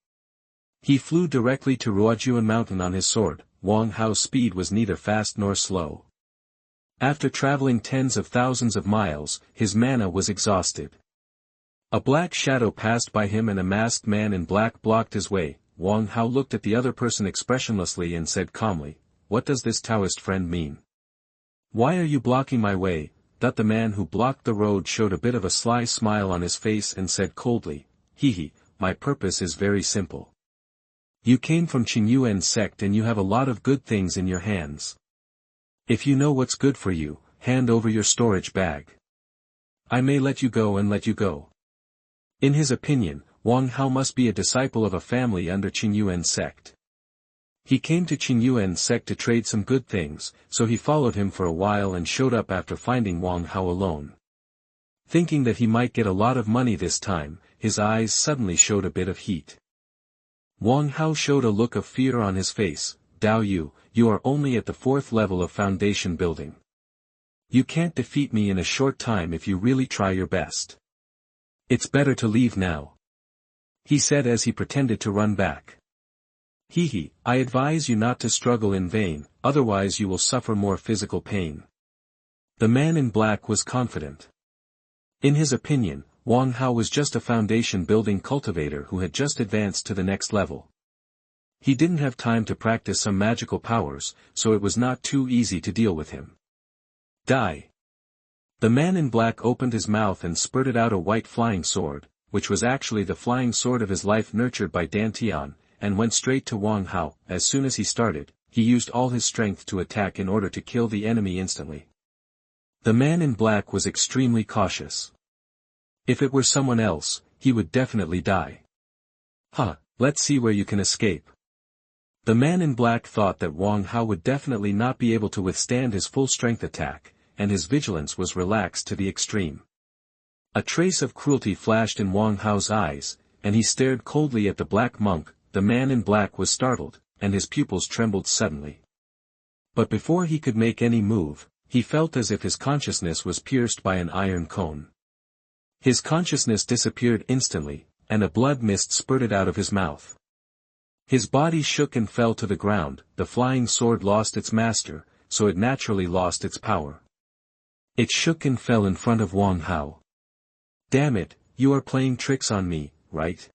He flew directly to Ruojuan Mountain on his sword. Wang Hao's speed was neither fast nor slow. After traveling tens of thousands of miles, his mana was exhausted. A black shadow passed by him and a masked man in black blocked his way. Wang Hao looked at the other person expressionlessly and said calmly, "What does this Taoist friend mean? Why are you blocking my way?" The man who blocked the road showed a bit of a sly smile on his face and said coldly, "Hehe, my purpose is very simple. You came from Xuanhuan sect and you have a lot of good things in your hands. If you know what's good for you, hand over your storage bag. I may let you go and let you go." In his opinion, Wang Hao must be a disciple of a family under Xuanhuan sect. He came to Xuanhuan sect to trade some good things, so he followed him for a while and showed up after finding Wang Hao alone. Thinking that he might get a lot of money this time, his eyes suddenly showed a bit of heat. Wang Hao showed a look of fear on his face. "Dao Yu, you are only at the 4th level of foundation building. You can't defeat me in a short time if you really try your best. It's better to leave now," he said as he pretended to run back. "Hehe, I advise you not to struggle in vain, otherwise you will suffer more physical pain." The man in black was confident. In his opinion, Wang Hao was just a foundation-building cultivator who had just advanced to the next level. He didn't have time to practice some magical powers, so it was not too easy to deal with him. "Die!" The man in black opened his mouth and spurted out a white flying sword, which was actually the flying sword of his life nurtured by Dantian, and went straight to Wang Hao. As soon as he started, he used all his strength to attack in order to kill the enemy instantly. The man in black was extremely cautious. If it were someone else, he would definitely die. Let's see where you can escape." The man in black thought that Wang Hao would definitely not be able to withstand his full-strength attack, and his vigilance was relaxed to the extreme. A trace of cruelty flashed in Wang Hao's eyes, and he stared coldly at the black monk. The man in black was startled, and his pupils trembled suddenly. But before he could make any move, he felt as if his consciousness was pierced by an iron cone. His consciousness disappeared instantly, and a blood mist spurted out of his mouth. His body shook and fell to the ground. The flying sword lost its master, so it naturally lost its power. It shook and fell in front of Wang Hao. "Damn it, you are playing tricks on me, right?"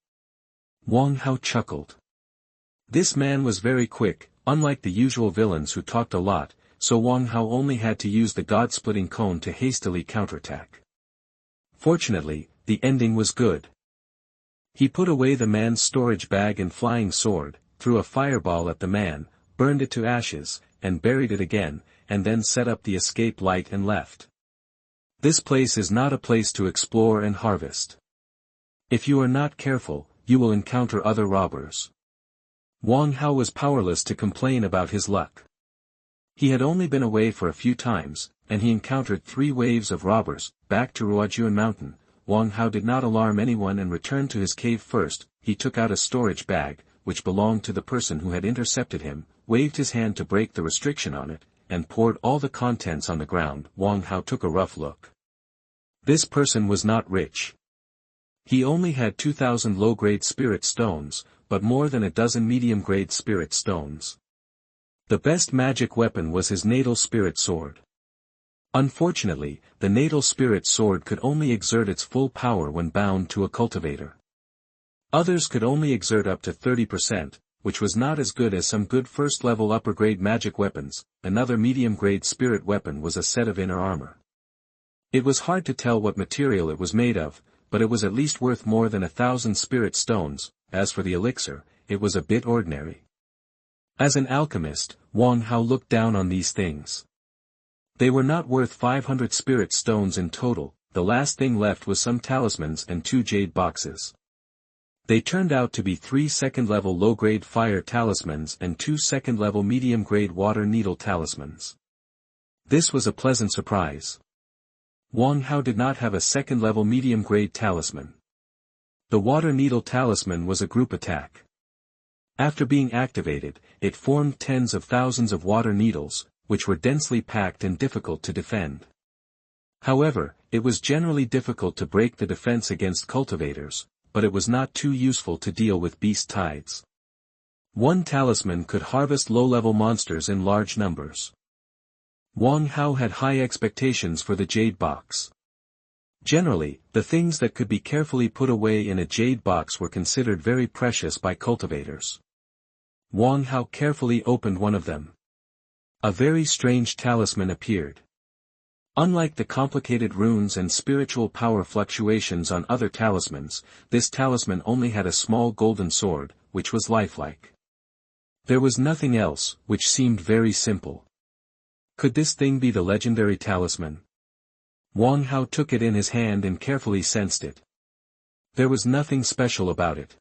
Wang Hao chuckled. This man was very quick, unlike the usual villains who talked a lot, so Wang Hao only had to use the god-splitting cone to hastily counterattack. Fortunately, the ending was good. He put away the man's storage bag and flying sword, threw a fireball at the man, burned it to ashes, and buried it again, and then set up the escape light and left. This place is not a place to explore and harvest. If you are not careful, you will encounter other robbers. Wang Hao was powerless to complain about his luck. He had only been away for a few times, and he encountered 3 waves of robbers. Back to Ruojuan Mountain, Wang Hao did not alarm anyone and returned to his cave first. He took out a storage bag, which belonged to the person who had intercepted him, waved his hand to break the restriction on it, and poured all the contents on the ground. Wang Hao took a rough look. This person was not rich. He only had 2,000 low-grade spirit stones, but more than a dozen medium-grade spirit stones. The best magic weapon was his natal spirit sword. Unfortunately, the natal spirit sword could only exert its full power when bound to a cultivator. Others could only exert up to 30%, which was not as good as some good first-level upper-grade magic weapons. Another medium-grade spirit weapon was a set of inner armor. It was hard to tell what material it was made of, but it was at least worth more than 1,000 spirit stones. As for the elixir, it was a bit ordinary. As an alchemist, Wang Hao looked down on these things. They were not worth 500 spirit stones in total. The last thing left was some talismans and 2 jade boxes. They turned out to be 3 second-level low-grade fire talismans and 2 second-level medium-grade water needle talismans. This was a pleasant surprise. Wang Hao did not have a second-level medium-grade talisman. The water needle talisman was a group attack. After being activated, it formed tens of thousands of water needles, which were densely packed and difficult to defend. However, it was generally difficult to break the defense against cultivators, but it was not too useful to deal with beast tides. One talisman could harvest low-level monsters in large numbers. Wang Hao had high expectations for the jade box. Generally, the things that could be carefully put away in a jade box were considered very precious by cultivators. Wang Hao carefully opened one of them. A very strange talisman appeared. Unlike the complicated runes and spiritual power fluctuations on other talismans, this talisman only had a small golden sword, which was lifelike. There was nothing else, which seemed very simple. Could this thing be the legendary talisman? Wang Hao took it in his hand and carefully sensed it. There was nothing special about it.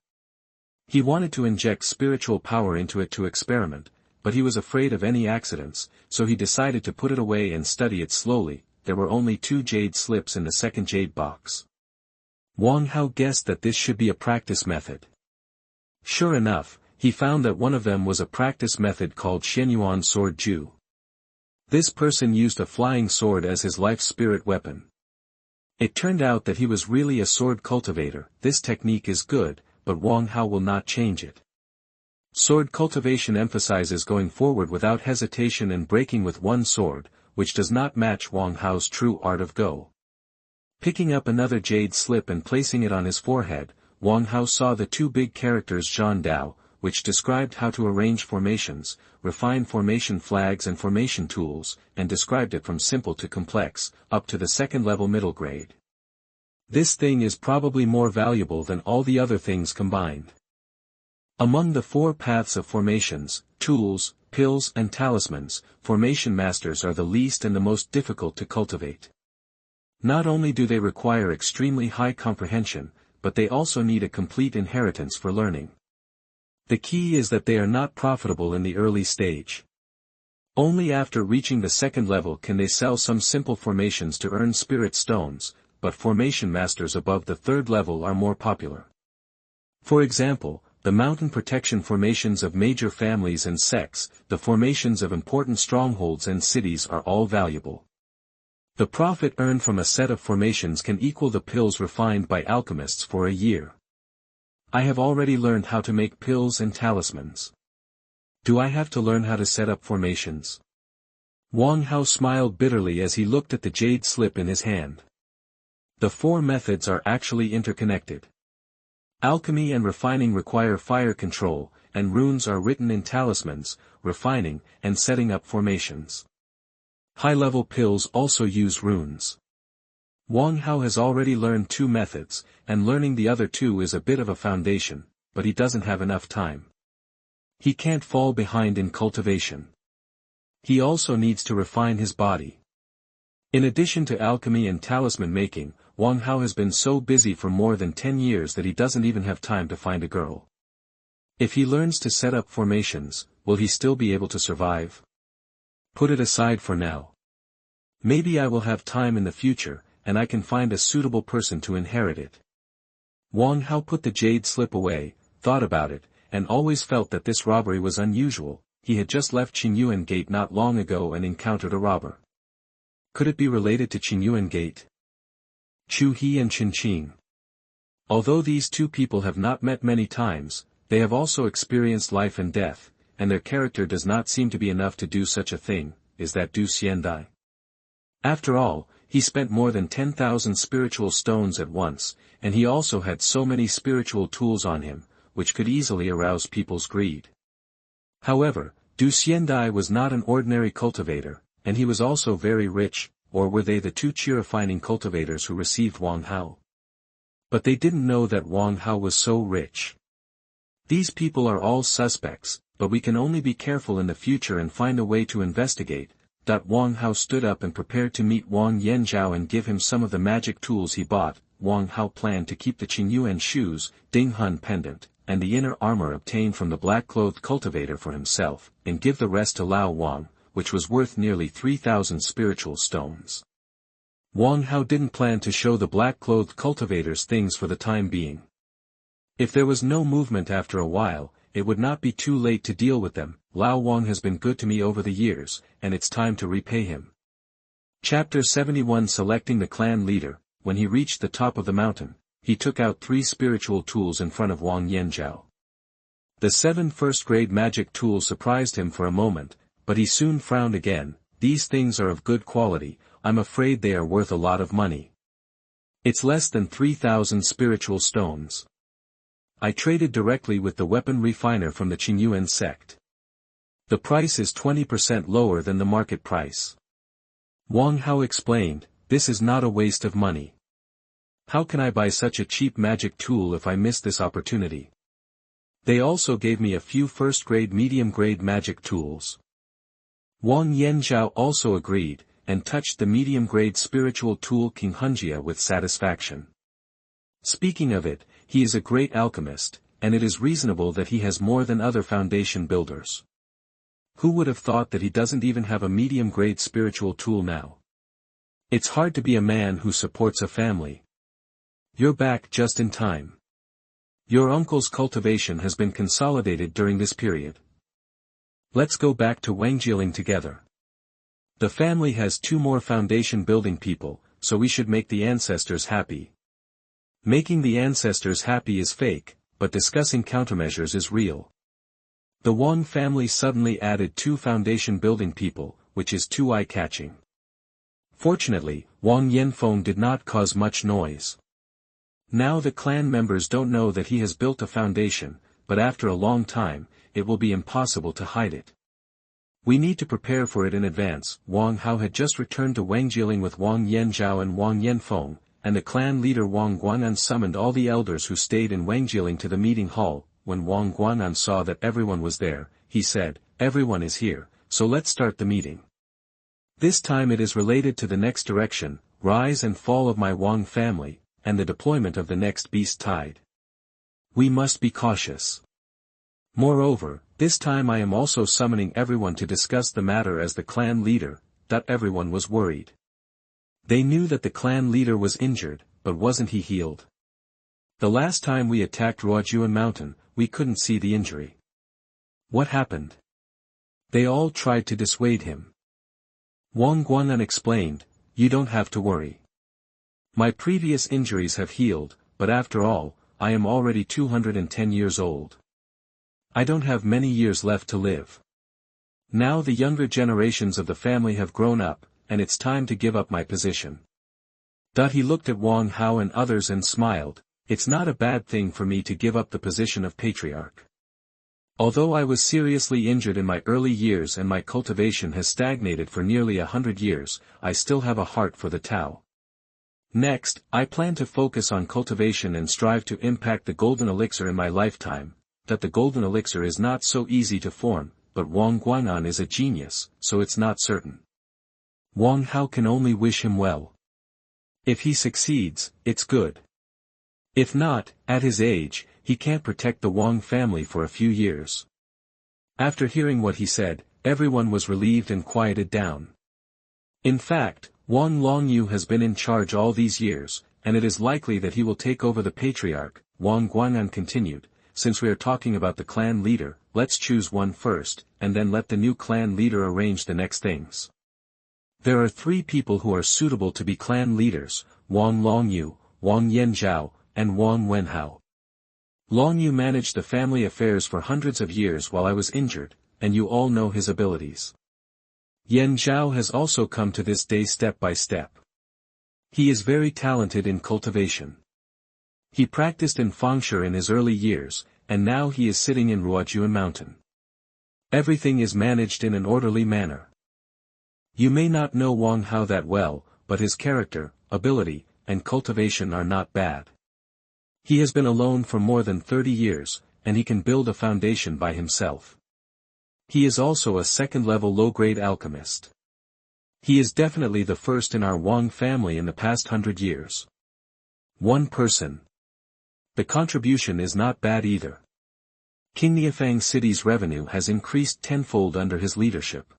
He wanted to inject spiritual power into it to experiment, but he was afraid of any accidents, so he decided to put it away and study it slowly. There were only 2 jade slips in the second jade box. Wang Hao guessed that this should be a practice method. Sure enough, he found that one of them was a practice method called Xuanhuan Sword Ju. This person used a flying sword as his life spirit weapon. It turned out that he was really a sword cultivator. This technique is good, but Wang Hao will not change it. Sword cultivation emphasizes going forward without hesitation and breaking with one sword, which does not match Wang Hao's true art of Go. Picking up another jade slip and placing it on his forehead, Wang Hao saw the 2 big characters Zhan Dao, which described how to arrange formations, refine formation flags and formation tools, and described it from simple to complex, up to the second-level middle grade. This thing is probably more valuable than all the other things combined. Among the 4 paths of formations, tools, pills and talismans, formation masters are the least and the most difficult to cultivate. Not only do they require extremely high comprehension, but they also need a complete inheritance for learning. The key is that they are not profitable in the early stage. Only after reaching the second level can they sell some simple formations to earn spirit stones, but formation masters above the 3rd level are more popular. For example, the mountain protection formations of major families and sects, the formations of important strongholds and cities are all valuable. The profit earned from a set of formations can equal the pills refined by alchemists for a year. I have already learned how to make pills and talismans. Do I have to learn how to set up formations? Wang Hao smiled bitterly as he looked at the jade slip in his hand. The 4 methods are actually interconnected. Alchemy and refining require fire control, and runes are written in talismans, refining, and setting up formations. High-level pills also use runes. Wang Hao has already learned 2 methods, and learning the other 2 is a bit of a foundation, but he doesn't have enough time. He can't fall behind in cultivation. He also needs to refine his body. In addition to alchemy and talisman making, Wang Hao has been so busy for more than 10 years that he doesn't even have time to find a girl. If he learns to set up formations, will he still be able to survive? Put it aside for now. Maybe I will have time in the future, and I can find a suitable person to inherit it. Wang Hao put the jade slip away, thought about it, and always felt that this robbery was unusual. He had just left Xuanhuan Gate not long ago and encountered a robber. Could it be related to Xuanhuan Gate? Chu He and Chen Qing. Although these 2 people have not met many times, they have also experienced life and death, and their character does not seem to be enough to do such a thing. Is that Du Xiandai? After all, he spent more than 10,000 spiritual stones at once, and he also had so many spiritual tools on him, which could easily arouse people's greed. However, Du Xiandai was not an ordinary cultivator, and he was also very rich, or were they the 2 chi refining cultivators who received Wang Hao? But they didn't know that Wang Hao was so rich. These people are all suspects, but we can only be careful in the future and find a way to investigate. Wang Hao stood up and prepared to meet Wang Yanzhao and give him some of the magic tools he bought. Wang Hao planned to keep the Xuanhuan shoes, Ding Hun pendant, and the inner armor obtained from the black-clothed cultivator for himself, and give the rest to Lao Wang, which was worth nearly 3,000 spiritual stones. Wang Hao didn't plan to show the black-clothed cultivators things for the time being. If there was no movement after a while, it would not be too late to deal with them. Lao Wang has been good to me over the years, and it's time to repay him. Chapter 71. Selecting the clan leader. When he reached the top of the mountain, he took out 3 spiritual tools in front of Wang Yanzhao. The 7 first-grade magic tools surprised him for a moment, but he soon frowned again. These things are of good quality, I'm afraid they are worth a lot of money. It's less than 3,000 spiritual stones. I traded directly with the weapon refiner from the Xuanhuan sect. The price is 20% lower than the market price. Wang Hao explained, this is not a waste of money. How can I buy such a cheap magic tool if I miss this opportunity? They also gave me a few first-grade medium-grade magic tools. Wang Yanzhao also agreed, and touched the medium-grade spiritual tool Xianxia with satisfaction. Speaking of it, he is a great alchemist, and it is reasonable that he has more than other foundation builders. Who would have thought that he doesn't even have a medium-grade spiritual tool now? It's hard to be a man who supports a family. You're back just in time. Your uncle's cultivation has been consolidated during this period. Let's go back to Wangjiling together. The family has 2 more foundation building people, so we should make the ancestors happy. Making the ancestors happy is fake, but discussing countermeasures is real. The Wang family suddenly added 2 foundation building people, which is too eye-catching. Fortunately, Wang Yanfeng did not cause much noise. Now the clan members don't know that he has built a foundation, but after a long time, it will be impossible to hide it. We need to prepare for it in advance. Wang Hao had just returned to Wangjiling with Wang Yanzhao and Wang Yanfeng, and the clan leader Wang Guanan summoned all the elders who stayed in Wangjiling to the meeting hall. When Wang Guanan saw that everyone was there, he said, everyone is here, so let's start the meeting. This time it is related to the next direction, rise and fall of my Wang family, and the deployment of the next beast tide. We must be cautious. Moreover, this time I am also summoning everyone to discuss the matter as the clan leader. Everyone was worried. They knew that the clan leader was injured, but wasn't he healed? The last time we attacked Ruojuan Mountain, we couldn't see the injury. What happened? They all tried to dissuade him. Wang Guanan explained, you don't have to worry. My previous injuries have healed, but after all, I am already 210 years old. I don't have many years left to live. Now the younger generations of the family have grown up, and it's time to give up my position. He looked at Wang Hao and others and smiled, it's not a bad thing for me to give up the position of patriarch. Although I was seriously injured in my early years and my cultivation has stagnated for nearly 100 years, I still have a heart for the Tao. Next, I plan to focus on cultivation and strive to impact the golden elixir in my lifetime. The golden elixir is not so easy to form, but Wang Guanan is a genius, so it's not certain. Wang Hao can only wish him well. If he succeeds, it's good. If not, at his age, he can't protect the Wang family for a few years. After hearing what he said, everyone was relieved and quieted down. In fact, Wang Longyu has been in charge all these years, and it is likely that he will take over the patriarch. Wang Guanan continued, since we are talking about the clan leader, let's choose one first, and then let the new clan leader arrange the next things. There are 3 people who are suitable to be clan leaders, Wang Longyu, Wang Yanzhao, and Wang Wenhao. Longyu managed the family affairs for hundreds of years while I was injured, and you all know his abilities. Yanzhao has also come to this day step by step. He is very talented in cultivation. He practiced in Fengshe in his early years, and now he is sitting in Ruojuan Mountain. Everything is managed in an orderly manner. You may not know Wang Hao that well, but his character, ability, and cultivation are not bad. He has been alone for more than 30 years, and he can build a foundation by himself. He is also a second-level low-grade alchemist. He is definitely the first in our Wang family in the past 100 years. One person. The contribution is not bad either. King Niafang City's revenue has increased tenfold under his leadership.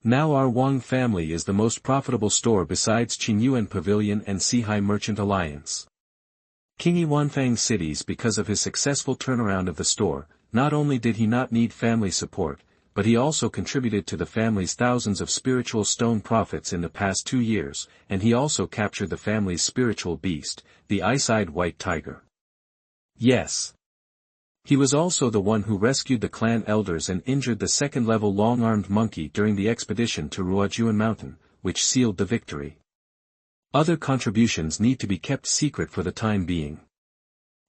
Now our Wang family is the most profitable store besides Xuanhuan Pavilion and Sihai Merchant Alliance. King Yiwanfang Cities, because of his successful turnaround of the store, not only did he not need family support, but he also contributed to the family's thousands of spiritual stone profits in the past 2 years, and he also captured the family's spiritual beast, the ice-eyed white tiger. Yes. He was also the one who rescued the clan elders and injured the second-level long-armed monkey during the expedition to Ruojuan Mountain, which sealed the victory. Other contributions need to be kept secret for the time being.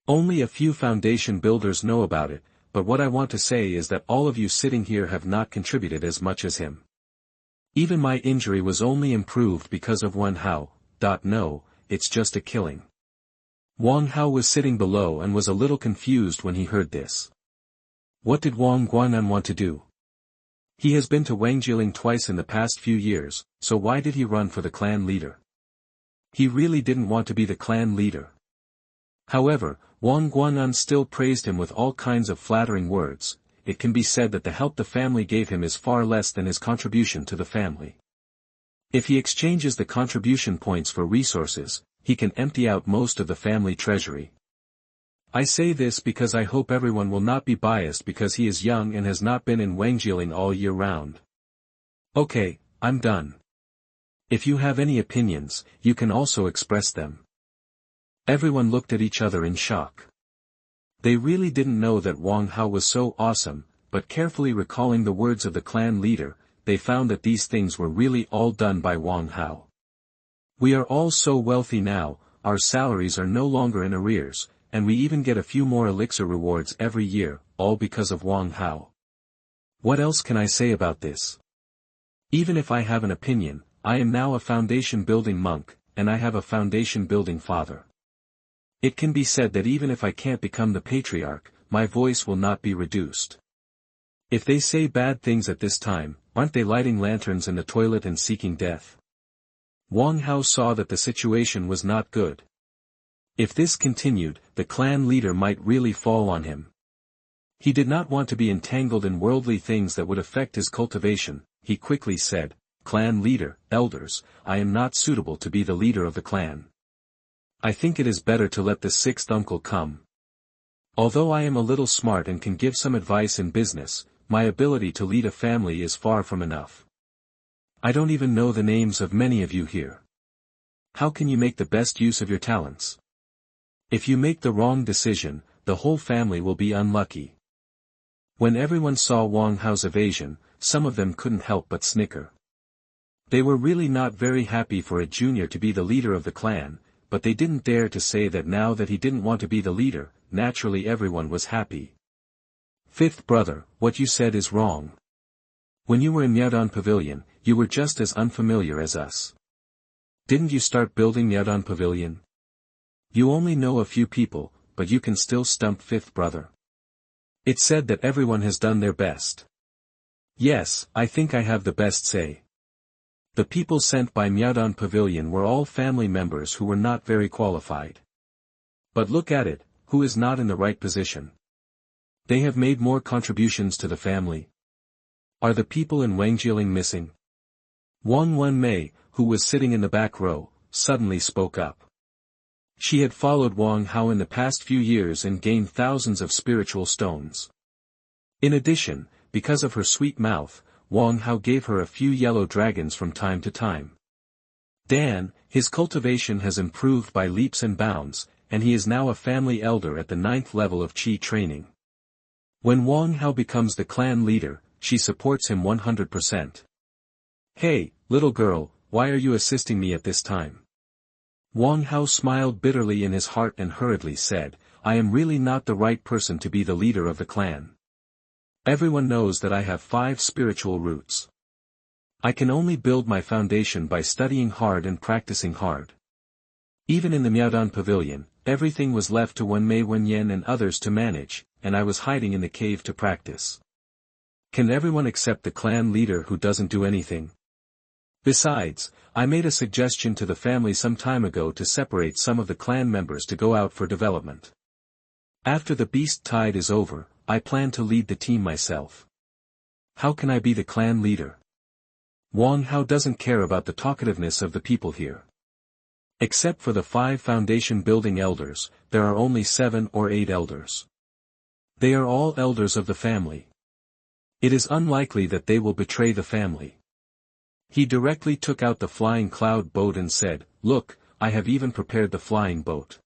Only a few foundation builders know about it, but what I want to say is that all of you sitting here have not contributed as much as him. Even my injury was only improved because of Wang Hao. No, it's just a killing. Wang Hao was sitting below and was a little confused when he heard this. What did Wang Guanan want to do? He has been to Wangjiling twice in the past few years, so why did he run for the clan leader? He really didn't want to be the clan leader. However, Wang Guanan still praised him with all kinds of flattering words. It can be said that the help the family gave him is far less than his contribution to the family. If he exchanges the contribution points for resources, he can empty out most of the family treasury. I say this because I hope everyone will not be biased because he is young and has not been in Wangjiling all year round. Okay, I'm done. If you have any opinions, you can also express them. Everyone looked at each other in shock. They really didn't know that Wang Hao was so awesome, but carefully recalling the words of the clan leader, they found that these things were really all done by Wang Hao. We are all so wealthy now, our salaries are no longer in arrears, and we even get a few more elixir rewards every year, all because of Wang Hao. What else can I say about this? Even if I have an opinion, I am now a foundation-building monk, and I have a foundation-building father. It can be said that even if I can't become the patriarch, my voice will not be reduced. If they say bad things at this time, aren't they lighting lanterns in the toilet and seeking death? Wang Hao saw that the situation was not good. If this continued, the clan leader might really fall on him. He did not want to be entangled in worldly things that would affect his cultivation. He quickly said, "Clan leader, elders, I am not suitable to be the leader of the clan. I think it is better to let the sixth uncle come. Although I am a little smart and can give some advice in business, my ability to lead a family is far from enough. I don't even know the names of many of you here. How can you make the best use of your talents? If you make the wrong decision, the whole family will be unlucky." When everyone saw Wang Hao's evasion, some of them couldn't help but snicker. They were really not very happy for a junior to be the leader of the clan, but they didn't dare to say that now that he didn't want to be the leader. Naturally everyone was happy. "Fifth brother, what you said is wrong. When you were in Miaodong Pavilion, you were just as unfamiliar as us. Didn't you start building Miaodong Pavilion? You only know a few people, but you can still stump fifth brother. It's said that everyone has done their best. Yes, I think I have the best say. The people sent by Miaodong Pavilion were all family members who were not very qualified. But look at it, who is not in the right position? They have made more contributions to the family. Are the people in Wangjiling missing?" Wang Wenmei, who was sitting in the back row, suddenly spoke up. She had followed Wang Hao in the past few years and gained thousands of spiritual stones. In addition, because of her sweet mouth, Wang Hao gave her a few yellow dragons from time to time. Dan, his cultivation has improved by leaps and bounds, and he is now a family elder at the 9th level of Qi training. When Wang Hao becomes the clan leader, she supports him 100%. "Hey, little girl, why are you assisting me at this time?" Wang Hao smiled bitterly in his heart and hurriedly said, "I am really not the right person to be the leader of the clan. Everyone knows that I have 5 spiritual roots. I can only build my foundation by studying hard and practicing hard. Even in the Miaodong Pavilion, Everything was left to Wenyan and others to manage, and I was hiding in the cave to practice. Can everyone accept the clan leader who doesn't do anything? Besides, I made a suggestion to the family some time ago to separate some of the clan members to go out for development. After the beast tide is over, I plan to lead the team myself. How can I be the clan leader? Wang Hao doesn't care about the talkativeness of the people here. Except for the 5 foundation building elders, there are only 7 or 8 elders. They are all elders of the family. It is unlikely that they will betray the family. He directly took out the flying cloud boat and said, "Look, I have even prepared the flying boat."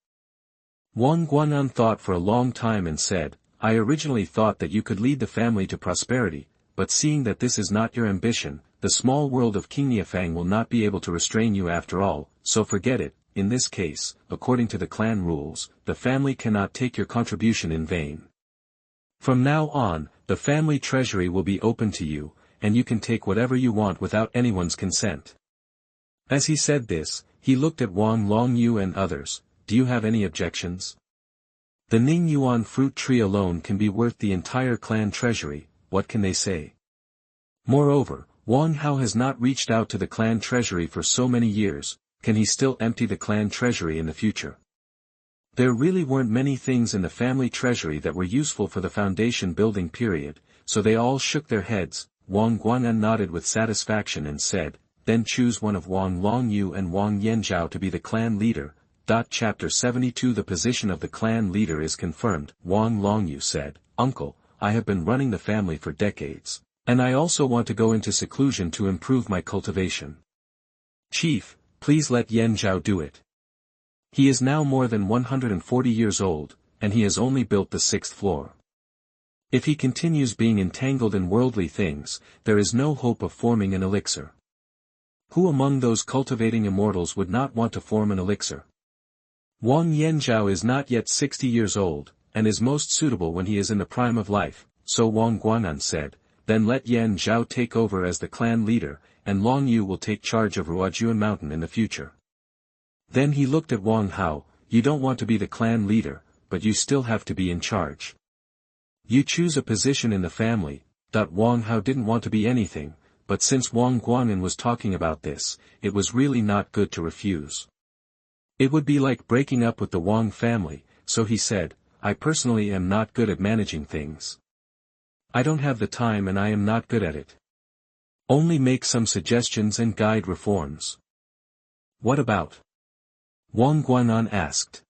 Wang Guanan thought for a long time and said, "I originally thought that you could lead the family to prosperity, but seeing that this is not your ambition, the small world of King Niafang will not be able to restrain you after all, so forget it. In this case, according to the clan rules, the family cannot take your contribution in vain. From now on, the family treasury will be open to you, and you can take whatever you want without anyone's consent." As he said this, he looked at Wang Longyu and others. "Do you have any objections? The Ning Yuan fruit tree alone can be worth the entire clan treasury, what can they say?" Moreover, Wang Hao has not reached out to the clan treasury for so many years, can he still empty the clan treasury in the future? There really weren't many things in the family treasury that were useful for the foundation building period, so they all shook their heads. Wang Guanan nodded with satisfaction and said, "Then choose one of Wang Longyu and Wang Yanzhao to be the clan leader." Chapter 72 The position of the clan leader is confirmed. Wang Longyu said, "Uncle, I have been running the family for decades, and I also want to go into seclusion to improve my cultivation. Chief, please let Yanzhao do it. He is now more than 140 years old, and he has only built the 6th floor. If he continues being entangled in worldly things, there is no hope of forming an elixir. Who among those cultivating immortals would not want to form an elixir? Wang Yanzhao is not yet 60 years old, and is most suitable when he is in the prime of life," so Wang Guanan said. "Then let Yanzhao take over as the clan leader, and Long Yu will take charge of Ruojuan Mountain in the future." Then he looked at Wang Hao. "You don't want to be the clan leader, but you still have to be in charge. You choose a position in the family." Wang Hao didn't want to be anything, but since Wang Guanan was talking about this, it was really not good to refuse. It would be like breaking up with the Wang family, so he said, "I personally am not good at managing things. I don't have the time and I am not good at it. Only make some suggestions and guide reforms." "What about?" Wang Guanan asked.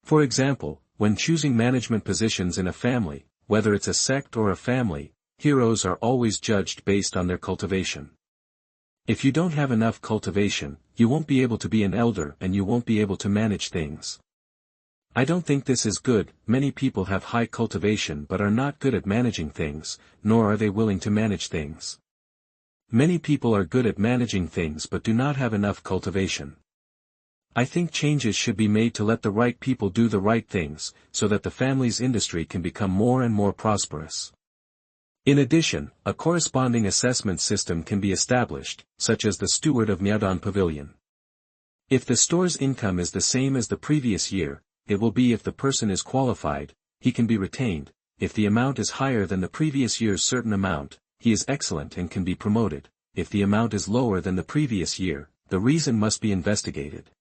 "For example, when choosing management positions in a family, whether it's a sect or a family, heroes are always judged based on their cultivation. If you don't have enough cultivation, you won't be able to be an elder and you won't be able to manage things. I don't think this is good. Many people have high cultivation but are not good at managing things, nor are they willing to manage things. Many people are good at managing things but do not have enough cultivation. I think changes should be made to let the right people do the right things, so that the family's industry can become more and more prosperous. In addition, a corresponding assessment system can be established, such as the steward of Miaodong Pavilion. If the store's income is the same as the previous year, it will be if the person is qualified, he can be retained. If the amount is higher than the previous year's certain amount, he is excellent and can be promoted. If the amount is lower than the previous year, the reason must be investigated.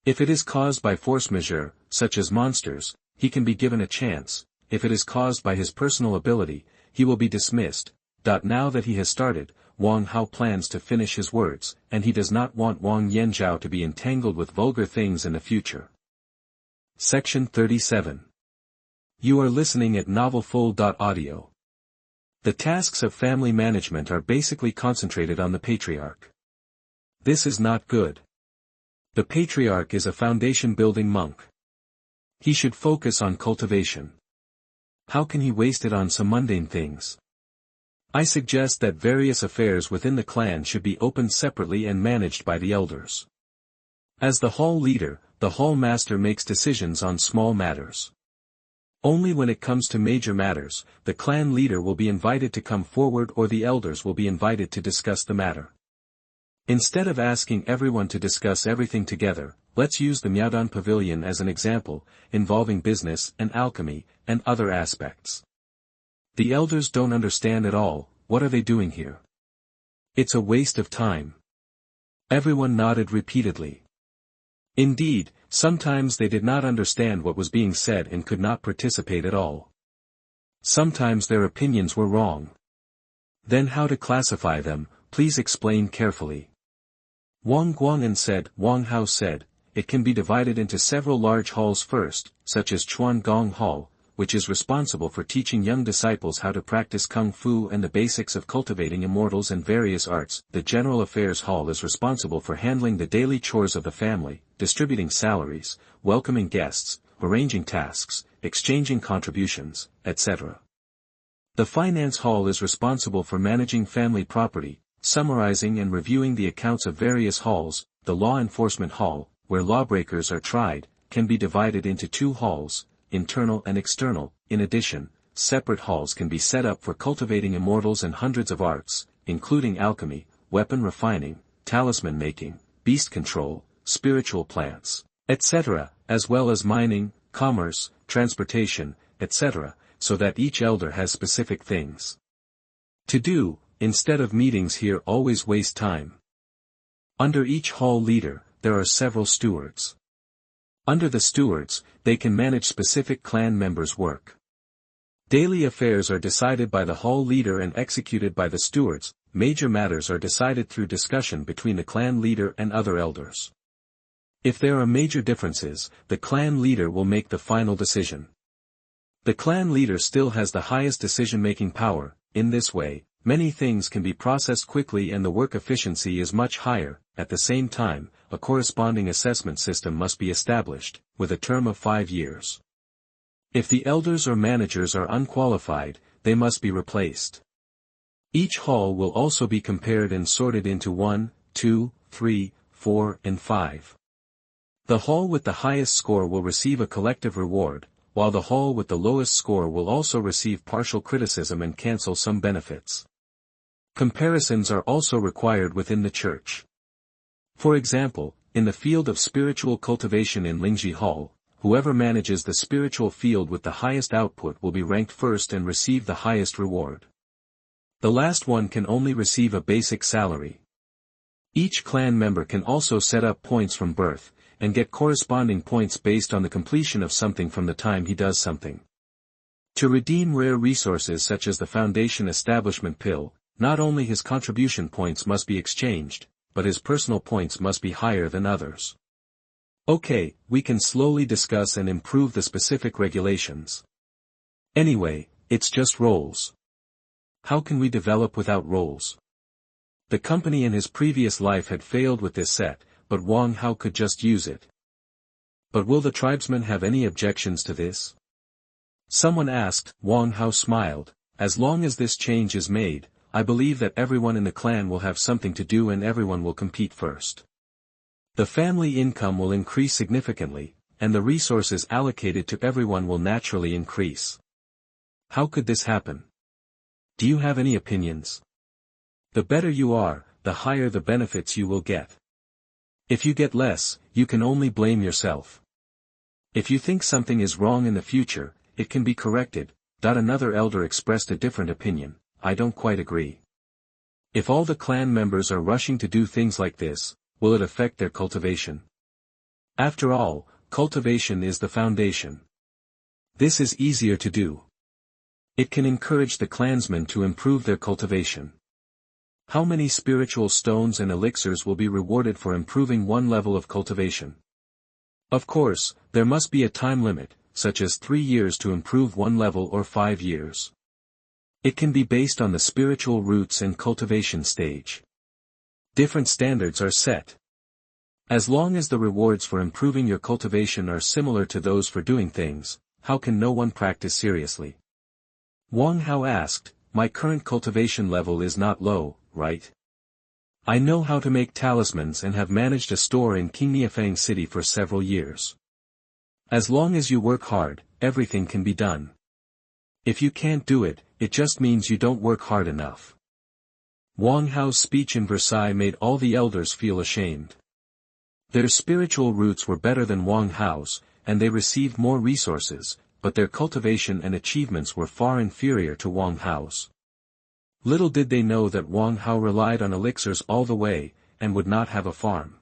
If it is caused by force majeure, such as monsters, he can be given a chance. If it is caused by his personal ability, he will be dismissed. Now that he has started, Wang Hao plans to finish his words, and he does not want Wang Yanzhao to be entangled with vulgar things in the future. Section 37. You are listening at novelfull.audio. The tasks of family management are basically concentrated on the patriarch. This is not good. The patriarch is a foundation-building monk. He should focus on cultivation. How can he waste it on some mundane things? I suggest that various affairs within the clan should be opened separately and managed by the elders. As the hall leader, the hall master makes decisions on small matters. Only when it comes to major matters, the clan leader will be invited to come forward or the elders will be invited to discuss the matter. Instead of asking everyone to discuss everything together, let's use the Miaodong Pavilion as an example, involving business and alchemy, and other aspects. The elders don't understand at all, what are they doing here? It's a waste of time. Everyone nodded repeatedly. Indeed, sometimes they did not understand what was being said and could not participate at all. Sometimes their opinions were wrong. Then how to classify them, please explain carefully. Wang Hao said, it can be divided into several large halls first, such as Xuanhuan Hall, which is responsible for teaching young disciples how to practice kung fu and the basics of cultivating immortals and various arts. The General Affairs Hall is responsible for handling the daily chores of the family, distributing salaries, welcoming guests, arranging tasks, exchanging contributions, etc. The Finance Hall is responsible for managing family property, summarizing and reviewing the accounts of various halls. The Law Enforcement Hall, where lawbreakers are tried, can be divided into two halls, internal and external. In addition, separate halls can be set up for cultivating immortals and hundreds of arts, including alchemy, weapon refining, talisman making, beast control, spiritual plants, etc., as well as mining, commerce, transportation, etc., so that each elder has specific things to do, instead of meetings here always waste time. Under each hall leader, there are several stewards. Under the stewards, they can manage specific clan members' work. Daily affairs are decided by the hall leader and executed by the stewards. Major matters are decided through discussion between the clan leader and other elders. If there are major differences, the clan leader will make the final decision. The clan leader still has the highest decision-making power. In this way, many things can be processed quickly and the work efficiency is much higher. At the same time, a corresponding assessment system must be established, with a term of 5 years. If the elders or managers are unqualified, they must be replaced. Each hall will also be compared and sorted into 1, 2, 3, 4, and 5. The hall with the highest score will receive a collective reward, while the hall with the lowest score will also receive partial criticism and cancel some benefits. Comparisons are also required within the church. For example, in the field of spiritual cultivation in Lingji Hall, whoever manages the spiritual field with the highest output will be ranked first and receive the highest reward. The last one can only receive a basic salary. Each clan member can also set up points from birth, and get corresponding points based on the completion of something from the time he does something. To redeem rare resources such as the Foundation Establishment Pill, not only his contribution points must be exchanged, but his personal points must be higher than others. Okay, we can slowly discuss and improve the specific regulations. Anyway, it's just roles. How can we develop without roles? The company in his previous life had failed with this set, but Wang Hao could just use it. But will the tribesmen have any objections to this? Someone asked. Wang Hao smiled. As long as this change is made, I believe that everyone in the clan will have something to do and everyone will compete first. The family income will increase significantly, and the resources allocated to everyone will naturally increase. How could this happen? Do you have any opinions? The better you are, the higher the benefits you will get. If you get less, you can only blame yourself. If you think something is wrong in the future, it can be corrected. Another elder expressed a different opinion. I don't quite agree. If all the clan members are rushing to do things like this, will it affect their cultivation? After all, cultivation is the foundation. This is easier to do. It can encourage the clansmen to improve their cultivation. How many spiritual stones and elixirs will be rewarded for improving one level of cultivation? Of course, there must be a time limit, such as 3 years to improve one level or 5 years. It can be based on the spiritual roots and cultivation stage. Different standards are set. As long as the rewards for improving your cultivation are similar to those for doing things, how can no one practice seriously? Wang Hao asked, my current cultivation level is not low, right? I know how to make talismans and have managed a store in Qingniafang City for several years. As long as you work hard, everything can be done. If you can't do it, it just means you don't work hard enough. Wang Hao's speech in Versailles made all the elders feel ashamed. Their spiritual roots were better than Wang Hao's, and they received more resources, but their cultivation and achievements were far inferior to Wang Hao's. Little did they know that Wang Hao relied on elixirs all the way, and would not have a farm.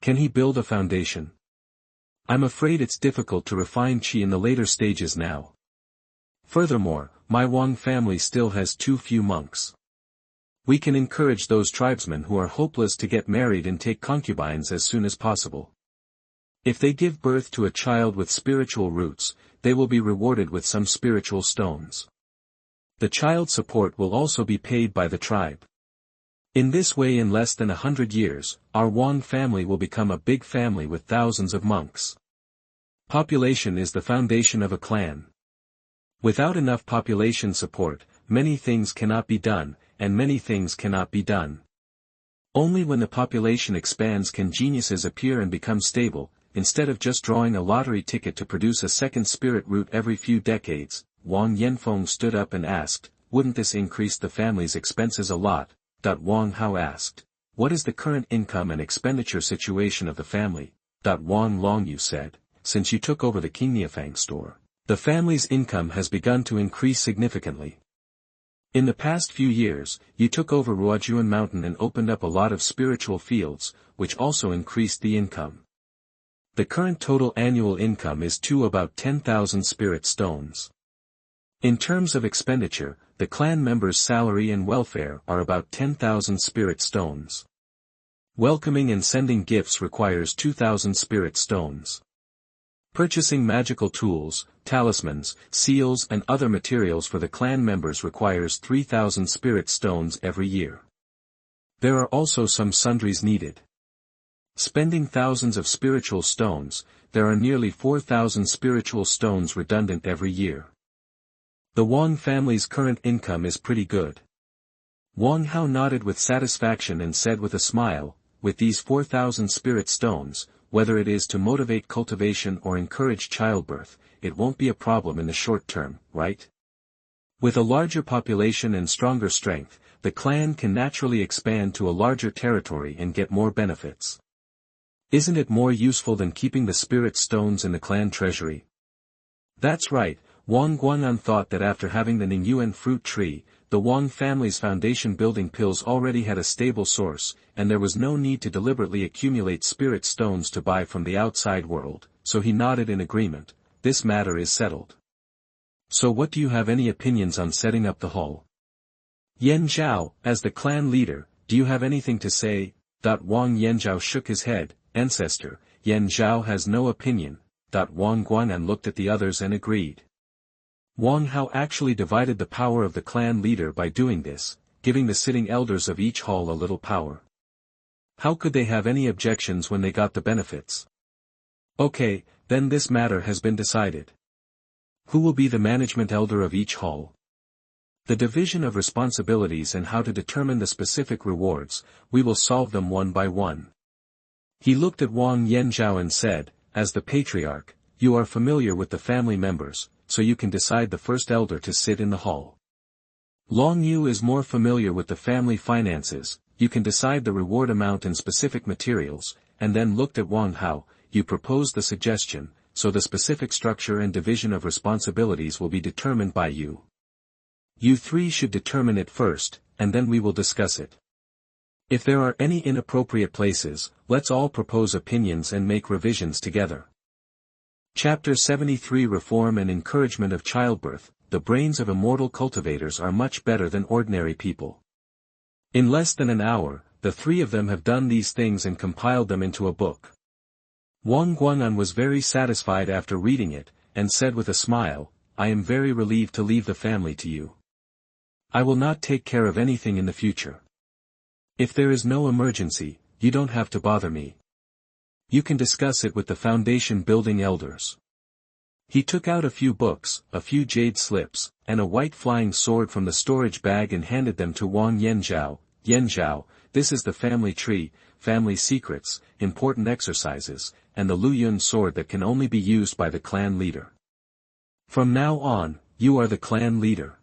Can he build a foundation? I'm afraid it's difficult to refine qi in the later stages now. Furthermore, my Wang family still has too few monks. We can encourage those tribesmen who are hopeless to get married and take concubines as soon as possible. If they give birth to a child with spiritual roots, they will be rewarded with some spiritual stones. The child support will also be paid by the tribe. In this way, in less than 100 years, our Wang family will become a big family with thousands of monks. Population is the foundation of a clan. Without enough population support, many things cannot be done, and many things cannot be done. Only when the population expands can geniuses appear and become stable, instead of just drawing a lottery ticket to produce a second spirit root every few decades. Wang Yanfeng stood up and asked, "Wouldn't this increase the family's expenses a lot?" Wang Hao asked, "What is the current income and expenditure situation of the family?" Wang Longyu said, "Since you took over the Qingniafang store, the family's income has begun to increase significantly. In the past few years, you took over Ruojuan Mountain and opened up a lot of spiritual fields, which also increased the income. The current total annual income is about 10,000 spirit stones. In terms of expenditure, the clan members' salary and welfare are about 10,000 spirit stones. Welcoming and sending gifts requires 2,000 spirit stones. Purchasing magical tools, talismans, seals and other materials for the clan members requires 3,000 spirit stones every year. There are also some sundries needed. Spending thousands of spiritual stones, there are nearly 4,000 spiritual stones redundant every year. The Wang family's current income is pretty good." Wang Hao nodded with satisfaction and said with a smile, "With these 4,000 spirit stones, whether it is to motivate cultivation or encourage childbirth, it won't be a problem in the short term, right? With a larger population and stronger strength, the clan can naturally expand to a larger territory and get more benefits. Isn't it more useful than keeping the spirit stones in the clan treasury?" "That's right." Wang Guang'an thought that after having the Ningyuan fruit tree, the Wang family's foundation building pills already had a stable source, and there was no need to deliberately accumulate spirit stones to buy from the outside world, so he nodded in agreement. "This matter is settled. So what do you have any opinions on setting up the hall?" "Yan Zhao, as the clan leader, do you have anything to say?" Wang Yanzhao shook his head. "Ancestor, Yan Zhao has no opinion." Wang Guang'an looked at the others and agreed. Wang Hao actually divided the power of the clan leader by doing this, giving the sitting elders of each hall a little power. How could they have any objections when they got the benefits? "Okay, then this matter has been decided. Who will be the management elder of each hall? The division of responsibilities and how to determine the specific rewards, we will solve them one by one." He looked at Wang Yanzhao and said, "As the patriarch, you are familiar with the family members, so you can decide the first elder to sit in the hall. Long Yu is more familiar with the family finances, you can decide the reward amount and specific materials," and then looked at Wang Hao, "You proposed the suggestion, so the specific structure and division of responsibilities will be determined by you. You three should determine it first, and then we will discuss it. If there are any inappropriate places, let's all propose opinions and make revisions together." Chapter 73 Reform and Encouragement of Childbirth. The brains of immortal cultivators are much better than ordinary people. In less than an hour, the three of them have done these things and compiled them into a book. Wang Guang'an was very satisfied after reading it, and said with a smile, "I am very relieved to leave the family to you. I will not take care of anything in the future. If there is no emergency, you don't have to bother me. You can discuss it with the foundation building elders." He took out a few books, a few jade slips, and a white flying sword from the storage bag and handed them to Wang Yanzhao. "Yanzhao, this is the family tree, family secrets, important exercises, and the Luyun sword that can only be used by the clan leader. From now on, you are the clan leader."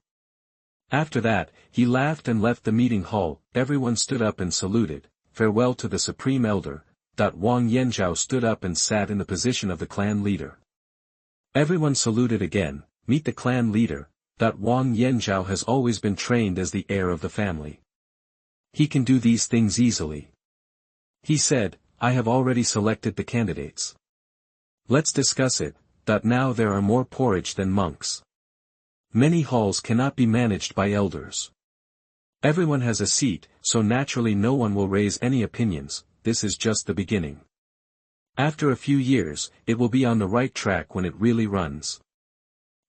After that, he laughed and left the meeting hall. Everyone stood up and saluted. "Farewell to the Supreme Elder." Wang Yanzhao stood up and sat in the position of the clan leader. Everyone saluted again. Meet the clan leader. Wang Yanzhao has always been trained as the heir of the family. He can do these things easily. He said, I have already selected the candidates. Let's discuss it. Now there are more porridge than monks. Many halls cannot be managed by elders. Everyone has a seat, so naturally no one will raise any opinions. This is just the beginning. After a few years, it will be on the right track when it really runs.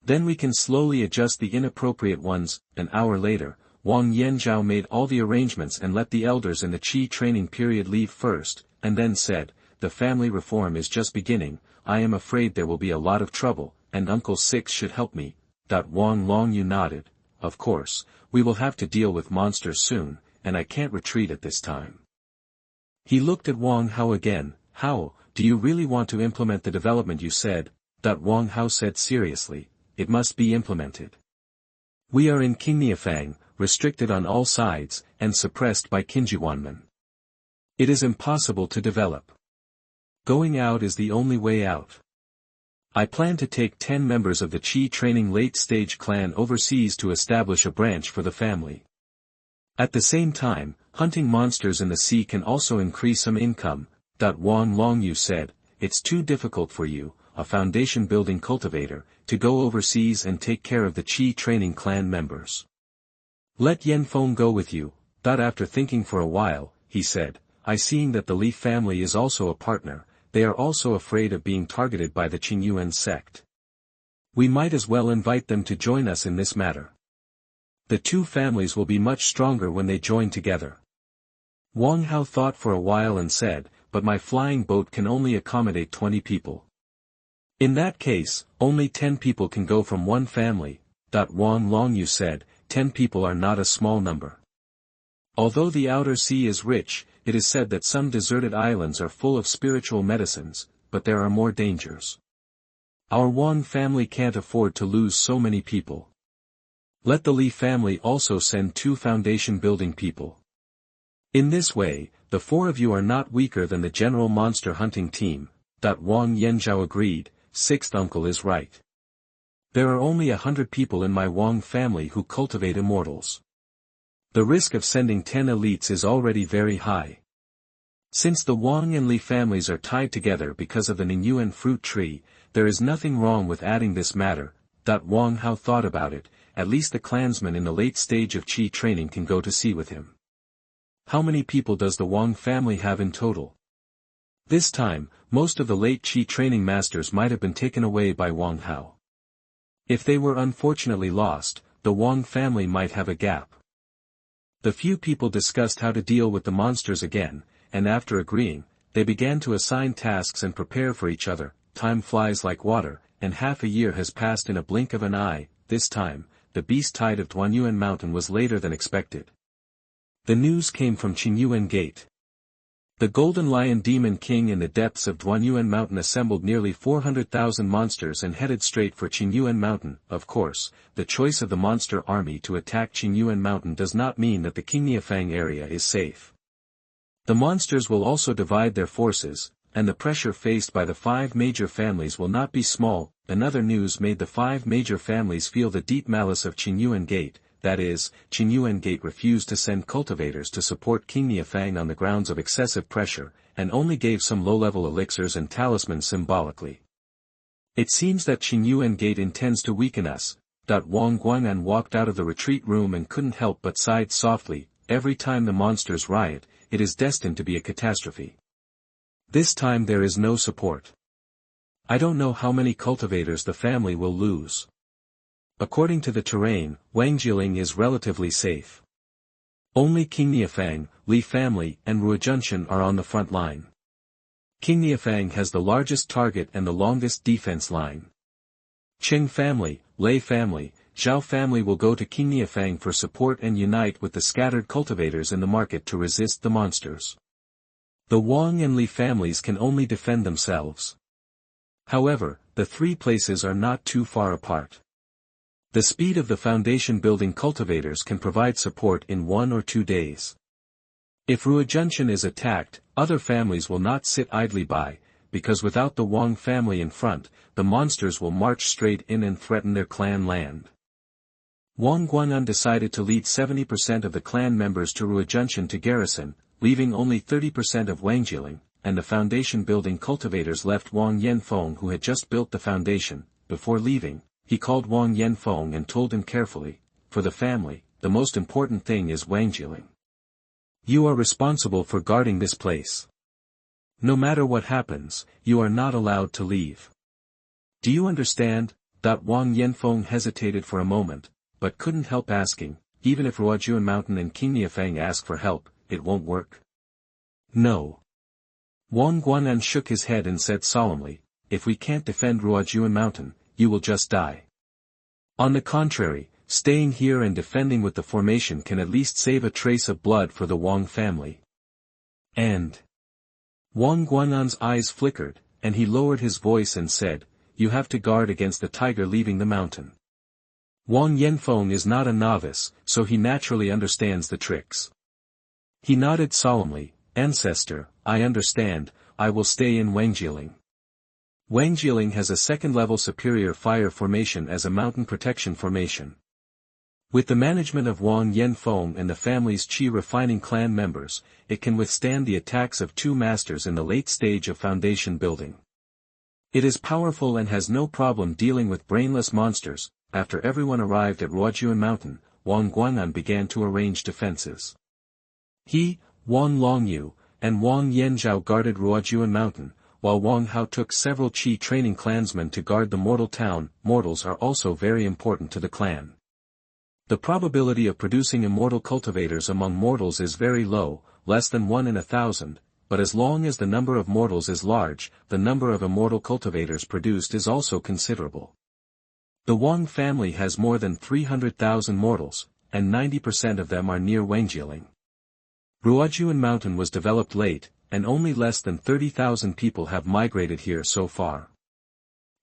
Then we can slowly adjust the inappropriate ones. An hour later, Wang Yanzhao made all the arrangements and let the elders in the Qi training period leave first, and then said, the family reform is just beginning. I am afraid there will be a lot of trouble, and Uncle Six should help me. Wang Longyu nodded. Of course, we will have to deal with monsters soon, and I can't retreat at this time. He looked at Wang Hao again. Hao, do you really want to implement the development you said? Wang Hao said seriously, it must be implemented. We are in Qingniafang, restricted on all sides, and suppressed by Qinjuanmen. It is impossible to develop. Going out is the only way out. I plan to take 10 members of the Qi training late-stage clan overseas to establish a branch for the family. At the same time, hunting monsters in the sea can also increase some income. Wang Longyu said, it's too difficult for you, a foundation-building cultivator, to go overseas and take care of the Qi training clan members. Let Yanfeng go with you. After thinking for a while, he said, I seeing that the Li family is also a partner, they are also afraid of being targeted by the Qingyuan sect. We might as well invite them to join us in this matter. The two families will be much stronger when they join together. Wang Hao thought for a while and said, but my flying boat can only accommodate 20 people. In that case, only 10 people can go from one family. Wang Longyu said, 10 people are not a small number. Although the outer sea is rich, it is said that some deserted islands are full of spiritual medicines, but there are more dangers. Our Wang family can't afford to lose so many people. Let the Li family also send 2 foundation-building people. In this way, the 4 of you are not weaker than the general monster hunting team. Wang Yanzhao agreed, Sixth uncle is right. There are only 100 people in my Wang family who cultivate immortals. The risk of sending 10 elites is already very high. Since the Wang and Li families are tied together because of the Ningyuan fruit tree, there is nothing wrong with adding this matter. Wang Hao thought about it, at least the clansmen in the late stage of Qi training can go to sea with him. How many people does the Wang family have in total? This time, most of the late Qi training masters might have been taken away by Wang Hao. If they were unfortunately lost, the Wang family might have a gap. The few people discussed how to deal with the monsters again, and after agreeing, they began to assign tasks and prepare for each other. Time flies like water, and half a year has passed in a blink of an eye. This time, the beast tide of Xuanhuan mountain was later than expected. The news came from Qingyuan Gate. The Golden Lion Demon King in the depths of Xuanhuan mountain assembled nearly 400,000 monsters and headed straight for Qingyuan mountain. Of course, the choice of the monster army to attack Qingyuan mountain does not mean that the Qingniafang area is safe. The monsters will also divide their forces, and the pressure faced by the 5 major families will not be small. Another news made the 5 major families feel the deep malice of Qingyuan Gate. That is, Qingyuan Gate refused to send cultivators to support Qingniafang on the grounds of excessive pressure, and only gave some low-level elixirs and talismans symbolically. It seems that Qingyuan Gate intends to weaken us. Wang Guang'an walked out of the retreat room and couldn't help but sighed softly. Every time the monsters riot, it is destined to be a catastrophe. This time there is no support. I don't know how many cultivators the family will lose. According to the terrain, Wangjiling is relatively safe. Only Qingniafang, Li family, and Ruijunchen are on the front line. Qingniafang has the largest target and the longest defense line. Qing family, Lei family, Zhao family will go to Qingniafang for support and unite with the scattered cultivators in the market to resist the monsters. The Wang and Li families can only defend themselves. However, the 3 places are not too far apart. The speed of the foundation-building cultivators can provide support in 1 or 2 days. If Ruijunchen is attacked, other families will not sit idly by, because without the Wang family in front, the monsters will march straight in and threaten their clan land. Wang Guan'an decided to lead 70% of the clan members to Ruijunchen to garrison, leaving only 30% of Wangjiling, and the foundation-building cultivators left Wang Yanfeng who had just built the foundation. Before leaving, he called Wang Yanfeng and told him carefully, "For the family, the most important thing is Wangjiling. You are responsible for guarding this place. No matter what happens, you are not allowed to leave. Do you understand?" Wang Yanfeng hesitated for a moment, but couldn't help asking, "Even if Ruojuan Mountain and King Niafang ask for help, it won't work?" "No." Wang Guan'an shook his head and said solemnly, "If we can't defend Ruojuan Mountain, you will just die. On the contrary, staying here and defending with the formation can at least save a trace of blood for the Wang family." And Wang Guan'an's eyes flickered, and he lowered his voice and said, "You have to guard against the tiger leaving the mountain." Wang Yanfeng is not a novice, so he naturally understands the tricks. He nodded solemnly, "Ancestor, I understand, I will stay in Wangjiling." Wangjiling has a second-level superior fire formation as a mountain protection formation. With the management of Wang Yanfeng and the family's qi refining clan members, it can withstand the attacks of two masters in the late stage of foundation building. It is powerful and has no problem dealing with brainless monsters. After everyone arrived at Ruojuan Mountain, Wang Guan'an began to arrange defenses. He, Wang Longyu, and Wang Yanzhao guarded Ruojuan Mountain, while Wang Hao took several Qi training clansmen to guard the mortal town. Mortals are also very important to the clan. The probability of producing immortal cultivators among mortals is very low, less than 1 in 1,000, but as long as the number of mortals is large, the number of immortal cultivators produced is also considerable. The Wang family has more than 300,000 mortals, and 90% of them are near Wangjiling. Ruojuan Mountain was developed late, and only less than 30,000 people have migrated here so far.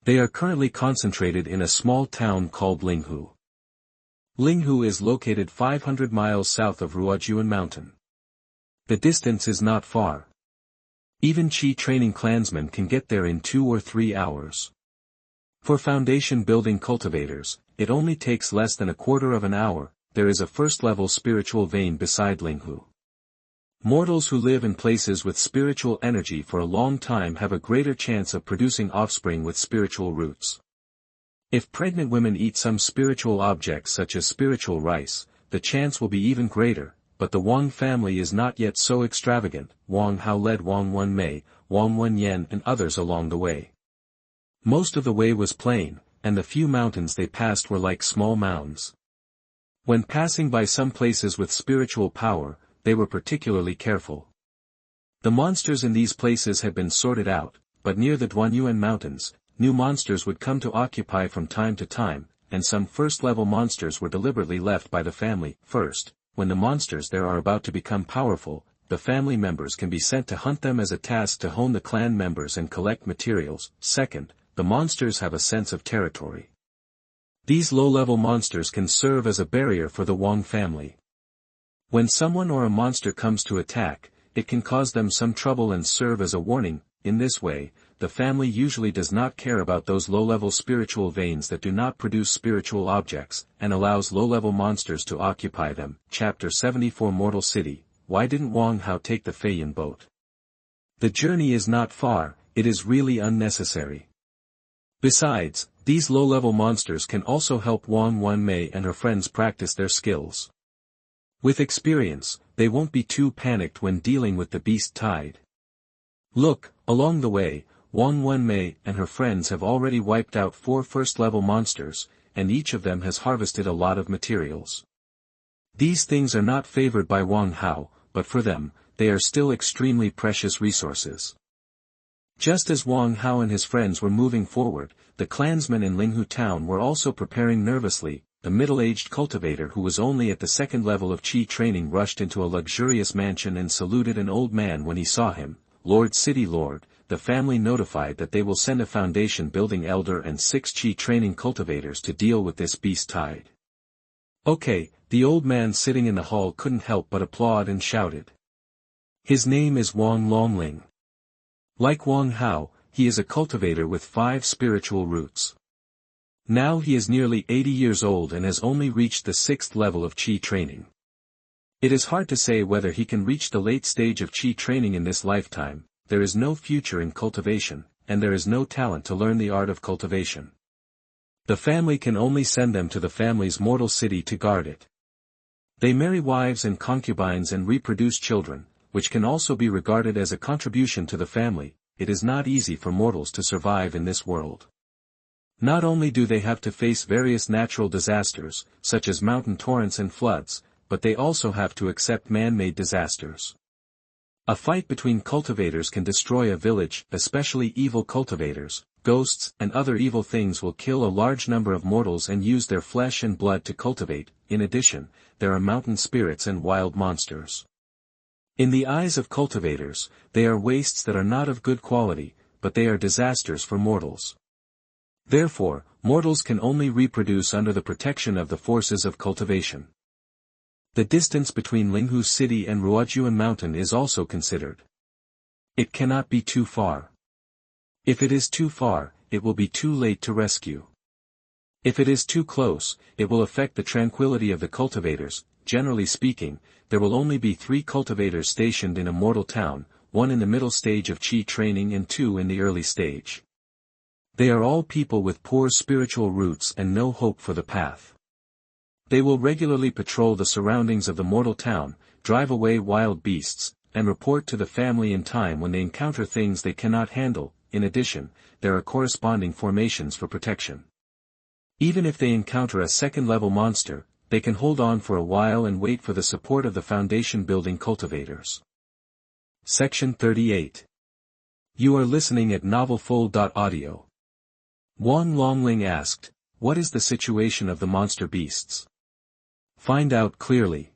They are currently concentrated in a small town called Linghu. Linghu is located 500 miles south of Ruojuan Mountain. The distance is not far. Even Qi training clansmen can get there in 2 or 3 hours. For foundation building cultivators, it only takes less than a quarter of an hour. There is a first-level spiritual vein beside Linghu. Mortals who live in places with spiritual energy for a long time have a greater chance of producing offspring with spiritual roots. If pregnant women eat some spiritual objects such as spiritual rice, the chance will be even greater, but the Wang family is not yet so extravagant. Wang Hao led Wang Wenmei, Wang Wenyan and others along the way. Most of the way was plain, and the few mountains they passed were like small mounds. When passing by some places with spiritual power, they were particularly careful. The monsters in these places had been sorted out, but near the Duanyuan Mountains, new monsters would come to occupy from time to time, and some first-level monsters were deliberately left by the family. First, when the monsters there are about to become powerful, the family members can be sent to hunt them as a task to hone the clan members and collect materials. Second, the monsters have a sense of territory. These low-level monsters can serve as a barrier for the Wang family. When someone or a monster comes to attack, it can cause them some trouble and serve as a warning. In this way, the family usually does not care about those low-level spiritual veins that do not produce spiritual objects, and allows low-level monsters to occupy them. Chapter 74 Mortal City. Why didn't Wang Hao take the Feiyan boat? The journey is not far, it is really unnecessary. Besides, these low-level monsters can also help Wang Wenmei and her friends practice their skills. With experience, they won't be too panicked when dealing with the beast tide. Look, along the way, Wang Wenmei and her friends have already wiped out 4 first-level monsters, and each of them has harvested a lot of materials. These things are not favored by Wang Hao, but for them, they are still extremely precious resources. Just as Wang Hao and his friends were moving forward, the clansmen in Linghu town were also preparing nervously. The middle-aged cultivator who was only at the second level of Qi training rushed into a luxurious mansion and saluted an old man when he saw him. "Lord City Lord," the family notified that they will send a foundation building elder and 6 Qi training cultivators to deal with this beast tide. Okay, the old man sitting in the hall couldn't help but applaud and shouted. His name is Wang Longling. Like Wang Hao, he is a cultivator with 5 spiritual roots. Now he is nearly 80 years old and has only reached the 6th level of Qi training. It is hard to say whether he can reach the late stage of Qi training in this lifetime. There is no future in cultivation, and there is no talent to learn the art of cultivation. The family can only send them to the family's mortal city to guard it. They marry wives and concubines and reproduce children, which can also be regarded as a contribution to the family. It is not easy for mortals to survive in this world. Not only do they have to face various natural disasters, such as mountain torrents and floods, but they also have to accept man-made disasters. A fight between cultivators can destroy a village, especially evil cultivators. Ghosts and other evil things will kill a large number of mortals and use their flesh and blood to cultivate. In addition, there are mountain spirits and wild monsters. In the eyes of cultivators, they are wastes that are not of good quality, but they are disasters for mortals. Therefore, mortals can only reproduce under the protection of the forces of cultivation. The distance between Linghu City and Ruojuan Mountain is also considered. It cannot be too far. If it is too far, it will be too late to rescue. If it is too close, it will affect the tranquility of the cultivators. Generally speaking, there will only be 3 cultivators stationed in a mortal town, 1 in the middle stage of Qi training and 2 in the early stage. They are all people with poor spiritual roots and no hope for the path. They will regularly patrol the surroundings of the mortal town, drive away wild beasts, and report to the family in time when they encounter things they cannot handle. In addition, there are corresponding formations for protection. Even if they encounter a second-level monster, they can hold on for a while and wait for the support of the foundation-building cultivators. Section 38. You are listening at novelfull.audio. Wang Longling asked, "What is the situation of the monster beasts?" Find out clearly.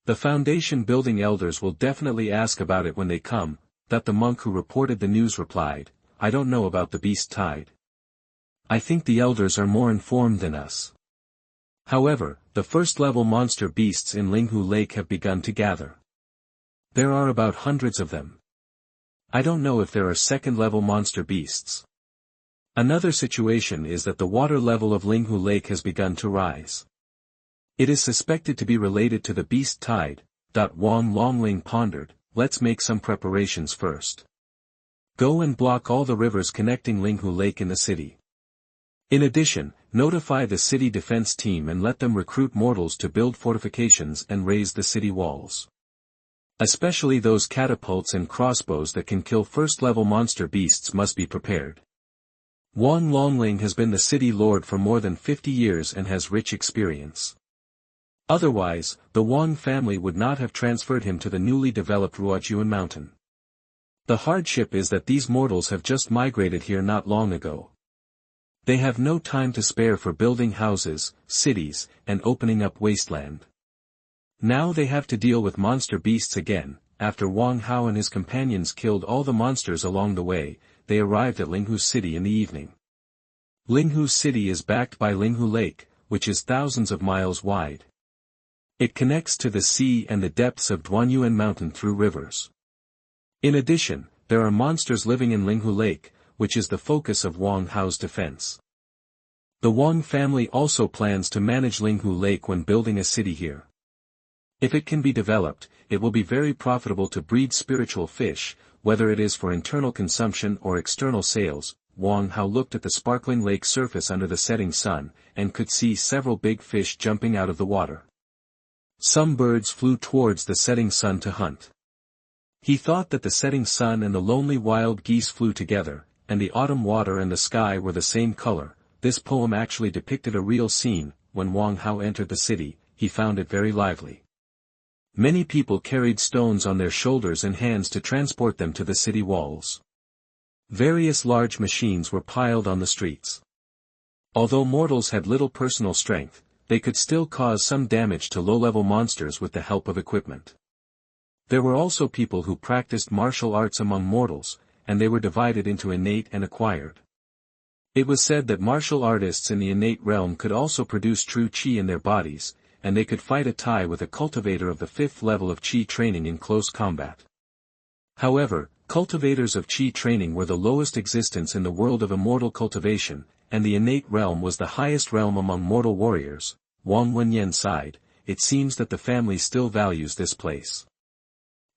The foundation-building elders will definitely ask about it when they come. That the monk who reported the news replied, "I don't know about the beast tide. I think the elders are more informed than us." However, the first-level monster beasts in Linghu Lake have begun to gather. There are about hundreds of them. I don't know if there are second-level monster beasts. Another situation is that the water level of Linghu Lake has begun to rise. It is suspected to be related to the beast tide. Wang Longling pondered, "Let's make some preparations first. Go and block all the rivers connecting Linghu Lake in the city. In addition, notify the city defense team and let them recruit mortals to build fortifications and raise the city walls. Especially those catapults and crossbows that can kill first-level monster beasts must be prepared." Wang Longling has been the city lord for more than 50 years and has rich experience. Otherwise, the Wang family would not have transferred him to the newly developed Ruojuan Mountain. The hardship is that these mortals have just migrated here not long ago. They have no time to spare for building houses, cities, and opening up wasteland. Now they have to deal with monster beasts again. After Wang Hao and his companions killed all the monsters along the way, they arrived at Linghu City in the evening. Linghu City is backed by Linghu Lake, which is thousands of miles wide. It connects to the sea and the depths of Xuanhuan Mountain through rivers. In addition, there are monsters living in Linghu Lake, which is the focus of Wang Hao's defense. The Wang family also plans to manage Linghu Lake when building a city here. If it can be developed, it will be very profitable to breed spiritual fish, whether it is for internal consumption or external sales. Wang Hao looked at the sparkling lake surface under the setting sun, and could see several big fish jumping out of the water. Some birds flew towards the setting sun to hunt. He thought that the setting sun and the lonely wild geese flew together, and the autumn water and the sky were the same color. This poem actually depicted a real scene. When Wang Hao entered the city, he found it very lively. Many people carried stones on their shoulders and hands to transport them to the city walls. Various large machines were piled on the streets. Although mortals had little personal strength, they could still cause some damage to low-level monsters with the help of equipment. There were also people who practiced martial arts among mortals, and they were divided into innate and acquired. It was said that martial artists in the innate realm could also produce true qi in their bodies, and they could fight a tie with a cultivator of the 5th level of qi training in close combat. However, cultivators of qi training were the lowest existence in the world of immortal cultivation, and the innate realm was the highest realm among mortal warriors. Wang Wenyan sighed. It seems that the family still values this place.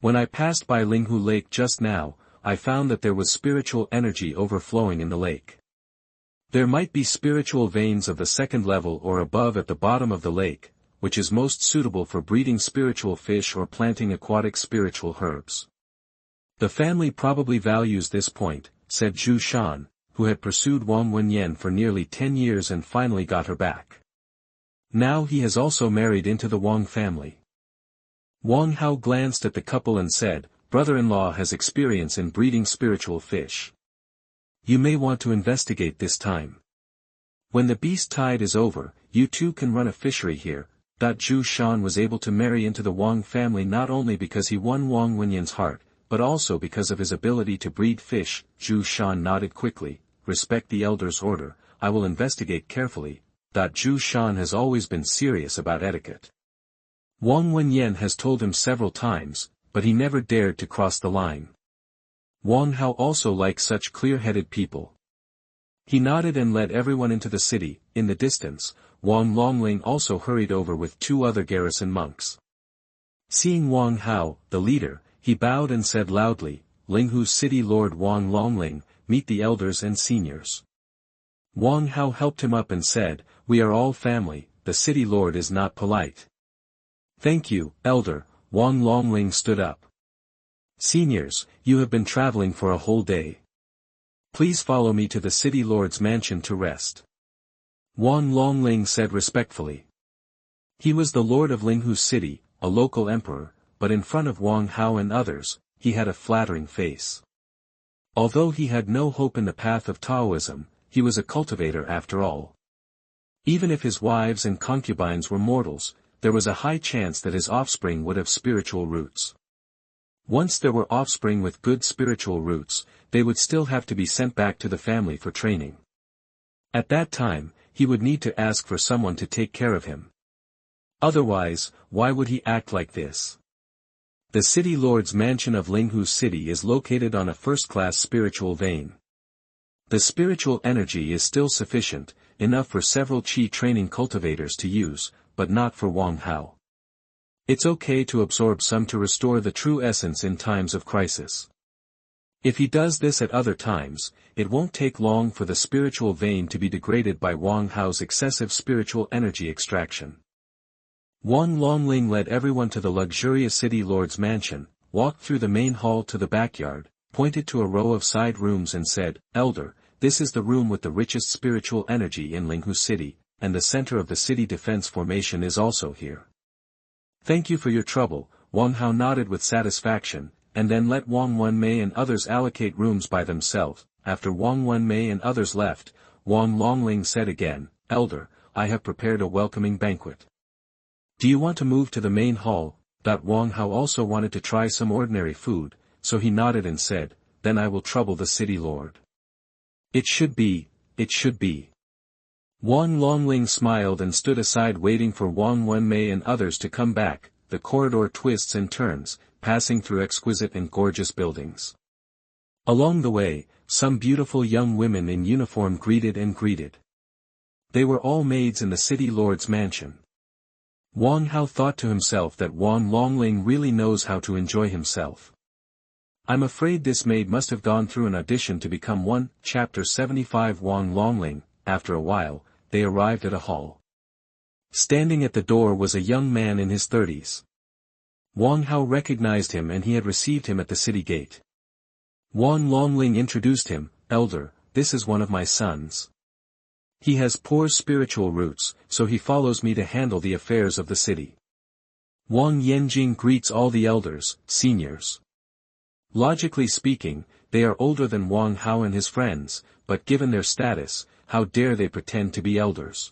When I passed by Linghu Lake just now, I found that there was spiritual energy overflowing in the lake. There might be spiritual veins of the second level or above at the bottom of the lake, which is most suitable for breeding spiritual fish or planting aquatic spiritual herbs. The family probably values this point, said Zhu Shan, who had pursued Wang Wenyan for nearly 10 years and finally got her back. Now he has also married into the Wang family. Wang Hao glanced at the couple and said, "Brother-in-law has experience in breeding spiritual fish. You may want to investigate this time. When the beast tide is over, you too can run a fishery here." Zhu Shan was able to marry into the Wang family not only because he won Wang Wenyan's heart, but also because of his ability to breed fish. Zhu Shan nodded quickly. "Respect the elder's order, I will investigate carefully." Zhu Shan has always been serious about etiquette. Wang Wenyan has told him several times, but he never dared to cross the line. Wang Hao also likes such clear-headed people. He nodded and led everyone into the city. In the distance, Wang Longling also hurried over with 2 other garrison monks. Seeing Wang Hao, the leader, he bowed and said loudly, "Linghu's city lord Wang Longling, meet the elders and seniors." Wang Hao helped him up and said, "We are all family, the city lord is not polite." "Thank you, elder." Wang Longling stood up. "Seniors, you have been traveling for a whole day. Please follow me to the city lord's mansion to rest." Wang Longling said respectfully. He was the lord of Linghu city, a local emperor, but in front of Wang Hao and others, he had a flattering face. Although he had no hope in the path of Taoism, he was a cultivator after all. Even if his wives and concubines were mortals, there was a high chance that his offspring would have spiritual roots. Once there were offspring with good spiritual roots, they would still have to be sent back to the family for training. At that time, he would need to ask for someone to take care of him. Otherwise, why would he act like this? The city lord's mansion of Linghu city is located on a first-class spiritual vein. The spiritual energy is still sufficient, enough for several qi training cultivators to use, but not for Wang Hao. It's okay to absorb some to restore the true essence in times of crisis. If he does this at other times, it won't take long for the spiritual vein to be degraded by Wang Hao's excessive spiritual energy extraction. Wang Longling led everyone to the luxurious city lord's mansion, walked through the main hall to the backyard, pointed to a row of side rooms and said, "Elder, this is the room with the richest spiritual energy in Linghu city, and the center of the city defense formation is also here." "Thank you for your trouble." Wang Hao nodded with satisfaction, and then let Wang Wenmei and others allocate rooms by themselves. After Wang Wenmei and others left, Wang Longling said again, "Elder, I have prepared a welcoming banquet. Do you want to move to the main hall?" Wang Hao also wanted to try some ordinary food, so he nodded and said, "Then I will trouble the city lord." It should be. Wang Longling smiled and stood aside waiting for Wang Wenmei and others to come back. The corridor twists and turns, passing through exquisite and gorgeous buildings. Along the way, some beautiful young women in uniform greeted. They were all maids in the city lord's mansion. Wang Hao thought to himself that Wang Longling really knows how to enjoy himself. "I'm afraid this maid must have gone through an audition to become one." Chapter 75 Wang Longling. After a while, they arrived at a hall. Standing at the door was a young man in his 30s. Wang Hao recognized him and he had received him at the city gate. Wang Longling introduced him, "Elder, this is one of my sons. He has poor spiritual roots, so he follows me to handle the affairs of the city." Wang Yanjing greets all the elders, seniors. Logically speaking, they are older than Wang Hao and his friends, but given their status, how dare they pretend to be elders?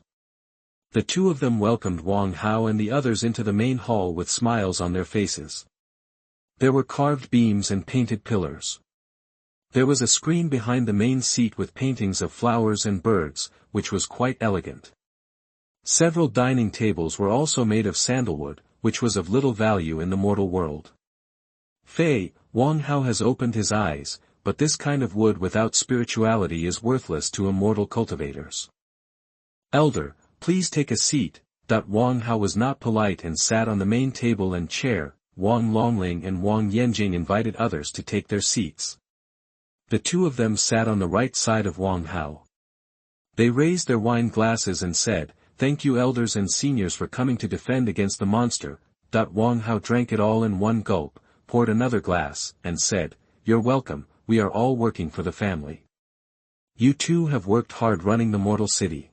The 2 of them welcomed Wang Hao and the others into the main hall with smiles on their faces. There were carved beams and painted pillars. There was a screen behind the main seat with paintings of flowers and birds, which was quite elegant. Several dining tables were also made of sandalwood, which was of little value in the mortal world. "Fei, Wang Hao has opened his eyes, but this kind of wood without spirituality is worthless to immortal cultivators. Elder, please take a seat. Wang Hao was not polite and sat on the main table and chair. Wang Longling and Wang Yanjing invited others to take their seats. The two of them sat on the right side of Wang Hao. They raised their wine glasses and said, "Thank you elders and seniors for coming to defend against the monster." Wang Hao drank it all in one gulp, poured another glass, and said, "You're welcome, we are all working for the family. You two have worked hard running the mortal city.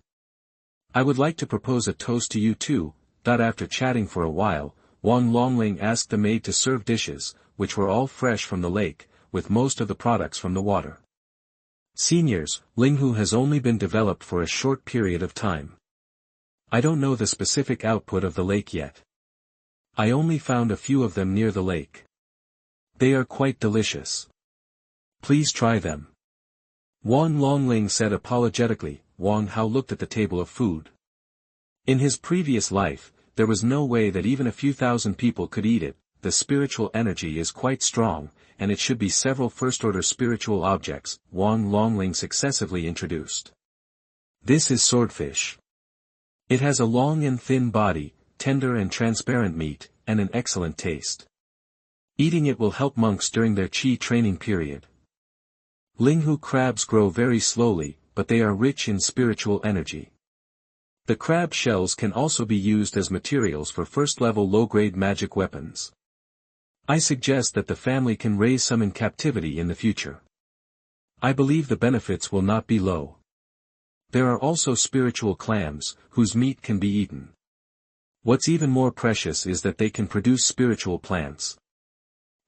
I would like to propose a toast to you too." After chatting for a while, Wang Longling asked the maid to serve dishes, which were all fresh from the lake, with most of the products from the water. Seniors, Linghu has only been developed for a short period of time. I don't know the specific output of the lake yet. I only found a few of them near the lake. They are quite delicious. Please try them. Wang Longling said apologetically. Wang Hao looked at the table of food. In his previous life, there was no way that even a few thousand people could eat it. The spiritual energy is quite strong, and it should be several first-order spiritual objects. Wang Longling successively introduced. This is swordfish. It has a long and thin body, tender and transparent meat, and an excellent taste. Eating it will help monks during their qi training period. Linghu crabs grow very slowly, but they are rich in spiritual energy. The crab shells can also be used as materials for first-level low-grade magic weapons. I suggest that the family can raise some in captivity in the future. I believe the benefits will not be low. There are also spiritual clams, whose meat can be eaten. What's even more precious is that they can produce spiritual plants.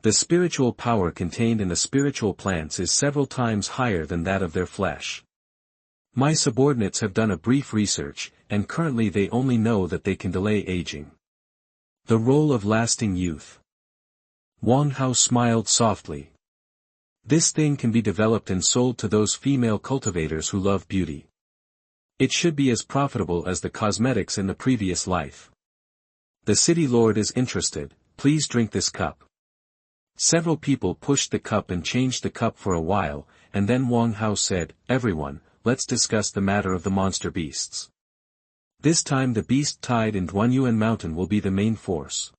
The spiritual power contained in the spiritual plants is several times higher than that of their flesh. My subordinates have done a brief research, and currently they only know that they can delay aging. The role of lasting youth. Wang Hao smiled softly. This thing can be developed and sold to those female cultivators who love beauty. It should be as profitable as the cosmetics in the previous life. The city lord is interested. Please drink this cup. Several people pushed the cup and changed the cup for a while, and then Wang Hao said, "Everyone, let's discuss the matter of the monster beasts. This time the beast tied in Xuanhuan mountain will be the main force.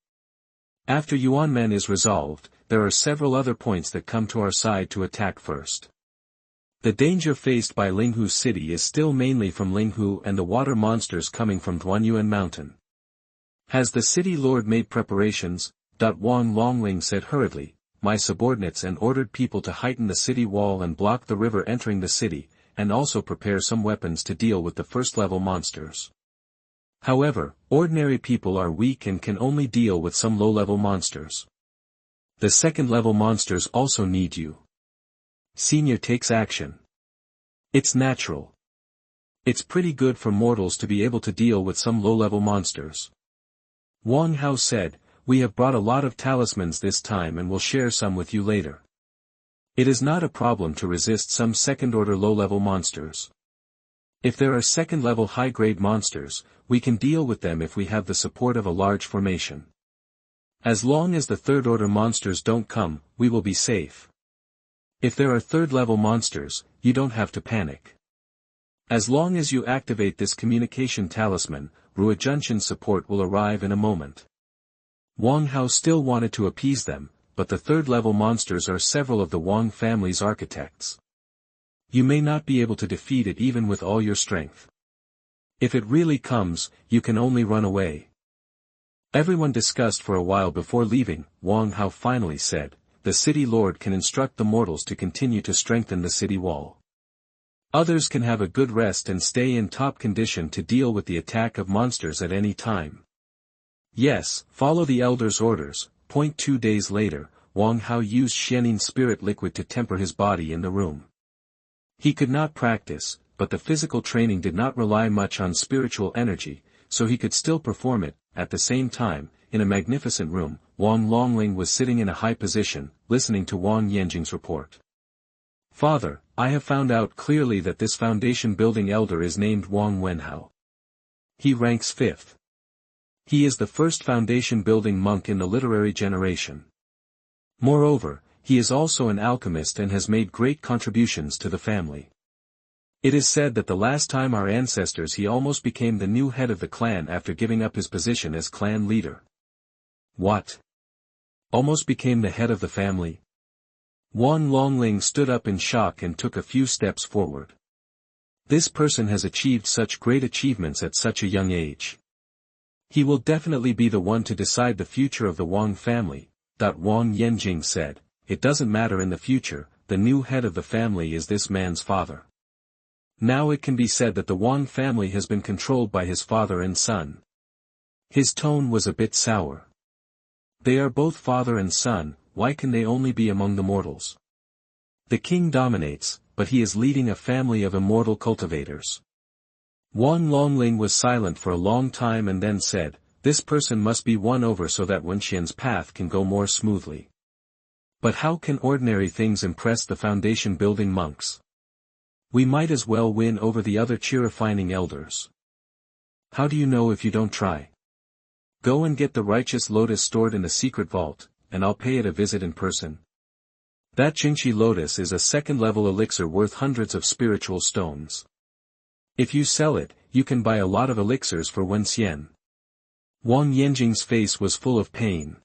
After Yuanmen is resolved, there are several other points that come to our side to attack first. The danger faced by Linghu's city is still mainly from Linghu and the water monsters coming from Xuanhuan mountain. Has the city lord made preparations?" Wang Longling said hurriedly, "My subordinates and ordered people to heighten the city wall and block the river entering the city, and also prepare some weapons to deal with the first-level monsters. However, ordinary people are weak and can only deal with some low-level monsters. The second-level monsters also need you. Senior takes action. It's natural. It's pretty good for mortals to be able to deal with some low-level monsters." Wang Hao said, "We have brought a lot of talismans this time and will share some with you later. It is not a problem to resist some second-order low-level monsters. If there are second-level high-grade monsters, we can deal with them if we have the support of a large formation. As long as the third-order monsters don't come, we will be safe. If there are third-level monsters, you don't have to panic. As long as you activate this communication talisman, Ruijunqian's support will arrive in a moment." Wang Hao still wanted to appease them, but the third-level monsters are several of the Wang family's architects. You may not be able to defeat it even with all your strength. If it really comes, you can only run away. Everyone discussed for a while before leaving. Wang Hao finally said, "The city lord can instruct the mortals to continue to strengthen the city wall. Others can have a good rest and stay in top condition to deal with the attack of monsters at any time." "Yes, follow the elder's orders." 2 days later, Wang Hao used Xianin spirit liquid to temper his body in the room. He could not practice, but the physical training did not rely much on spiritual energy, so he could still perform it. At the same time, in a magnificent room, Wang Longling was sitting in a high position, listening to Wang Yanjing's report. "Father, I have found out clearly that this foundation building elder is named Wang Wenhao. He ranks 5th. He is the first foundation building monk in the literary generation. Moreover, he is also an alchemist and has made great contributions to the family. It is said that the last time our ancestors he almost became the new head of the clan after giving up his position as clan leader. What? Almost became the head of the family? Wan Longling stood up in shock and took a few steps forward. This person has achieved such great achievements at such a young age. He will definitely be the one to decide the future of the Wang family. Wang Yanjing said, it doesn't matter in the future, the new head of the family is this man's father. Now it can be said that the Wang family has been controlled by his father and son. His tone was a bit sour. They are both father and son, why can they only be among the mortals? The king dominates, but he is leading a family of immortal cultivators. Wan Longling was silent for a long time and then said, this person must be won over so that Wenxian's path can go more smoothly. But how can ordinary things impress the foundation building monks? We might as well win over the other chi-refining elders. How do you know if you don't try? Go and get the righteous lotus stored in the secret vault, and I'll pay it a visit in person. That Jingxi lotus is a second-level elixir worth hundreds of spiritual stones. If you sell it, you can buy a lot of elixirs for Wenxian. Wang Yanjing's face was full of pain.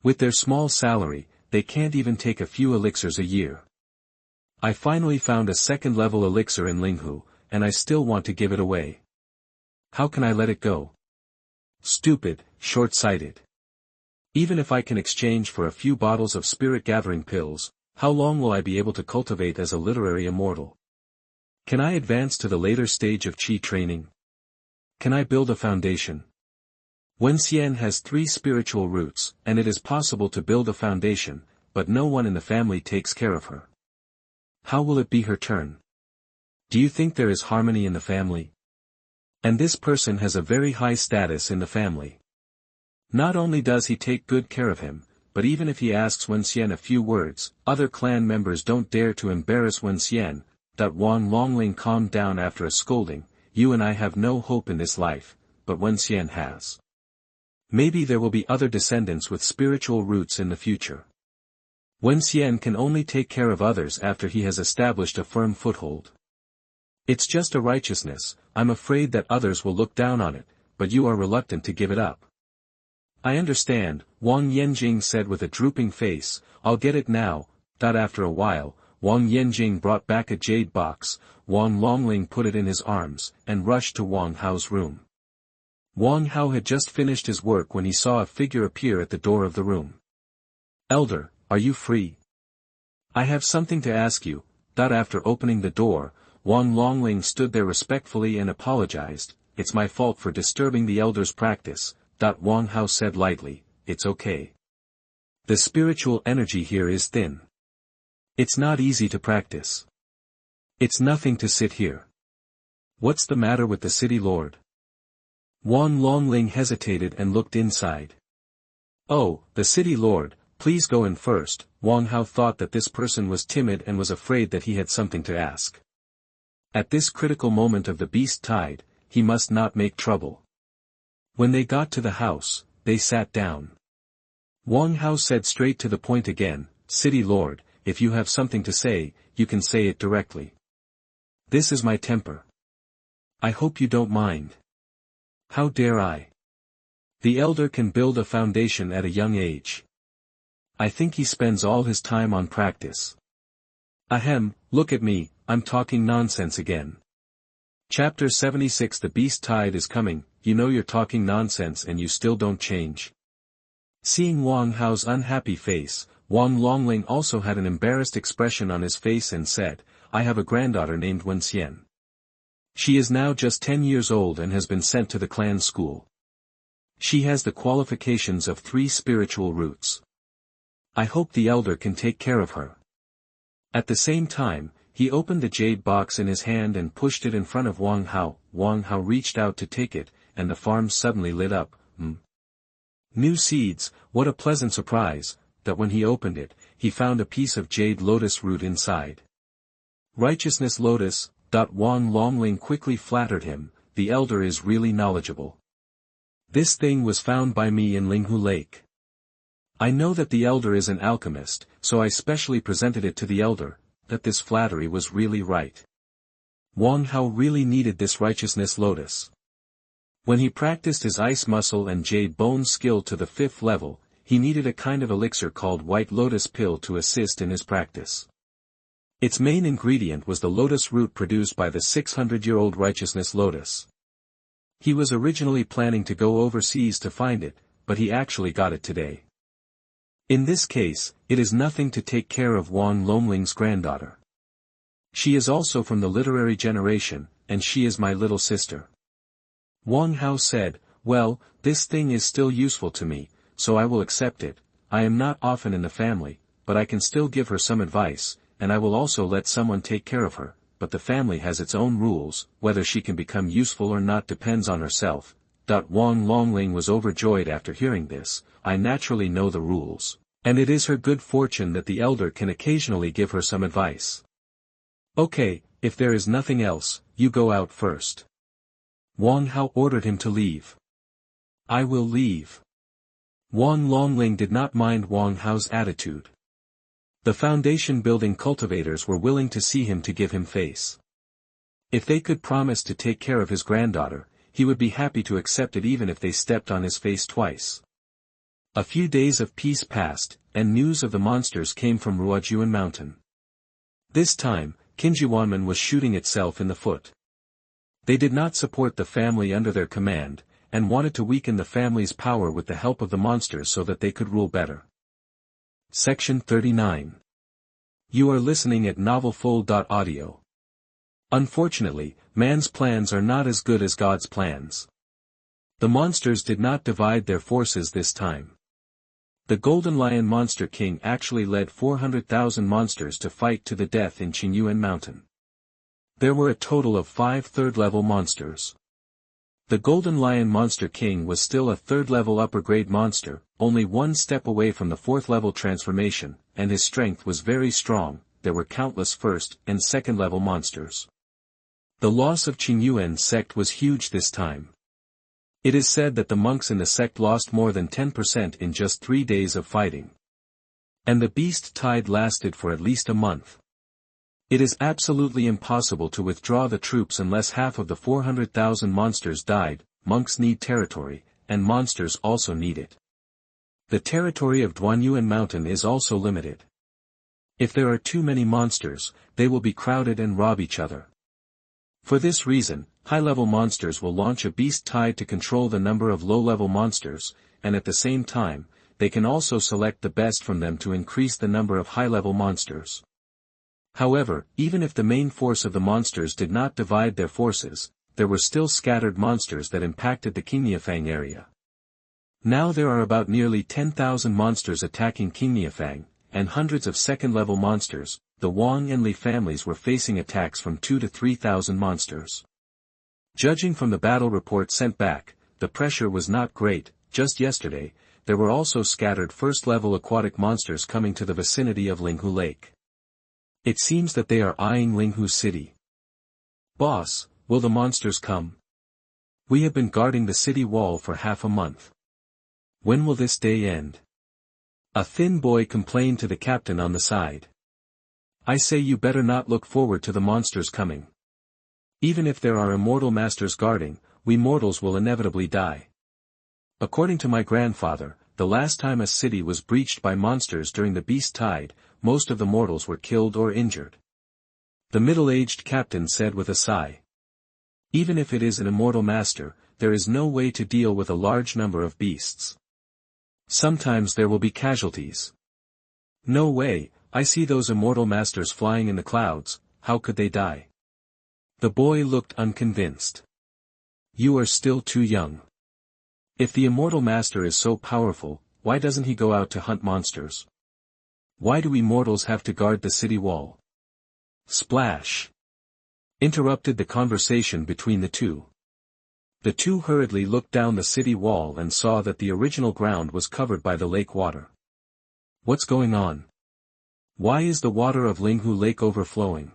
With their small salary, they can't even take a few elixirs a year. I finally found a second-level elixir in Linghu, and I still want to give it away. How can I let it go? Stupid, short-sighted. Even if I can exchange for a few bottles of spirit-gathering pills, how long will I be able to cultivate as a literary immortal? Can I advance to the later stage of qi training? Can I build a foundation? Wenxian has 3 spiritual roots, and it is possible to build a foundation, but no one in the family takes care of her. How will it be her turn? Do you think there is harmony in the family? And this person has a very high status in the family. Not only does he take good care of him, but even if he asks Wenxian a few words, other clan members don't dare to embarrass Wenxian. Wan Longling calmed down after a scolding, you and I have no hope in this life, but Wenxian has. Maybe there will be other descendants with spiritual roots in the future. Wenxian can only take care of others after he has established a firm foothold. It's just a righteousness, I'm afraid that others will look down on it, but you are reluctant to give it up. I understand, Wang Yanjing said with a drooping face, I'll get it now. After a while, Wang Yanjing brought back a jade box, Wang Longling put it in his arms, and rushed to Wang Hao's room. Wang Hao had just finished his work when he saw a figure appear at the door of the room. Elder, are you free? I have something to ask you. After opening the door, Wang Longling stood there respectfully and apologized, it's my fault for disturbing the elder's practice. Wang Hao said lightly, it's okay. The spiritual energy here is thin. It's not easy to practice. It's nothing to sit here. What's the matter with the city lord? Wang Longling hesitated and looked inside. Oh, the city lord, please go in first. Wang Hao thought that this person was timid and was afraid that he had something to ask. At this critical moment of the beast tide, he must not make trouble. When they got to the house, they sat down. Wang Hao said straight to the point again, City Lord, if you have something to say, you can say it directly. This is my temper. I hope you don't mind. How dare I? The elder can build a foundation at a young age. I think he spends all his time on practice. Ahem, look at me, I'm talking nonsense again. Chapter 76 The beast tide is coming, you know you're talking nonsense and you still don't change. Seeing Wang Hao's unhappy face, Wang Longling also had an embarrassed expression on his face and said, I have a granddaughter named Wenxian. She is now just 10 years old and has been sent to the clan school. She has the qualifications of 3 spiritual roots. I hope the elder can take care of her. At the same time, he opened the jade box in his hand and pushed it in front of Wang Hao. Wang Hao reached out to take it, and the farm suddenly lit up. New seeds, what a pleasant surprise, that when he opened it, he found a piece of jade lotus root inside. Righteousness lotus. Wang Longling quickly flattered him, the elder is really knowledgeable. This thing was found by me in Linghu Lake. I know that the elder is an alchemist, so I specially presented it to the elder, that this flattery was really right. Wang Hao really needed this righteousness lotus. When he practiced his ice muscle and jade bone skill to the 5th level, he needed a kind of elixir called white lotus pill to assist in his practice. Its main ingredient was the lotus root produced by the 600-year-old righteousness lotus. He was originally planning to go overseas to find it, but he actually got it today. In this case, it is nothing to take care of Wang Longling's granddaughter. She is also from the literary generation, and she is my little sister. Wang Hao said, well, this thing is still useful to me, so I will accept it. I am not often in the family, but I can still give her some advice, and I will also let someone take care of her, but the family has its own rules, whether she can become useful or not depends on herself. Wang Longling was overjoyed after hearing this. I naturally know the rules, and it is her good fortune that the elder can occasionally give her some advice. Okay, if there is nothing else, you go out first. Wang Hao ordered him to leave. I will leave. Wang Longling did not mind Wang Hao's attitude. The foundation building cultivators were willing to see him to give him face. If they could promise to take care of his granddaughter, he would be happy to accept it even if they stepped on his face twice. A few days of peace passed, and news of the monsters came from Ruojuan Mountain. This time, Xuanhuan was shooting itself in the foot. They did not support the family under their command, and wanted to weaken the family's power with the help of the monsters so that they could rule better. Section 39. You are listening at novelfull.audio. Unfortunately, man's plans are not as good as God's plans. The monsters did not divide their forces this time. The Golden Lion Monster King actually led 400,000 monsters to fight to the death in Xuanhuan Mountain. There were a total of 5 third-level monsters. The Golden Lion Monster King was still a third-level upper-grade monster, only one step away from the 4th-level transformation, and his strength was very strong. There were countless first- and second-level monsters. The loss of Xuanhuan sect was huge this time. It is said that the monks in the sect lost more than 10% in just 3 days of fighting. And the beast tide lasted for at least a month. It is absolutely impossible to withdraw the troops unless half of the 400,000 monsters died. Monks need territory, and monsters also need it. The territory of Xuanhuan Mountain is also limited. If there are too many monsters, they will be crowded and rob each other. For this reason, high-level monsters will launch a beast tide to control the number of low-level monsters, and at the same time, they can also select the best from them to increase the number of high-level monsters. However, even if the main force of the monsters did not divide their forces, there were still scattered monsters that impacted the Qingniafang area. Now there are about nearly 10,000 monsters attacking Qingniafang, and hundreds of second-level monsters. The Wang and Li families were facing attacks from 2,000 to 3,000 monsters. Judging from the battle report sent back, the pressure was not great. Just yesterday, there were also scattered first-level aquatic monsters coming to the vicinity of Linghu Lake. It seems that they are eyeing Linghu City. Boss, will the monsters come? We have been guarding the city wall for half a month. When will this day end? A thin boy complained to the captain on the side. I say you better not look forward to the monsters coming. Even if there are immortal masters guarding, we mortals will inevitably die. According to my grandfather, the last time a city was breached by monsters during the beast tide, most of the mortals were killed or injured. The middle-aged captain said with a sigh. Even if it is an immortal master, there is no way to deal with a large number of beasts. Sometimes there will be casualties. No way, I see those immortal masters flying in the clouds, how could they die? The boy looked unconvinced. You are still too young. If the immortal master is so powerful, why doesn't he go out to hunt monsters? Why do we mortals have to guard the city wall? Splash! Interrupted the conversation between the two. The two hurriedly looked down the city wall and saw that the original ground was covered by the lake water. What's going on? Why is the water of Linghu Lake overflowing?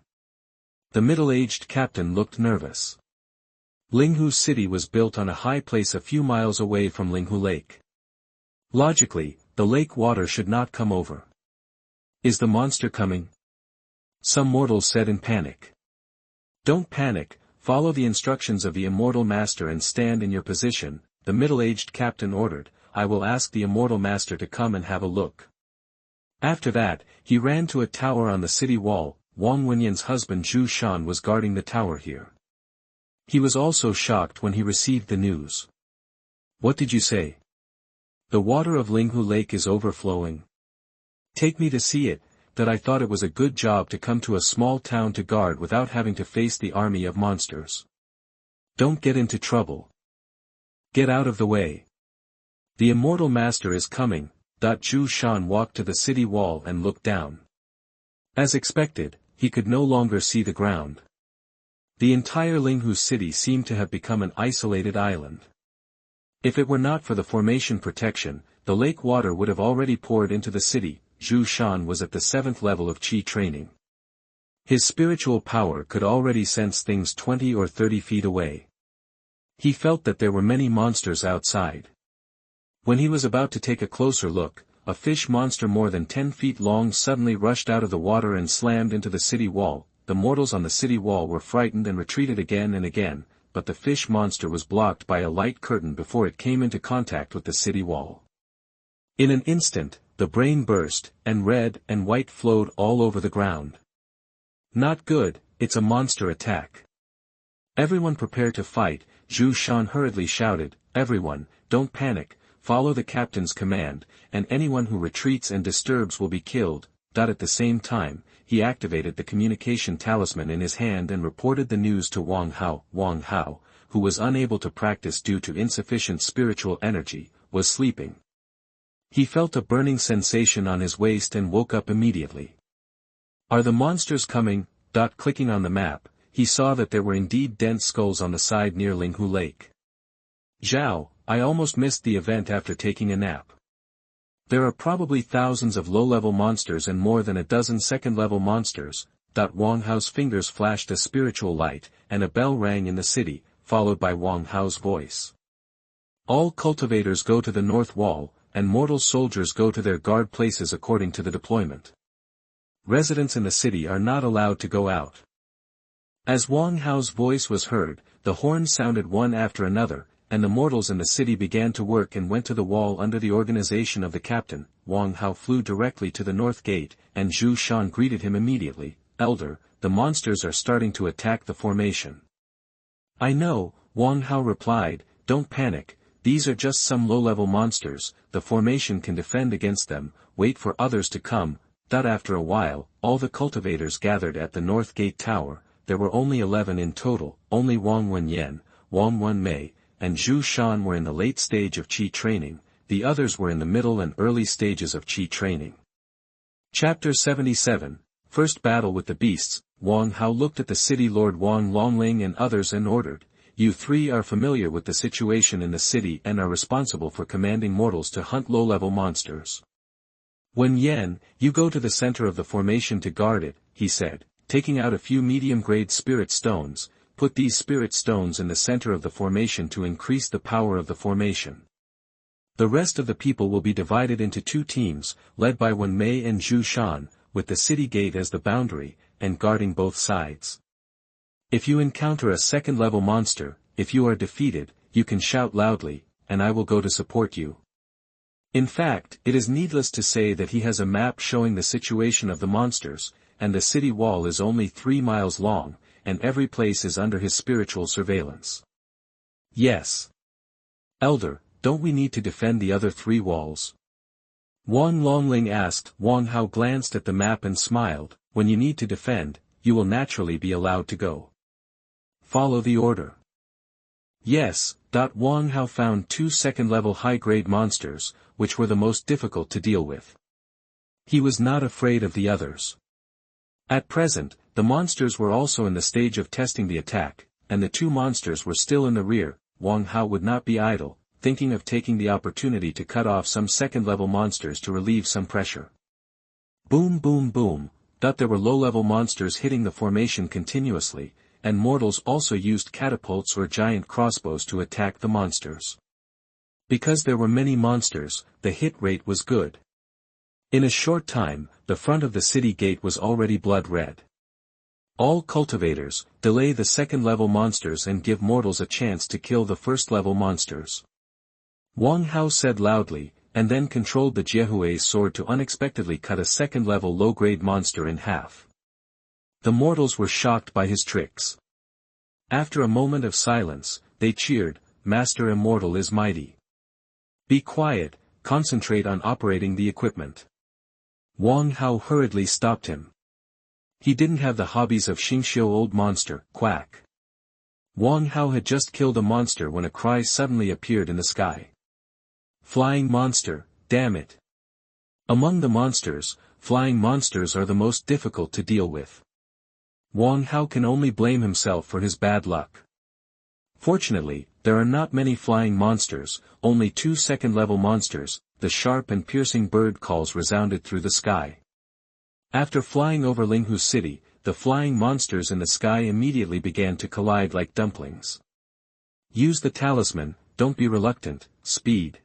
The middle-aged captain looked nervous. Linghu City was built on a high place a few miles away from Linghu Lake. Logically, The lake water should not come over. Is the monster coming? Some mortals said in panic. Don't panic, follow the instructions of the immortal master and stand in your position, the middle-aged captain ordered. I will ask the immortal master to come and have a look. After that, he ran to a tower on the city wall. Wang Wenyan's husband Zhu Shan was guarding the tower here. He was also shocked when he received the news. What did you say? The water of Linghu Lake is overflowing. Take me to see it, that I thought it was a good job to come to a small town to guard without having to face the army of monsters. Don't get into trouble. Get out of the way. The immortal master is coming. Zhu Shan walked to the city wall and looked down. As expected, he could no longer see the ground. The entire Linghu city seemed to have become an isolated island. If it were not for the formation protection, the lake water would have already poured into the city. Zhu Shan was at the 7th level of Qi training. His spiritual power could already sense things 20 or 30 feet away. He felt that there were many monsters outside. When he was about to take a closer look, a fish monster more than 10 feet long suddenly rushed out of the water and slammed into the city wall. The mortals on the city wall were frightened and retreated again and again, but the fish monster was blocked by a light curtain before it came into contact with the city wall. In an instant, the brain burst, and red and white flowed all over the ground. Not good, it's a monster attack. Everyone prepare to fight. Zhu Shan hurriedly shouted, everyone, don't panic, follow the captain's command, and anyone who retreats and disturbs will be killed. At the same time, he activated the communication talisman in his hand and reported the news to Wang Hao. Wang Hao, who was unable to practice due to insufficient spiritual energy, was sleeping. He felt a burning sensation on his waist and woke up immediately. Are the monsters coming? Clicking on the map, he saw that there were indeed dense skulls on the side near Linghu Lake. Zhao, I almost missed the event after taking a nap. There are probably thousands of low-level monsters and more than a dozen second-level monsters. Wang Hao's fingers flashed a spiritual light, and a bell rang in the city, followed by Wang Hao's voice. All cultivators go to the north wall, and mortal soldiers go to their guard places according to the deployment. Residents in the city are not allowed to go out. As Wang Hao's voice was heard, the horns sounded one after another, and the mortals in the city began to work and went to the wall under the organization of the captain. Wang Hao flew directly to the north gate, and Zhu Shan greeted him immediately. Elder, the monsters are starting to attack the formation. I know, Wang Hao replied, don't panic, these are just some low-level monsters, the formation can defend against them, wait for others to come. After a while, all the cultivators gathered at the north gate tower. There were only 11 in total, only Wang Wenyan, Wang Wenmei, and Zhu Shan were in the late stage of Qi training, the others were in the middle and early stages of Qi training. Chapter 77, First Battle with the Beasts. Wang Hao looked at the city lord Wang Longling and others and ordered, you three are familiar with the situation in the city and are responsible for commanding mortals to hunt low-level monsters. Wen Yan, you go to the center of the formation to guard it, he said, taking out a few medium-grade spirit stones. Put these spirit stones in the center of the formation to increase the power of the formation. The rest of the people will be divided into 2 teams, led by Wen Mei and Zhu Shan, with the city gate as the boundary, and guarding both sides. If you encounter a second-level monster, if you are defeated, you can shout loudly, and I will go to support you. In fact, it is needless to say that he has a map showing the situation of the monsters, and the city wall is only 3 miles long, and every place is under his spiritual surveillance. Yes. Elder, don't we need to defend the other 3 walls? Wang Longling asked. Wang Hao glanced at the map and smiled, when you need to defend, you will naturally be allowed to go. Follow the order. Yes. Wang Hao found 2 second-level high-grade monsters, which were the most difficult to deal with. He was not afraid of the others. At present, the monsters were also in the stage of testing the attack, and the 2 monsters were still in the rear. Wang Hao would not be idle, thinking of taking the opportunity to cut off some second-level monsters to relieve some pressure. Boom boom boom, there were low-level monsters hitting the formation continuously, and mortals also used catapults or giant crossbows to attack the monsters. Because there were many monsters, the hit rate was good. In a short time, the front of the city gate was already blood red. All cultivators, delay the second-level monsters and give mortals a chance to kill the first-level monsters. Wang Hao said loudly, and then controlled the Jiehui's sword to unexpectedly cut a second-level low-grade monster in half. The mortals were shocked by his tricks. After a moment of silence, they cheered, "Master Immortal is mighty. Be quiet, concentrate on operating the equipment." Wang Hao hurriedly stopped him. He didn't have the hobbies of Xianxia old monster, quack. Wang Hao had just killed a monster when a cry suddenly appeared in the sky. Flying monster, damn it. Among the monsters, flying monsters are the most difficult to deal with. Wang Hao can only blame himself for his bad luck. Fortunately, there are not many flying monsters, only 2 second-level monsters. The sharp and piercing bird calls resounded through the sky. After flying over Linghu's city, the flying monsters in the sky immediately began to collide like dumplings. Use the talisman, don't be reluctant, speed.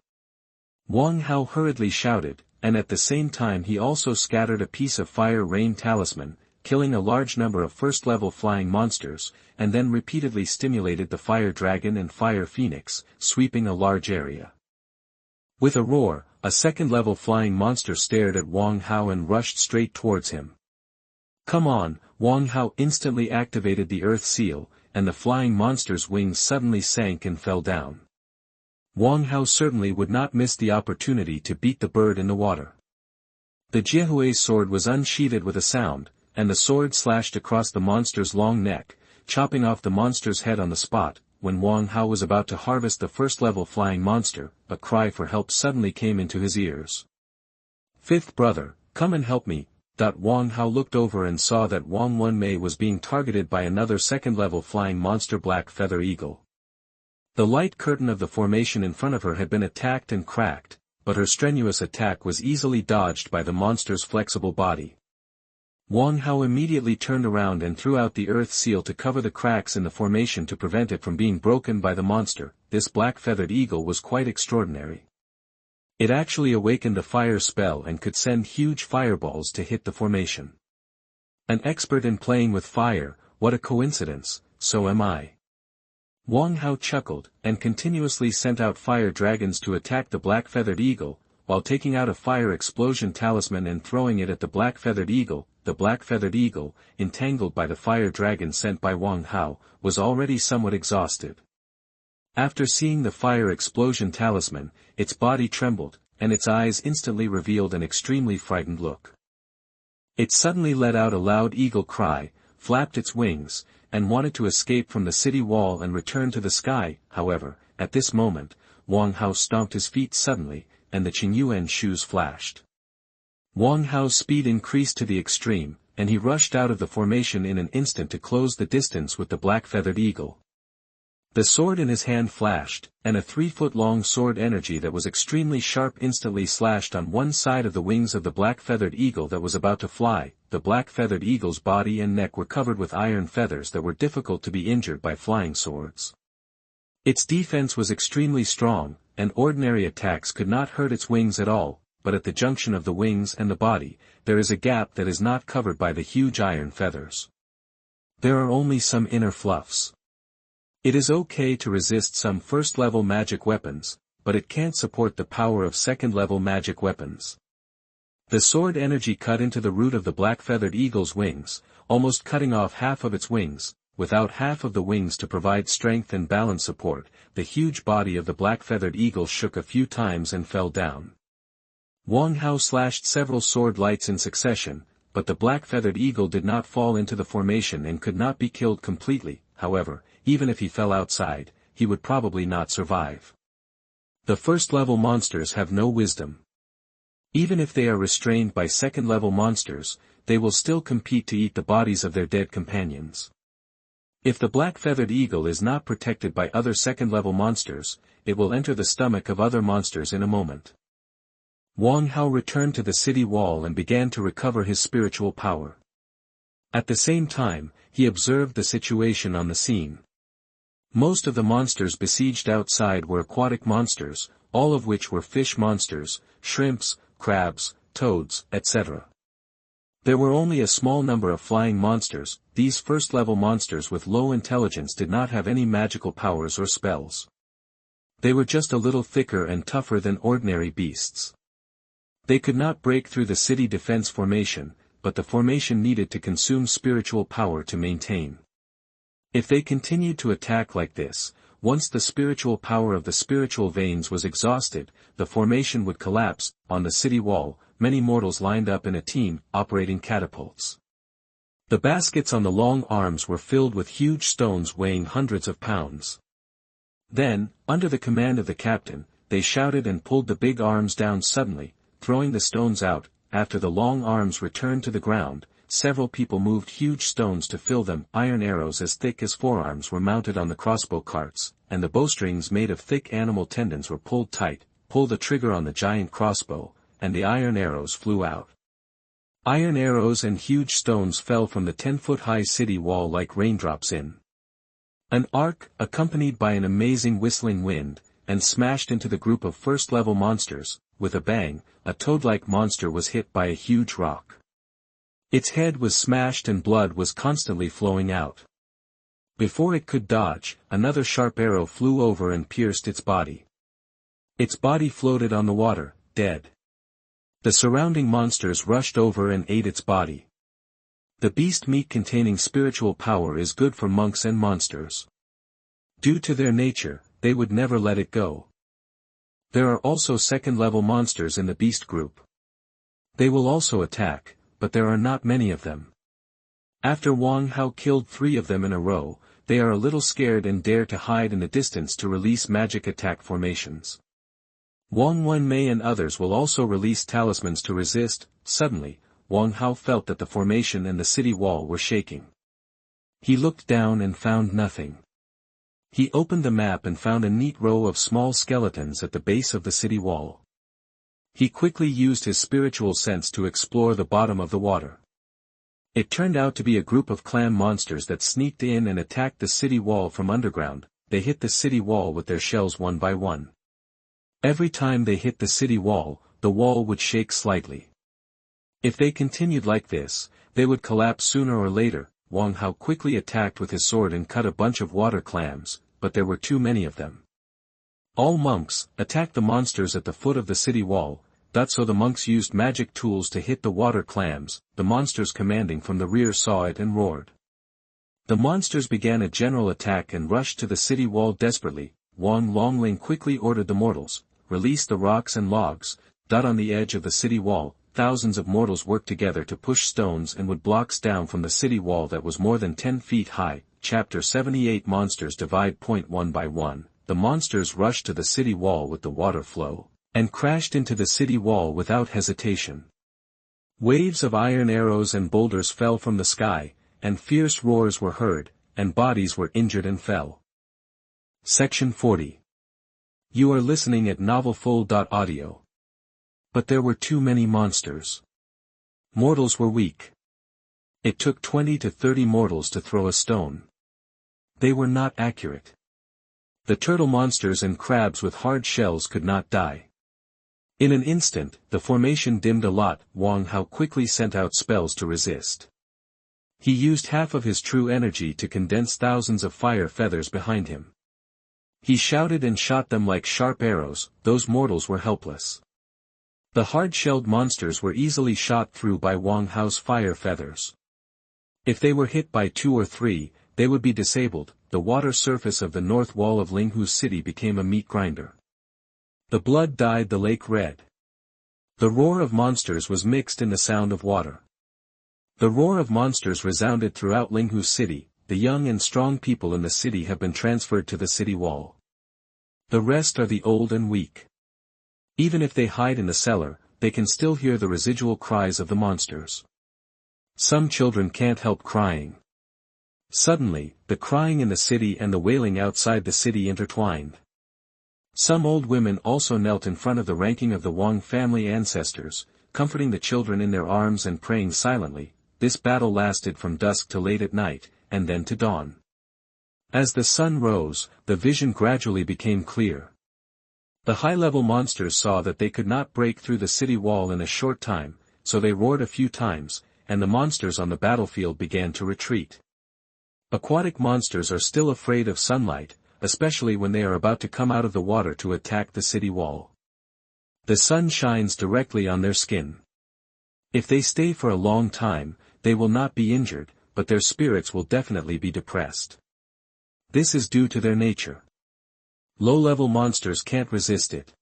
Wang Hao hurriedly shouted, and at the same time he also scattered a piece of fire rain talisman, killing a large number of first-level flying monsters, and then repeatedly stimulated the fire dragon and fire phoenix, sweeping a large area. With a roar, a second-level flying monster stared at Wang Hao and rushed straight towards him. Come on, Wang Hao instantly activated the earth seal, and the flying monster's wings suddenly sank and fell down. Wang Hao certainly would not miss the opportunity to beat the bird in the water. The Jiehui's sword was unsheathed with a sound, and the sword slashed across the monster's long neck, chopping off the monster's head on the spot. When Wang Hao was about to harvest the first-level flying monster, a cry for help suddenly came into his ears. "Fifth brother, come and help me." Wang Hao looked over and saw that Wang Wenmei was being targeted by another second-level flying monster black feather eagle. The light curtain of the formation in front of her had been attacked and cracked, but her strenuous attack was easily dodged by the monster's flexible body. Wang Hao immediately turned around and threw out the earth seal to cover the cracks in the formation to prevent it from being broken by the monster. This black-feathered eagle was quite extraordinary. It actually awakened a fire spell and could send huge fireballs to hit the formation. An expert in playing with fire, what a coincidence, so am I. Wang Hao chuckled, and continuously sent out fire dragons to attack the black-feathered eagle, while taking out a fire explosion talisman and throwing it at the black-feathered eagle. The black-feathered eagle, entangled by the fire dragon sent by Wang Hao, was already somewhat exhausted. After seeing the fire explosion talisman, its body trembled, and its eyes instantly revealed an extremely frightened look. It suddenly let out a loud eagle cry, flapped its wings, and wanted to escape from the city wall and return to the sky. However, at this moment, Wang Hao stomped his feet suddenly, and the Xuanhuan shoes flashed. Wang Hao's speed increased to the extreme, and he rushed out of the formation in an instant to close the distance with the black-feathered eagle. The sword in his hand flashed, and a 3-foot-long sword energy that was extremely sharp instantly slashed on one side of the wings of the black-feathered eagle that was about to fly. The black-feathered eagle's body and neck were covered with iron feathers that were difficult to be injured by flying swords. Its defense was extremely strong, and ordinary attacks could not hurt its wings at all. But at the junction of the wings and the body, there is a gap that is not covered by the huge iron feathers. There are only some inner fluffs. It is okay to resist some first-level magic weapons, but it can't support the power of second-level magic weapons. The sword energy cut into the root of the black-feathered eagle's wings, almost cutting off half of its wings. Without half of the wings to provide strength and balance support, the huge body of the black-feathered eagle shook a few times and fell down. Wang Hao slashed several sword lights in succession, but the black-feathered eagle did not fall into the formation and could not be killed completely. However, even if he fell outside, he would probably not survive. The first-level monsters have no wisdom. Even if they are restrained by second-level monsters, they will still compete to eat the bodies of their dead companions. If the black-feathered eagle is not protected by other second-level monsters, it will enter the stomach of other monsters in a moment. Wang Hao returned to the city wall and began to recover his spiritual power. At the same time, he observed the situation on the scene. Most of the monsters besieged outside were aquatic monsters, all of which were fish monsters, shrimps, crabs, toads, etc. There were only a small number of flying monsters. These first-level monsters with low intelligence did not have any magical powers or spells. They were just a little thicker and tougher than ordinary beasts. They could not break through the city defense formation, but the formation needed to consume spiritual power to maintain. If they continued to attack like this, once the spiritual power of the spiritual veins was exhausted, the formation would collapse. On the city wall, many mortals lined up in a team, operating catapults. The baskets on the long arms were filled with huge stones weighing hundreds of pounds. Then, under the command of the captain, they shouted and pulled the big arms down suddenly, throwing the stones out. After the long arms returned to the ground, several people moved huge stones to fill them. Iron arrows as thick as forearms were mounted on the crossbow carts, and the bowstrings made of thick animal tendons were pulled tight. Pull the trigger on the giant crossbow, and the iron arrows flew out. Iron arrows and huge stones fell from the 10-foot-high city wall like raindrops in an arc, accompanied by an amazing whistling wind, and smashed into the group of first-level monsters. With a bang, a toad-like monster was hit by a huge rock. Its head was smashed and blood was constantly flowing out. Before it could dodge, another sharp arrow flew over and pierced its body. Its body floated on the water, dead. The surrounding monsters rushed over and ate its body. The beast meat containing spiritual power is good for monks and monsters. Due to their nature, they would never let it go. There are also second-level monsters in the beast group. They will also attack, but there are not many of them. After Wang Hao killed 3 of them in a row, they are a little scared and dare to hide in the distance to release magic attack formations. Xuanhuan Mei and others will also release talismans to resist. Suddenly, Wang Hao felt that the formation and the city wall were shaking. He looked down and found nothing. He opened the map and found a neat row of small skeletons at the base of the city wall. He quickly used his spiritual sense to explore the bottom of the water. It turned out to be a group of clam monsters that sneaked in and attacked the city wall from underground. They hit the city wall with their shells one by one. Every time they hit the city wall, the wall would shake slightly. If they continued like this, they would collapse sooner or later. Wang Hao quickly attacked with his sword and cut a bunch of water clams, but there were too many of them. All monks attacked the monsters at the foot of the city wall. So the monks used magic tools to hit the water clams. The monsters commanding from the rear saw it and roared. The monsters began a general attack and rushed to the city wall desperately. Wang Longling quickly ordered the mortals, release the rocks and logs. On the edge of the city wall, thousands of mortals worked together to push stones and wood blocks down from the city wall that was more than 10 feet high. Chapter 78 Monsters divide. One by one, the monsters rushed to the city wall with the water flow, and crashed into the city wall without hesitation. Waves of iron arrows and boulders fell from the sky, and fierce roars were heard, and bodies were injured and fell. Section 40. You are listening at novelfull.audio. But there were too many monsters. Mortals were weak. It took 20 to 30 mortals to throw a stone. They were not accurate. The turtle monsters and crabs with hard shells could not die. In an instant, the formation dimmed a lot. Wang Hao quickly sent out spells to resist. He used half of his true energy to condense thousands of fire feathers behind him. He shouted and shot them like sharp arrows. Those mortals were helpless. The hard-shelled monsters were easily shot through by Wang Hao's fire feathers. If they were hit by 2 or 3, they would be disabled. The water surface of the north wall of Linghu's city became a meat grinder. The blood dyed the lake red. The roar of monsters was mixed in the sound of water. The roar of monsters resounded throughout Linghu's city. The young and strong people in the city have been transferred to the city wall. The rest are the old and weak. Even if they hide in the cellar, they can still hear the residual cries of the monsters. Some children can't help crying. Suddenly, the crying in the city and the wailing outside the city intertwined. Some old women also knelt in front of the ranking of the Wang family ancestors, comforting the children in their arms and praying silently. This battle lasted from dusk to late at night, and then to dawn. As the sun rose, the vision gradually became clear. The high-level monsters saw that they could not break through the city wall in a short time, so they roared a few times, and the monsters on the battlefield began to retreat. Aquatic monsters are still afraid of sunlight, especially when they are about to come out of the water to attack the city wall. The sun shines directly on their skin. If they stay for a long time, they will not be injured, but their spirits will definitely be depressed. This is due to their nature. Low-level monsters can't resist it.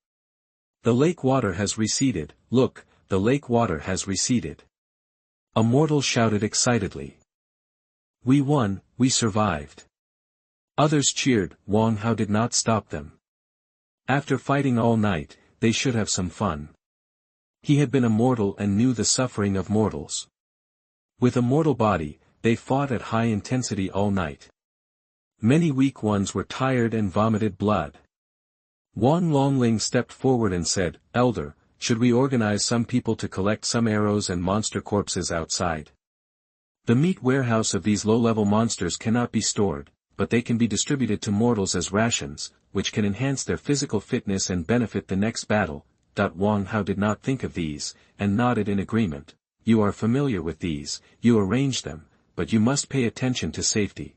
The lake water has receded. Look, the lake water has receded. A mortal shouted excitedly. We won, we survived. Others cheered. Wang Hao did not stop them. After fighting all night, they should have some fun. He had been a mortal and knew the suffering of mortals. With a mortal body, they fought at high intensity all night. Many weak ones were tired and vomited blood. Wan Longling stepped forward and said, Elder, should we organize some people to collect some arrows and monster corpses outside? The meat warehouse of these low-level monsters cannot be stored, but they can be distributed to mortals as rations, which can enhance their physical fitness and benefit the next battle. Wang Hao did not think of these, and nodded in agreement. You are familiar with these, you arrange them, but you must pay attention to safety.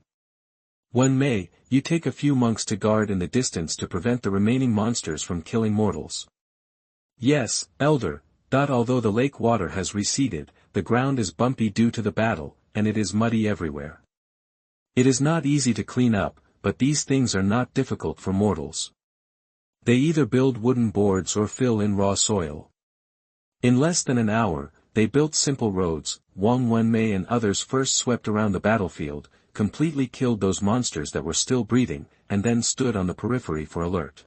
When May, you take a few monks to guard in the distance to prevent the remaining monsters from killing mortals. Yes, Elder. Although the lake water has receded, the ground is bumpy due to the battle, and it is muddy everywhere. It is not easy to clean up, but these things are not difficult for mortals. They either build wooden boards or fill in raw soil. In less than an hour, they built simple roads. Wang Wenmei and others first swept around the battlefield, completely killed those monsters that were still breathing, and then stood on the periphery for alert.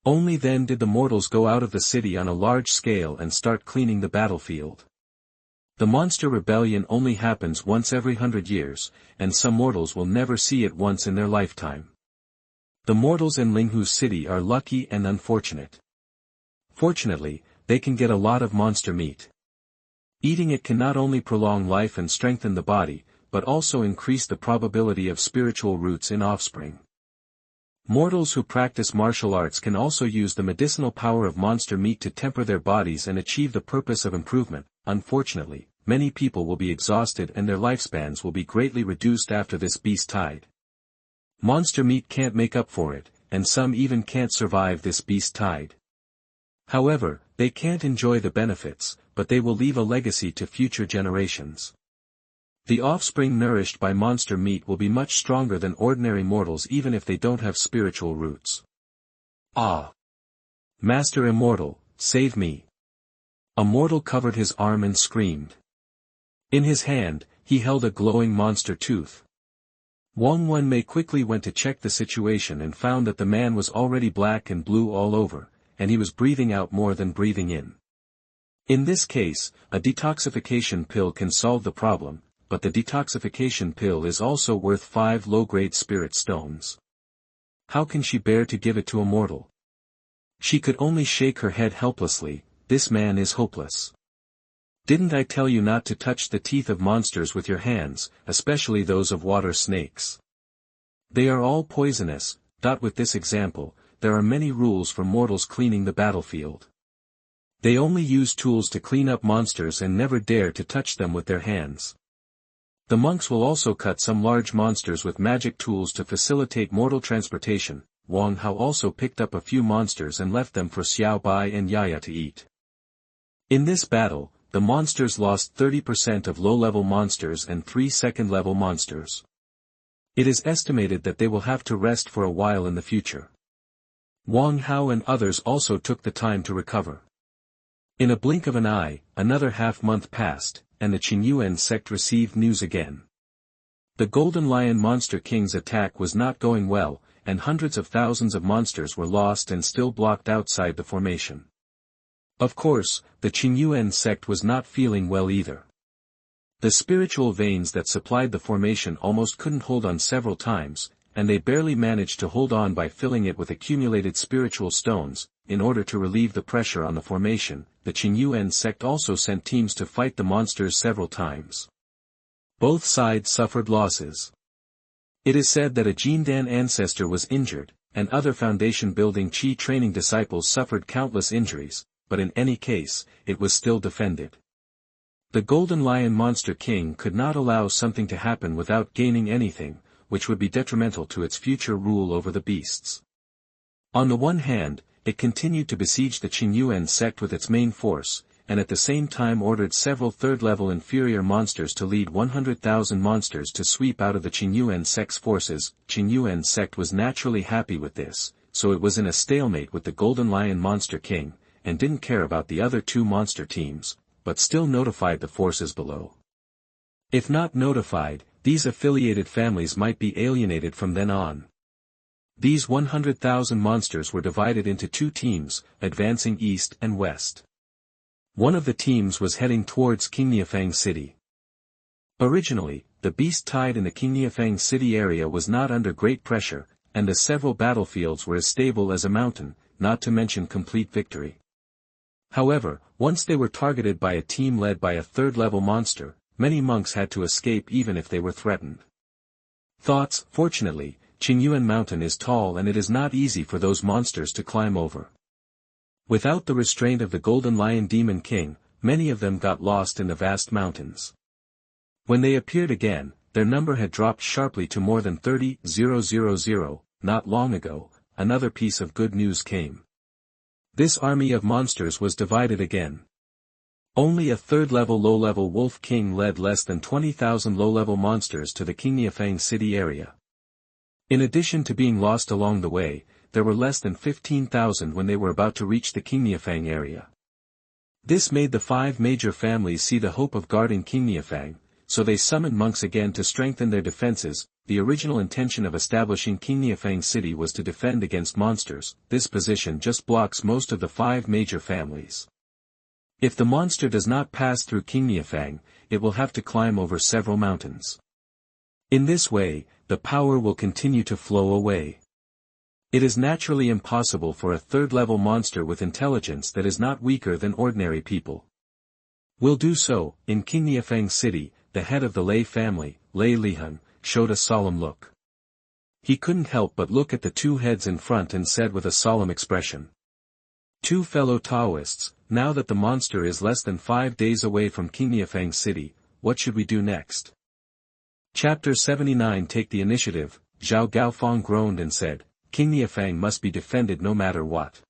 Only then did the mortals go out of the city on a large scale and start cleaning the battlefield. The monster rebellion only happens once every 100 years, and some mortals will never see it once in their lifetime. The mortals in Linghu City are lucky and unfortunate. Fortunately, they can get a lot of monster meat. Eating it can not only prolong life and strengthen the body, but also increase the probability of spiritual roots in offspring. Mortals who practice martial arts can also use the medicinal power of monster meat to temper their bodies and achieve the purpose of improvement. Unfortunately, many people will be exhausted and their lifespans will be greatly reduced after this beast tide. Monster meat can't make up for it, and some even can't survive this beast tide. However, they can't enjoy the benefits, but they will leave a legacy to future generations. The offspring nourished by monster meat will be much stronger than ordinary mortals even if they don't have spiritual roots. Ah! Master Immortal, save me! A mortal covered his arm and screamed. In his hand, he held a glowing monster tooth. Wang Wenmei quickly went to check the situation and found that the man was already black and blue all over, and he was breathing out more than breathing in. In this case, a detoxification pill can solve the problem, but the detoxification pill is also worth 5 low-grade spirit stones. How can she bear to give it to a mortal? She could only shake her head helplessly. This man is hopeless. Didn't I tell you not to touch the teeth of monsters with your hands, especially those of water snakes? They are all poisonous. With this example, there are many rules for mortals cleaning the battlefield. They only use tools to clean up monsters and never dare to touch them with their hands. The monks will also cut some large monsters with magic tools to facilitate mortal transportation. Wang Hao also picked up a few monsters and left them for Xiao Bai and Yaya to eat. In this battle, the monsters lost 30% of low-level monsters and 3 second-level monsters. It is estimated that they will have to rest for a while in the future. Wang Hao and others also took the time to recover. In a blink of an eye, another half-month passed, and the Xuanhuan sect received news again. The Golden Lion Monster King's attack was not going well, and hundreds of thousands of monsters were lost and still blocked outside the formation. Of course, the Xuanhuan sect was not feeling well either. The spiritual veins that supplied the formation almost couldn't hold on several times, and they barely managed to hold on by filling it with accumulated spiritual stones. In order to relieve the pressure on the formation, the Xuanhuan sect also sent teams to fight the monsters several times. Both sides suffered losses. It is said that a Jindan ancestor was injured, and other foundation-building Qi training disciples suffered countless injuries, but in any case, it was still defended. The Golden Lion Monster King could not allow something to happen without gaining anything, which would be detrimental to its future rule over the beasts. On the one hand, it continued to besiege the Xuanhuan sect with its main force, and at the same time ordered several third-level inferior monsters to lead 100,000 monsters to sweep out of the Xuanhuan sect's forces. Xuanhuan sect was naturally happy with this, so it was in a stalemate with the Golden Lion Monster King, and didn't care about the other two monster teams, but still notified the forces below. If not notified, these affiliated families might be alienated from then on. These 100,000 monsters were divided into two teams, advancing east and west. One of the teams was heading towards Qingniafang City. Originally, the beast tide in the Qingniafang City area was not under great pressure, and the several battlefields were as stable as a mountain, not to mention complete victory. However, once they were targeted by a team led by a third-level monster, many monks had to escape even if they were threatened. Thoughts: fortunately, Qingyuan Mountain is tall and it is not easy for those monsters to climb over. Without the restraint of the Golden Lion Demon King, many of them got lost in the vast mountains. When they appeared again, their number had dropped sharply to more than 30,000. Not long ago, another piece of good news came. This army of monsters was divided again. Only a third-level low-level Wolf King led less than 20,000 low-level monsters to the Qingniafang City area. In addition to being lost along the way, there were less than 15,000 when they were about to reach the Qingniafang area. This made the five major families see the hope of guarding Qingniafang, so they summoned monks again to strengthen their defenses. The original intention of establishing Qingniafang City was to defend against monsters. This position just blocks most of the five major families. If the monster does not pass through Qingniafang, it will have to climb over several mountains. In this way, the power will continue to flow away. It is naturally impossible for a third-level monster with intelligence that is not weaker than ordinary people. Will do so. In Qingniafang City, the head of the Lei family, Lei Liheng, showed a solemn look. He couldn't help but look at the two heads in front and said with a solemn expression, "Two fellow Taoists, now that the monster is less than 5 days away from Qingniafang City, what should we do next?" Chapter 79 Take the initiative. Zhao Gaofeng groaned and said, "Qingniafang must be defended no matter what.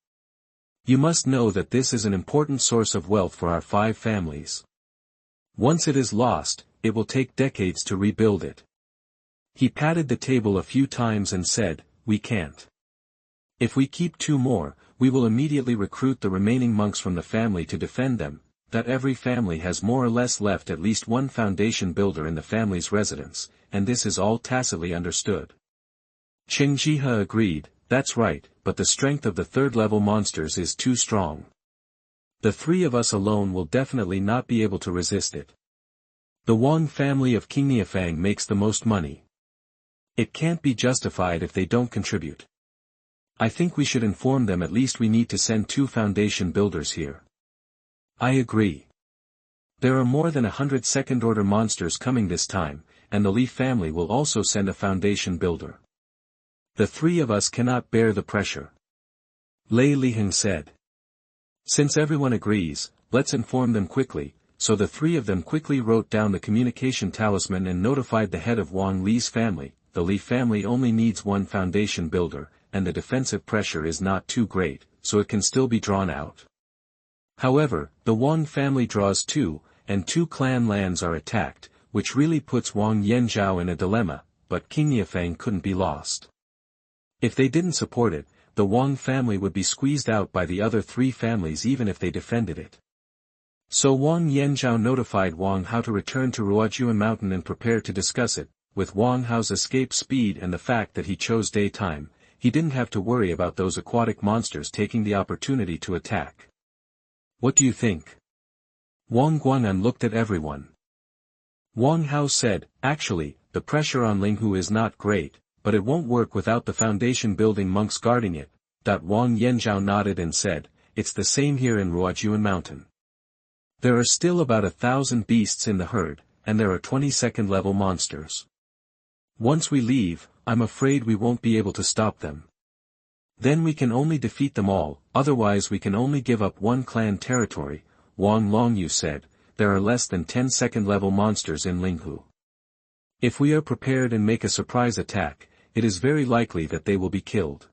You must know that this is an important source of wealth for our five families. Once it is lost, it will take decades to rebuild it." He patted the table a few times and said, "We can't. If we keep two more, we will immediately recruit the remaining monks from the family to defend them. That every family has more or less left at least one foundation builder in the family's residence, and this is all tacitly understood." Cheng Jihe agreed, "That's right, but the strength of the third-level monsters is too strong. The three of us alone will definitely not be able to resist it. The Wang family of Qingniafang makes the most money. It can't be justified if they don't contribute. I think we should inform them. At least we need to send 2 foundation builders here." "I agree. There are more than 100 second-order monsters coming this time, and the Li family will also send a foundation builder. The 3 of us cannot bear the pressure," Lei Liheng said. "Since everyone agrees, let's inform them quickly." So the 3 of them quickly wrote down the communication talisman and notified the head of Wang Li's family. The Li family only needs 1 foundation builder, and the defensive pressure is not too great, so it can still be drawn out. However, the Wang family draws 2, and 2 clan lands are attacked, which really puts Wang Yanzhao in a dilemma, but Qingniafang couldn't be lost. If they didn't support it, the Wang family would be squeezed out by the other 3 families even if they defended it. So Wang Yanzhao notified Wang Hao to return to Ruojuan Mountain and prepare to discuss it. With Wang Hao's escape speed and the fact that he chose daytime, he didn't have to worry about those aquatic monsters taking the opportunity to attack. "What do you think?" Wang Guang'an looked at everyone. Wang Hao said, "Actually, the pressure on Linghu is not great, but it won't work without the foundation building monks guarding it." Wang Yanzhao nodded and said, "It's the same here in Ruojuan Mountain. There are still about 1,000 beasts in the herd, and there are 22nd-level monsters. Once we leave, I'm afraid we won't be able to stop them. Then we can only defeat them all, otherwise we can only give up one clan territory. Wang Longyu said, there are less than 10 second-level monsters in Linghu. If we are prepared and make a surprise attack, it is very likely that they will be killed.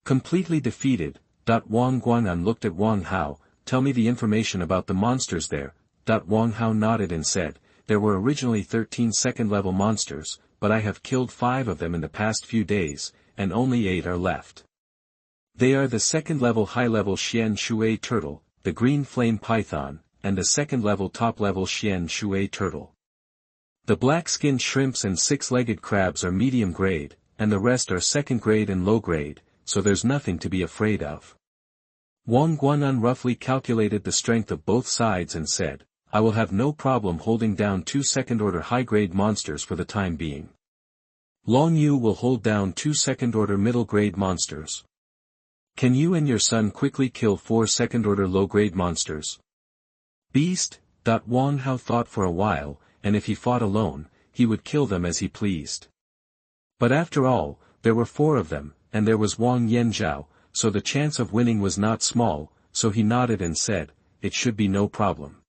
Completely defeated, Wang Guanan looked at Wang Hao, tell me the information about the monsters there. Wang Hao nodded and said, there were originally 13 second-level monsters, but I have killed 5 of them in the past few days, and only 8 are left. They are the second-level high-level Xian Shui turtle, the green flame python, and the second-level top-level Xian Shui turtle. The black-skinned shrimps and 6-legged crabs are medium grade, and the rest are second grade and low grade, so there's nothing to be afraid of. Wang Guanan roughly calculated the strength of both sides and said, I will have no problem holding down 2 second-order high-grade monsters for the time being. Long Yu will hold down 2 second-order middle-grade monsters. Can you and your son quickly kill 4 second-order low-grade monsters? Beast. Wang Hao thought for a while, and if he fought alone, he would kill them as he pleased. But after all, there were 4 of them, and there was Wang Yanzhao, so the chance of winning was not small, so he nodded and said, it should be no problem.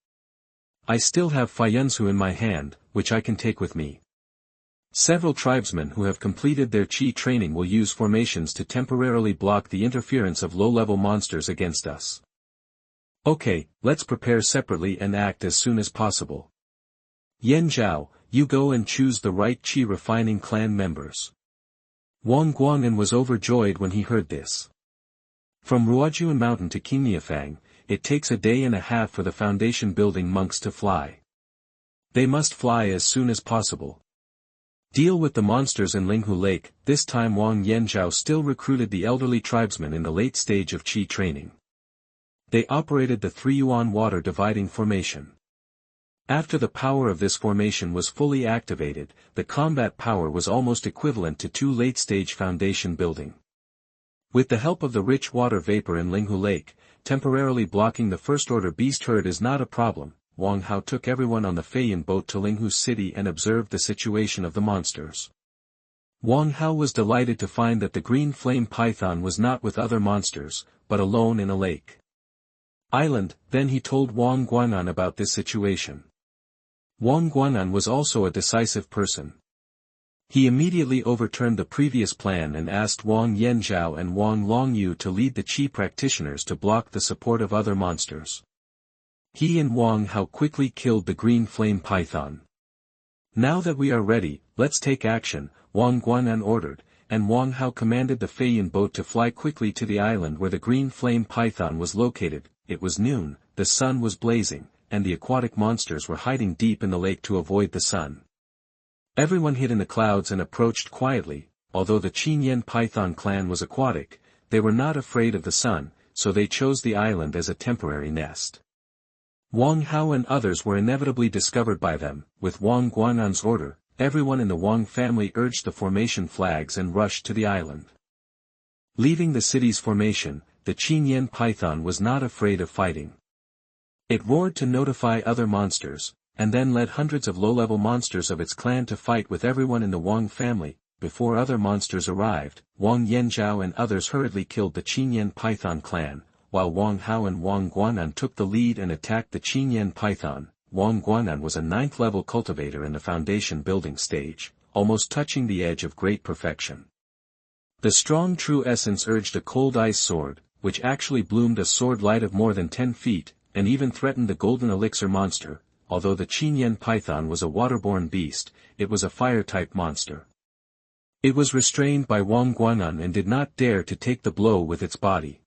I still have Faiyunzu in my hand, which I can take with me. Several tribesmen who have completed their Qi training will use formations to temporarily block the interference of low-level monsters against us. Okay, let's prepare separately and act as soon as possible. Yan Zhao, you go and choose the right Qi refining clan members. Wang Guanan was overjoyed when he heard this. From Ruojuan Mountain to Qingyafang, it takes a day and a half for the foundation building monks to fly. They must fly as soon as possible. Deal with the monsters in Linghu Lake. This time Wang Yanzhao still recruited the elderly tribesmen in the late stage of Qi training. They operated the 3-yuan water dividing formation. After the power of this formation was fully activated, the combat power was almost equivalent to 2 late-stage foundation building. With the help of the rich water vapor in Linghu Lake, temporarily blocking the first-order beast herd is not a problem. Wang Hao took everyone on the Feiyan boat to Linghu City and observed the situation of the monsters. Wang Hao was delighted to find that the green flame python was not with other monsters, but alone in a lake. Island. Then he told Wang Guanan about this situation. Wang Guanan was also a decisive person. He immediately overturned the previous plan and asked Wang Yanzhao and Wang Longyu to lead the Qi practitioners to block the support of other monsters. He and Wang Hao quickly killed the green flame python. Now that we are ready, let's take action, Wang Guanan ordered, and Wang Hao commanded the Feiyan boat to fly quickly to the island where the green flame python was located. It was noon, the sun was blazing, and the aquatic monsters were hiding deep in the lake to avoid the sun. Everyone hid in the clouds and approached quietly. Although the Qinyan python clan was aquatic, they were not afraid of the sun, so they chose the island as a temporary nest. Wang Hao and others were inevitably discovered by them. With Wang Guanan's order, everyone in the Wang family urged the formation flags and rushed to the island. Leaving the city's formation, the Qinyan python was not afraid of fighting. It roared to notify other monsters, and then led hundreds of low-level monsters of its clan to fight with everyone in the Wang family. Before other monsters arrived, Wang Yanzhao and others hurriedly killed the Qinyan python clan, while Wang Hao and Wang Guanan took the lead and attacked the Qinyan python. Wang Guanan was a 9th-level cultivator in the foundation building stage, almost touching the edge of great perfection. The strong true essence urged a cold ice sword, which actually bloomed a sword light of more than 10 feet, and even threatened the golden elixir monster. Although the Qinyan python was a waterborne beast, it was a fire-type monster. It was restrained by Wang Guanan and did not dare to take the blow with its body.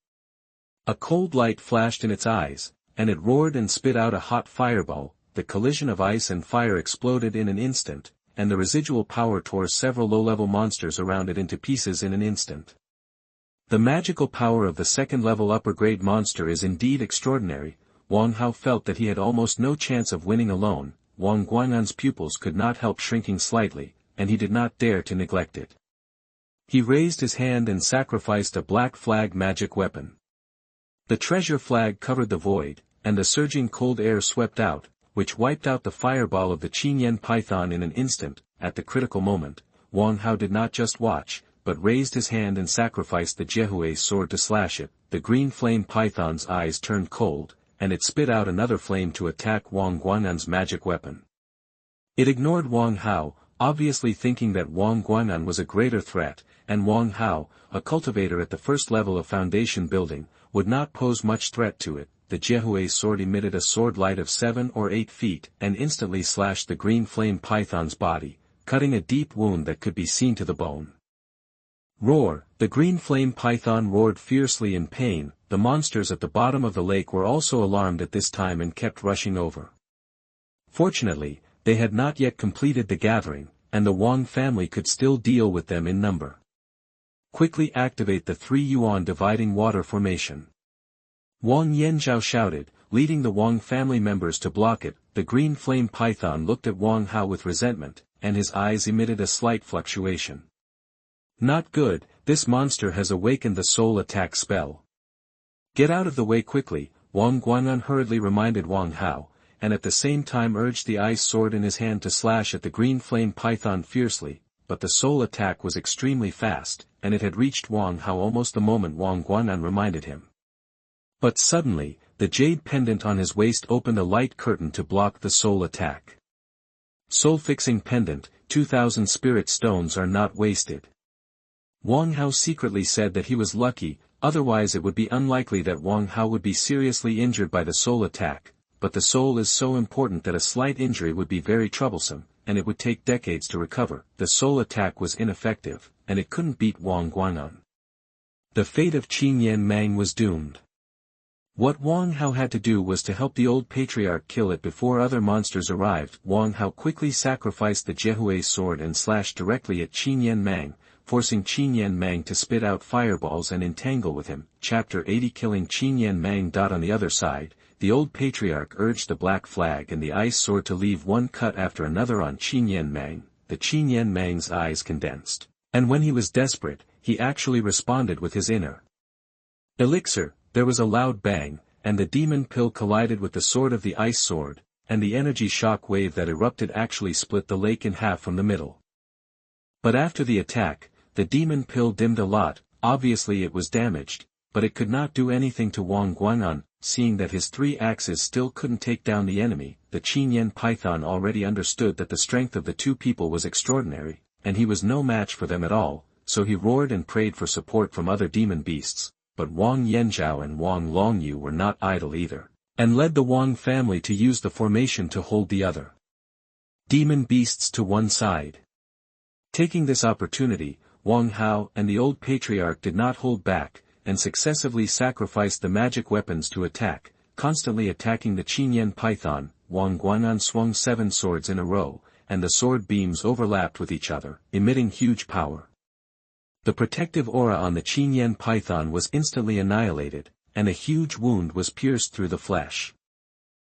A cold light flashed in its eyes, and it roared and spit out a hot fireball. The collision of ice and fire exploded in an instant, and the residual power tore several low-level monsters around it into pieces in an instant. The magical power of the second-level upper-grade monster is indeed extraordinary. Wang Hao felt that he had almost no chance of winning alone. Wang Guanan's pupils could not help shrinking slightly, and he did not dare to neglect it. He raised his hand and sacrificed a black flag magic weapon. The treasure flag covered the void, and the surging cold air swept out, which wiped out the fireball of the Qinyan python in an instant. At the critical moment, Wang Hao did not just watch, but raised his hand and sacrificed the Jiehue sword to slash it. The green flame python's eyes turned cold, and it spit out another flame to attack Wang Guan'an's magic weapon. It ignored Wang Hao, obviously thinking that Wang Guan'an was a greater threat, and Wang Hao, a cultivator at the first level of foundation building, would not pose much threat to it. The Jiehue sword emitted a sword light of 7 or 8 feet and instantly slashed the green flame python's body, cutting a deep wound that could be seen to the bone. Roar! The green flame python roared fiercely in pain. The monsters at the bottom of the lake were also alarmed at this time and kept rushing over. Fortunately, they had not yet completed the gathering, and the Wang family could still deal with them in number. Quickly activate the 3 yuan dividing water formation. Wang Yanzhao shouted, leading the Wang family members to block it. The green flame python looked at Wang Hao with resentment, and his eyes emitted a slight fluctuation. Not good, this monster has awakened the soul attack spell. Get out of the way quickly, Wang Guan'an hurriedly reminded Wang Hao, and at the same time urged the ice sword in his hand to slash at the green flame python fiercely, but the soul attack was extremely fast, and it had reached Wang Hao almost the moment Wang Guan'an reminded him. But suddenly, the jade pendant on his waist opened a light curtain to block the soul attack. Soul-fixing pendant, 2,000 spirit stones are not wasted. Wang Hao secretly said that he was lucky, otherwise it would be unlikely that Wang Hao would be seriously injured by the soul attack, but the soul is so important that a slight injury would be very troublesome, and it would take decades to recover. The soul attack was ineffective, and it couldn't beat Wang Guan'an. The fate of Xianxia Mang was doomed. What Wang Hao had to do was to help the old patriarch kill it before other monsters arrived. Wang Hao quickly sacrificed the Jiehue sword and slashed directly at Xianxia Mang, forcing Xianxia Mang to spit out fireballs and entangle with him. Chapter 80 Killing Xianxia Mang. On the other side, the old patriarch urged the black flag and the ice sword to leave one cut after another on Xianxia Mang. The Xianxia Mang's eyes condensed, and when he was desperate, he actually responded with his inner elixir. There was a loud bang, and the demon pill collided with the sword of the ice sword, and the energy shock wave that erupted actually split the lake in half from the middle. But after the attack, the demon pill dimmed a lot. Obviously it was damaged, but it could not do anything to Wang Guan'an. Seeing that his 3 axes still couldn't take down the enemy, the Xianxia python already understood that the strength of the 2 people was extraordinary, and he was no match for them at all, so he roared and prayed for support from other demon beasts. But Wang Yanzhao and Wang Longyu were not idle either, and led the Wang family to use the formation to hold the other demon beasts to one side. Taking this opportunity, Wang Hao and the old patriarch did not hold back, and successively sacrificed the magic weapons to attack, constantly attacking the Xianxia python. Wang Guan'an swung 7 swords in a row, and the sword beams overlapped with each other, emitting huge power. The protective aura on the Xianxia python was instantly annihilated, and a huge wound was pierced through the flesh.